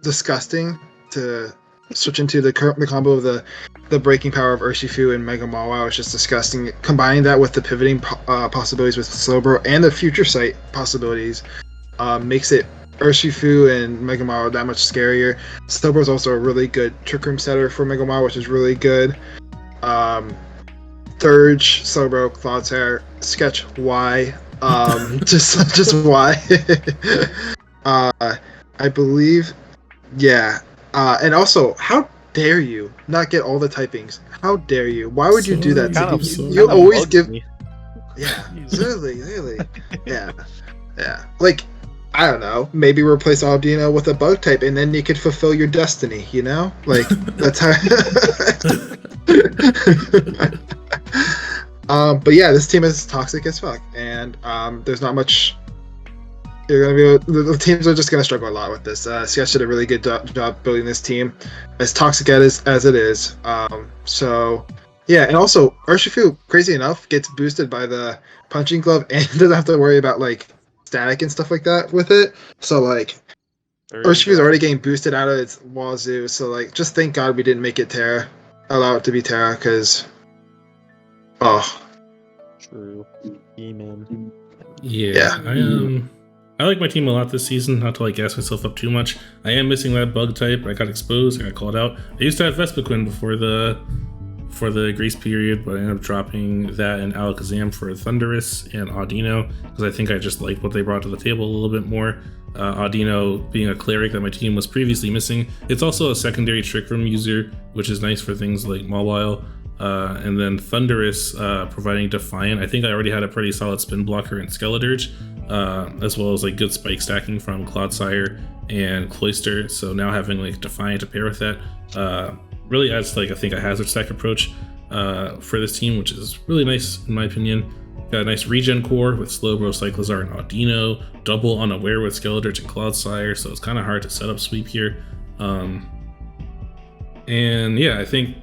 disgusting to switch into the combo of the breaking power of Urshifu and Mega Mawile is just disgusting. Combining that with the pivoting possibilities with Slowbro and the future sight possibilities makes it Urshifu and Mega Mawile that much scarier. Slowbro is also a really good Trick Room setter for Mega Mawile, which is really good. Thurge, Slowbro, Cloudsire, Sketch, why? Just why? I believe, yeah. And also, how dare you not get all the typings? How dare you? Why would you do that? Kind of- You kind of always bugs give. me. Yeah, really. Yeah. Like, I don't know. Maybe replace Aldino with a bug type, and then you could fulfill your destiny. You know, like that's how. But yeah, this team is toxic as fuck, and there's not much. You're gonna be. The teams are just gonna struggle a lot with this. Sketch did a really good job building this team, as toxic as it is. So. Yeah, and also Urshifu, crazy enough, gets boosted by the punching glove and doesn't have to worry about like static and stuff like that with it. So like Urshifu's already getting boosted out of its wazoo. So like just thank God we didn't make it Terra. Allow it to be Terra, because True. E-man. Yeah, I like my team a lot this season, not to like gas myself up too much. I am missing that bug type. I got exposed, I got called out. I used to have Vespiquen before the grace period, but I ended up dropping that and Alakazam for Thundurus and Audino, because I think I just liked what they brought to the table a little bit more. Audino being a cleric that my team was previously missing. It's also a secondary Trick Room user, which is nice for things like Mawile. And then Thundurus providing Defiant. I think I already had a pretty solid spin blocker in Skeledirge, as well as like good spike stacking from Clodsire and Cloyster. So now having like Defiant to pair with that really adds like I think a hazard stack approach for this team, which is really nice in my opinion. Got a nice regen core with Slowbro, Cyclizar, and Audino, double unaware with Skeledirge and Clodsire, so it's kind of hard to set up sweep here. And yeah, I think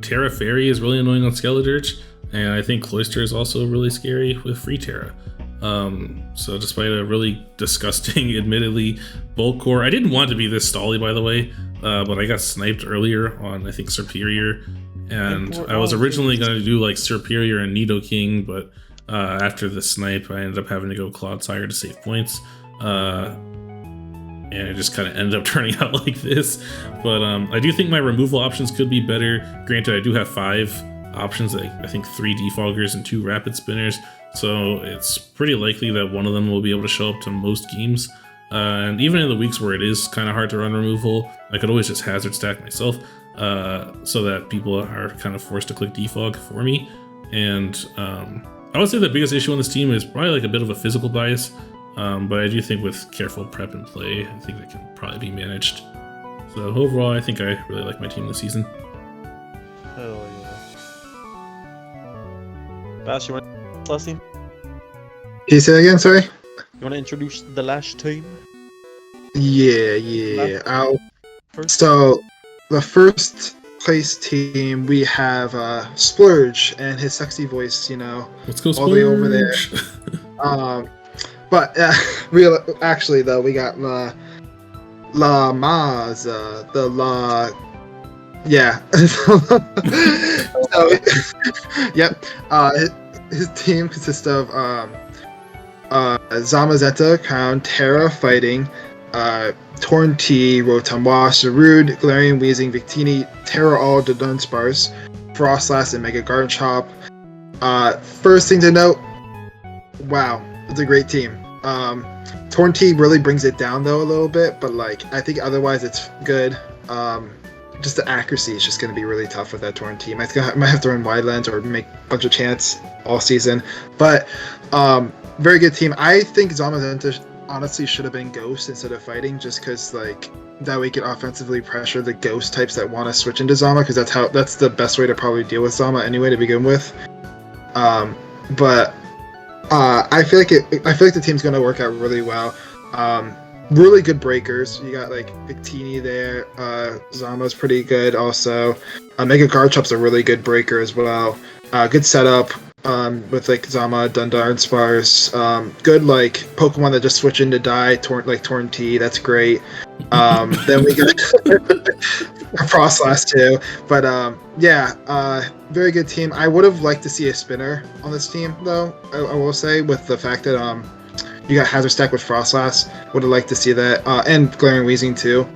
Terra Fairy is really annoying on Skeledirge, and I think Cloyster is also really scary with free Terra. So despite a really disgusting, admittedly, bulk core, I didn't want to be this stally, by the way, but I got sniped earlier on, I think, Superior, and I was originally going to do like Superior and Nidoking, but after the snipe, I ended up having to go Clodsire to save points, and it just kind of ended up turning out like this. But I do think my removal options could be better. Granted, I do have 5 options, like I think 3 defoggers and 2 rapid spinners, so it's pretty likely that one of them will be able to show up to most games. And even in the weeks where it is kind of hard to run removal, I could always just hazard stack myself, so that people are kind of forced to click defog for me. And I would say the biggest issue on this team is probably like a bit of a physical bias, but I do think with careful prep and play, I think that can probably be managed. So overall, I think I really like my team this season. Hell yeah. Bash, you want to last team? Can you say that again? Sorry. You want to introduce the last team? Yeah. So the first place team, we have Splurge and his sexy voice, you know, Let's go all the way over there. Splurge! But actually though, we got La Maz, the La. Yeah. So, yep. His team consists of Zamazenta, Crown, Terra, Fighting, Torn-T, Rotom-Wa, Sarud, Galarian, Weezing, Victini, Terra All, Dunsparce, Frostlass, and Mega Garchomp. First thing to note, wow, it's a great team. Torn-T really brings it down though a little bit, but like I think otherwise it's good. Just the accuracy is just going to be really tough with that Torn-T. Might have to run wide lens or make a bunch of chants all season, but very good team. I think Zamazenta honestly should have been Ghost instead of Fighting, just because like that way we could offensively pressure the Ghost types that want to switch into Zama, because that's the best way to probably deal with Zama anyway to begin with. But I feel like the team's going to work out really well. Really good breakers. You got like Victini there. Zama's pretty good also. Mega Garchomp's a really good breaker as well. Good setup with like Zama, Dundar, and Sparse. Good like Pokemon that just switch into die, like Torn-T. That's great. Then we got Frostlass too. But very good team. I would have liked to see a spinner on this team though. I will say, with the fact that you got Hazard Stack with Frostlass. Would have liked to see that. And Galarian Weezing too.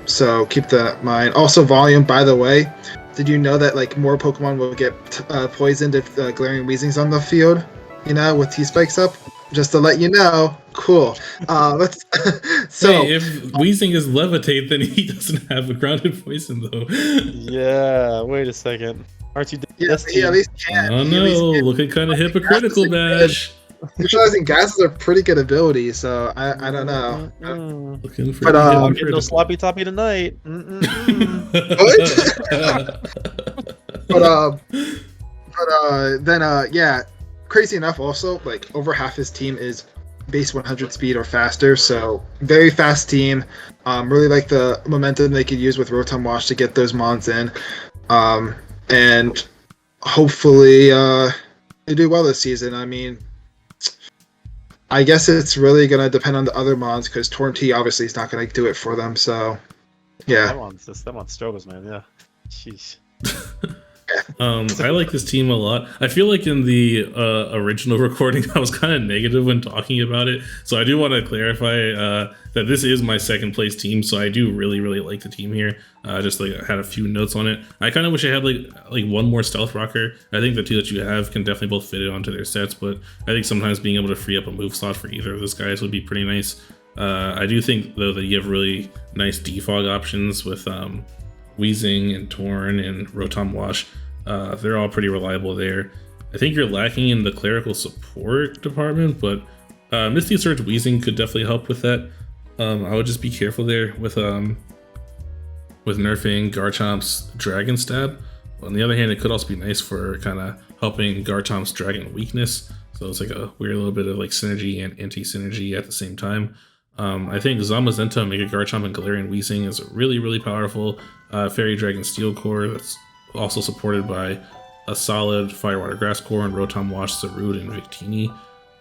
So keep that in mind. Also Volume, by the way. Did you know that like more Pokemon will get poisoned if Galarian Weezing's on the field? You know, with T-Spikes up? Just to let you know. Cool. Let's. So Hey, if Weezing is levitate, then he doesn't have a grounded poison though. Yeah, wait a second. Aren't you yeah, he at least I can. don't He at least know. can. Looking kind of hypocritical, Bash. Neutralizing gases are pretty good ability, so I don't know. Looking for But, the I'm getting no hypocritical. sloppy toppy tonight. Then yeah, crazy enough. Also, like over half his team is base 100 speed or faster, so very fast team. Really like the momentum they could use with Rotom Wash to get those mons in, and hopefully they do well this season. I mean, I guess it's really gonna depend on the other mons because Torn-T obviously is not gonna do it for them. So yeah. That one struggles, man. Yeah. Sheesh. I like this team a lot. I feel like in the original recording, I was kind of negative when talking about it. So I do want to clarify that this is my second place team. So I do really, really like the team here. Just like I had a few notes on it. I kind of wish I had like one more Stealth Rocker. I think the two that you have can definitely both fit it onto their sets. But I think sometimes being able to free up a move slot for either of those guys would be pretty nice. I do think though that you have really nice defog options with Weezing and Torn and Rotom Wash. They're all pretty reliable there. I think you're lacking in the clerical support department, but Misty Surge Weezing could definitely help with that. I would just be careful there with nerfing Garchomp's Dragon Stab. On the other hand, it could also be nice for kind of helping Garchomp's Dragon Weakness. So it's like a weird little bit of like synergy and anti-synergy at the same time. I think Zamazenta, Mega Garchomp, and Galarian Weezing is a really, really powerful Fairy Dragon Steel core that's also supported by a solid Firewater Grass core and Rotom Wash, Zarude, and Victini.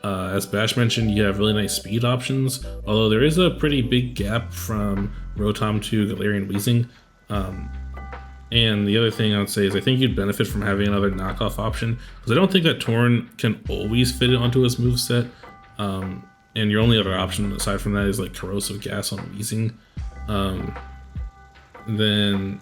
As Bash mentioned, you have really nice speed options, although there is a pretty big gap from Rotom to Galarian Weezing. And the other thing I would say is I think you'd benefit from having another knockoff option, because I don't think that Torn can always fit it onto his moveset. And your only other option aside from that is like Corrosive Gas on Weezing. Then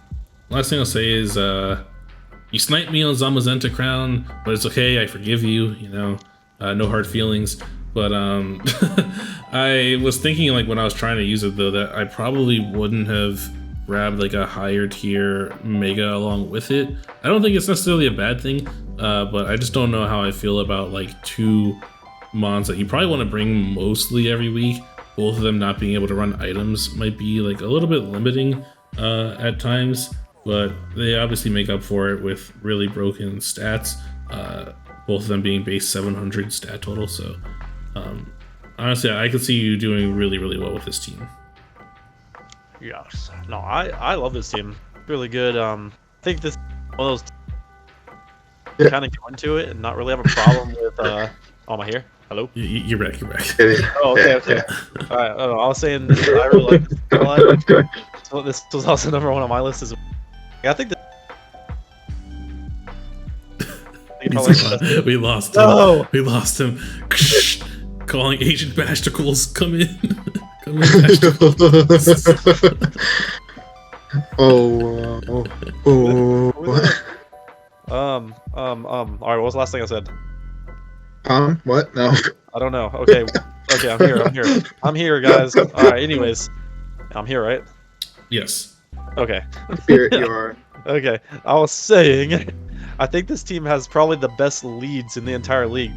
last thing I'll say is you sniped me on Zamazenta Crown, but it's okay, I forgive you, you know, no hard feelings. But I was thinking like when I was trying to use it though that I probably wouldn't have grabbed like a higher tier Mega along with it. I don't think it's necessarily a bad thing, but I just don't know how I feel about like two mons that you probably want to bring mostly every week. Both of them not being able to run items might be like a little bit limiting at times, but they obviously make up for it with really broken stats, both of them being base 700 stat total. So honestly, I could see you doing really, really well with this team. Yes. No, I love this team. Really good. I think this one of those kind of go into it and not really have a problem with. Oh, am I here? Hello. You're back. You're back. Oh, okay. All right. I was saying I really like this a lot. So this was also number one on my list. I think that. We lost him. No! We lost him. Calling Agent Bashticles. Come in. Come in, Bashticles. Oh. All right. What was the last thing I said? What? No. I don't know. Okay. I'm here, guys. All right. Anyways, I'm here, right? Yes. Okay. Here you are. Okay. I was saying, I think this team has probably the best leads in the entire league.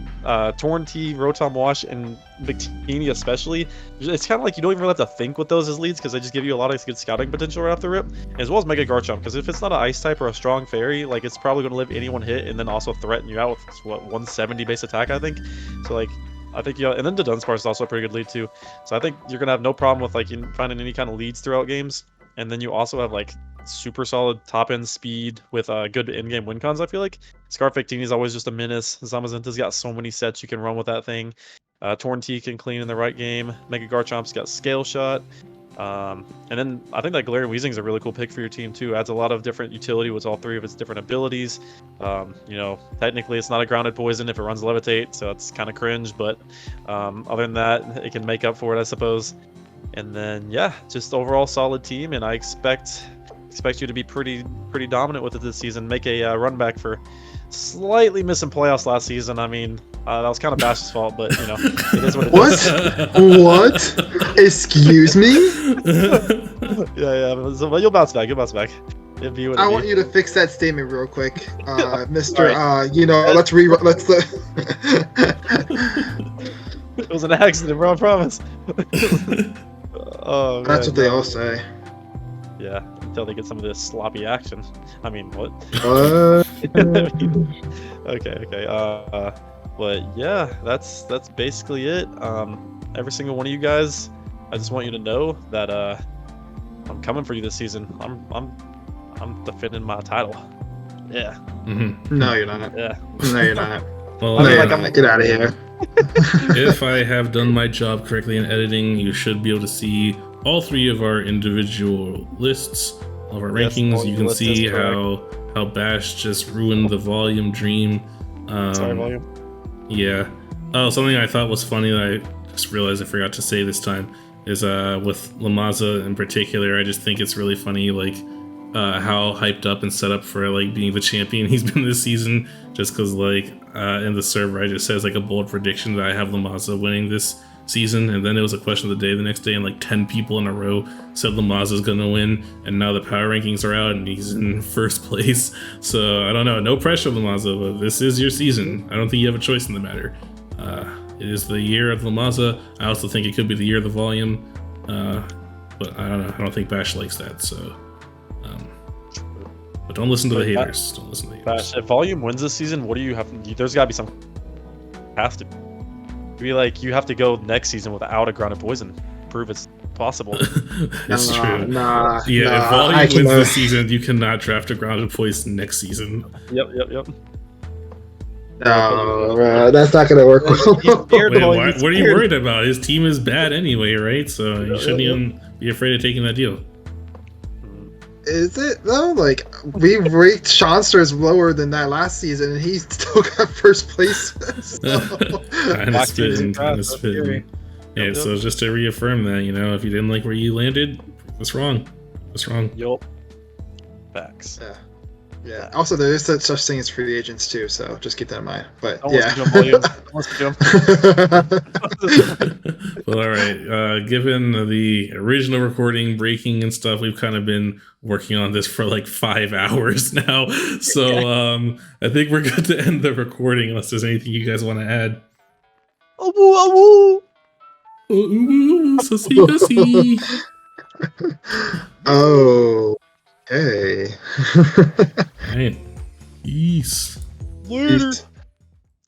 Torn-T, Rotom Wash, and Victini especially. It's kind of like you don't even really have to think with those as leads because they just give you a lot of good scouting potential right off the rip, as well as Mega Garchomp. Because if it's not an Ice type or a strong Fairy, like it's probably going to live any one hit and then also threaten you out with what 170 base attack, I think. So like, I think and then the Dunsparce is also a pretty good lead too. So I think you're gonna have no problem with like finding any kind of leads throughout games. And then you also have like super solid top end speed with good in game win cons. I feel like Scarf Victini is always just a menace. Zamazenta's got so many sets you can run with that thing. Torn-T can clean in the right game. Mega Garchomp's got Scale Shot. And then I think that Galarian Weezing is a really cool pick for your team too. Adds a lot of different utility with all three of its different abilities. You know, technically it's not a grounded poison if it runs Levitate, so it's kind of cringe. But other than that, it can make up for it, I suppose. And then yeah, just overall solid team, and I expect you to be pretty dominant with it this season. Make a run back for slightly missing playoffs last season. I mean, That was kind of Bash's fault, but you know, it is what it What? is. What? Excuse me? Yeah. But you'll bounce back. You'll bounce back. It'd be what I it'd want be. you to fix that statement real quick, Mr. Alright. Let's It was an accident, bro. I promise. Oh, That's man, what they no. all say. Yeah, until they get some of this sloppy action. I mean, what? Okay. But yeah, that's basically it. Every single one of you guys, I just want you to know that I'm coming for you this season. I'm defending my title. Yeah. No, you're not. Yeah. No, you're not. Well, I mean, No, like, you're not. Get out of here. if I have done my job correctly in editing, you should be able to see all 3 of our individual lists of our Yes, rankings. all You your can list see is how Bash just ruined the volume dream. Sorry, volume. Yeah. Oh, something I thought was funny that I just realized I forgot to say this time is with Lamaza in particular. I just think it's really funny, like how hyped up and set up for like being the champion he's been this season. Just because like in the server, I just says like a bold prediction that I have Lamaza winning this season, and then it was a question of the day the next day, and like 10 people in a row said Lamaza's gonna win, and now the power rankings are out and he's in first place. So I don't know, no pressure, Lamaza, but this is your season. I don't think you have a choice in the matter. It is the year of Lamaza. I also think it could be the year of the volume, but I don't know. I don't think Bash likes that. So, but don't listen to the haters. Don't listen to the haters. Bash, if volume wins this season, what do you have? There's got to be some. Have to be like you have to go next season without a grounded poison. Prove it's possible. It's true. Nah, Yeah, if I volume wins cannot. this season, you cannot draft a grounded poison next season. Yep. No, bro, that's not gonna work. Wait, what are you worried about? His team is bad anyway, right? So you shouldn't even be afraid of taking that deal. Is it though? Like we ranked Seansters lower than that last season, and he still got first place. So. Kind of spitting. Yeah, so just to reaffirm that, you know, if you didn't like where you landed, what's wrong? What's wrong? Yup. Facts. Yeah. Also, there is such thing as free agents too, so just keep that in mind. But Don't yeah. listen to him, volume. Don't listen to him. Well, all right. Given the original recording, breaking and stuff, we've kind of been working on this for like 5 hours now. So I think we're good to end the recording unless there's anything you guys want to add. Oh, Sussy. Oh. Okay. All right. Peace. later. Peace.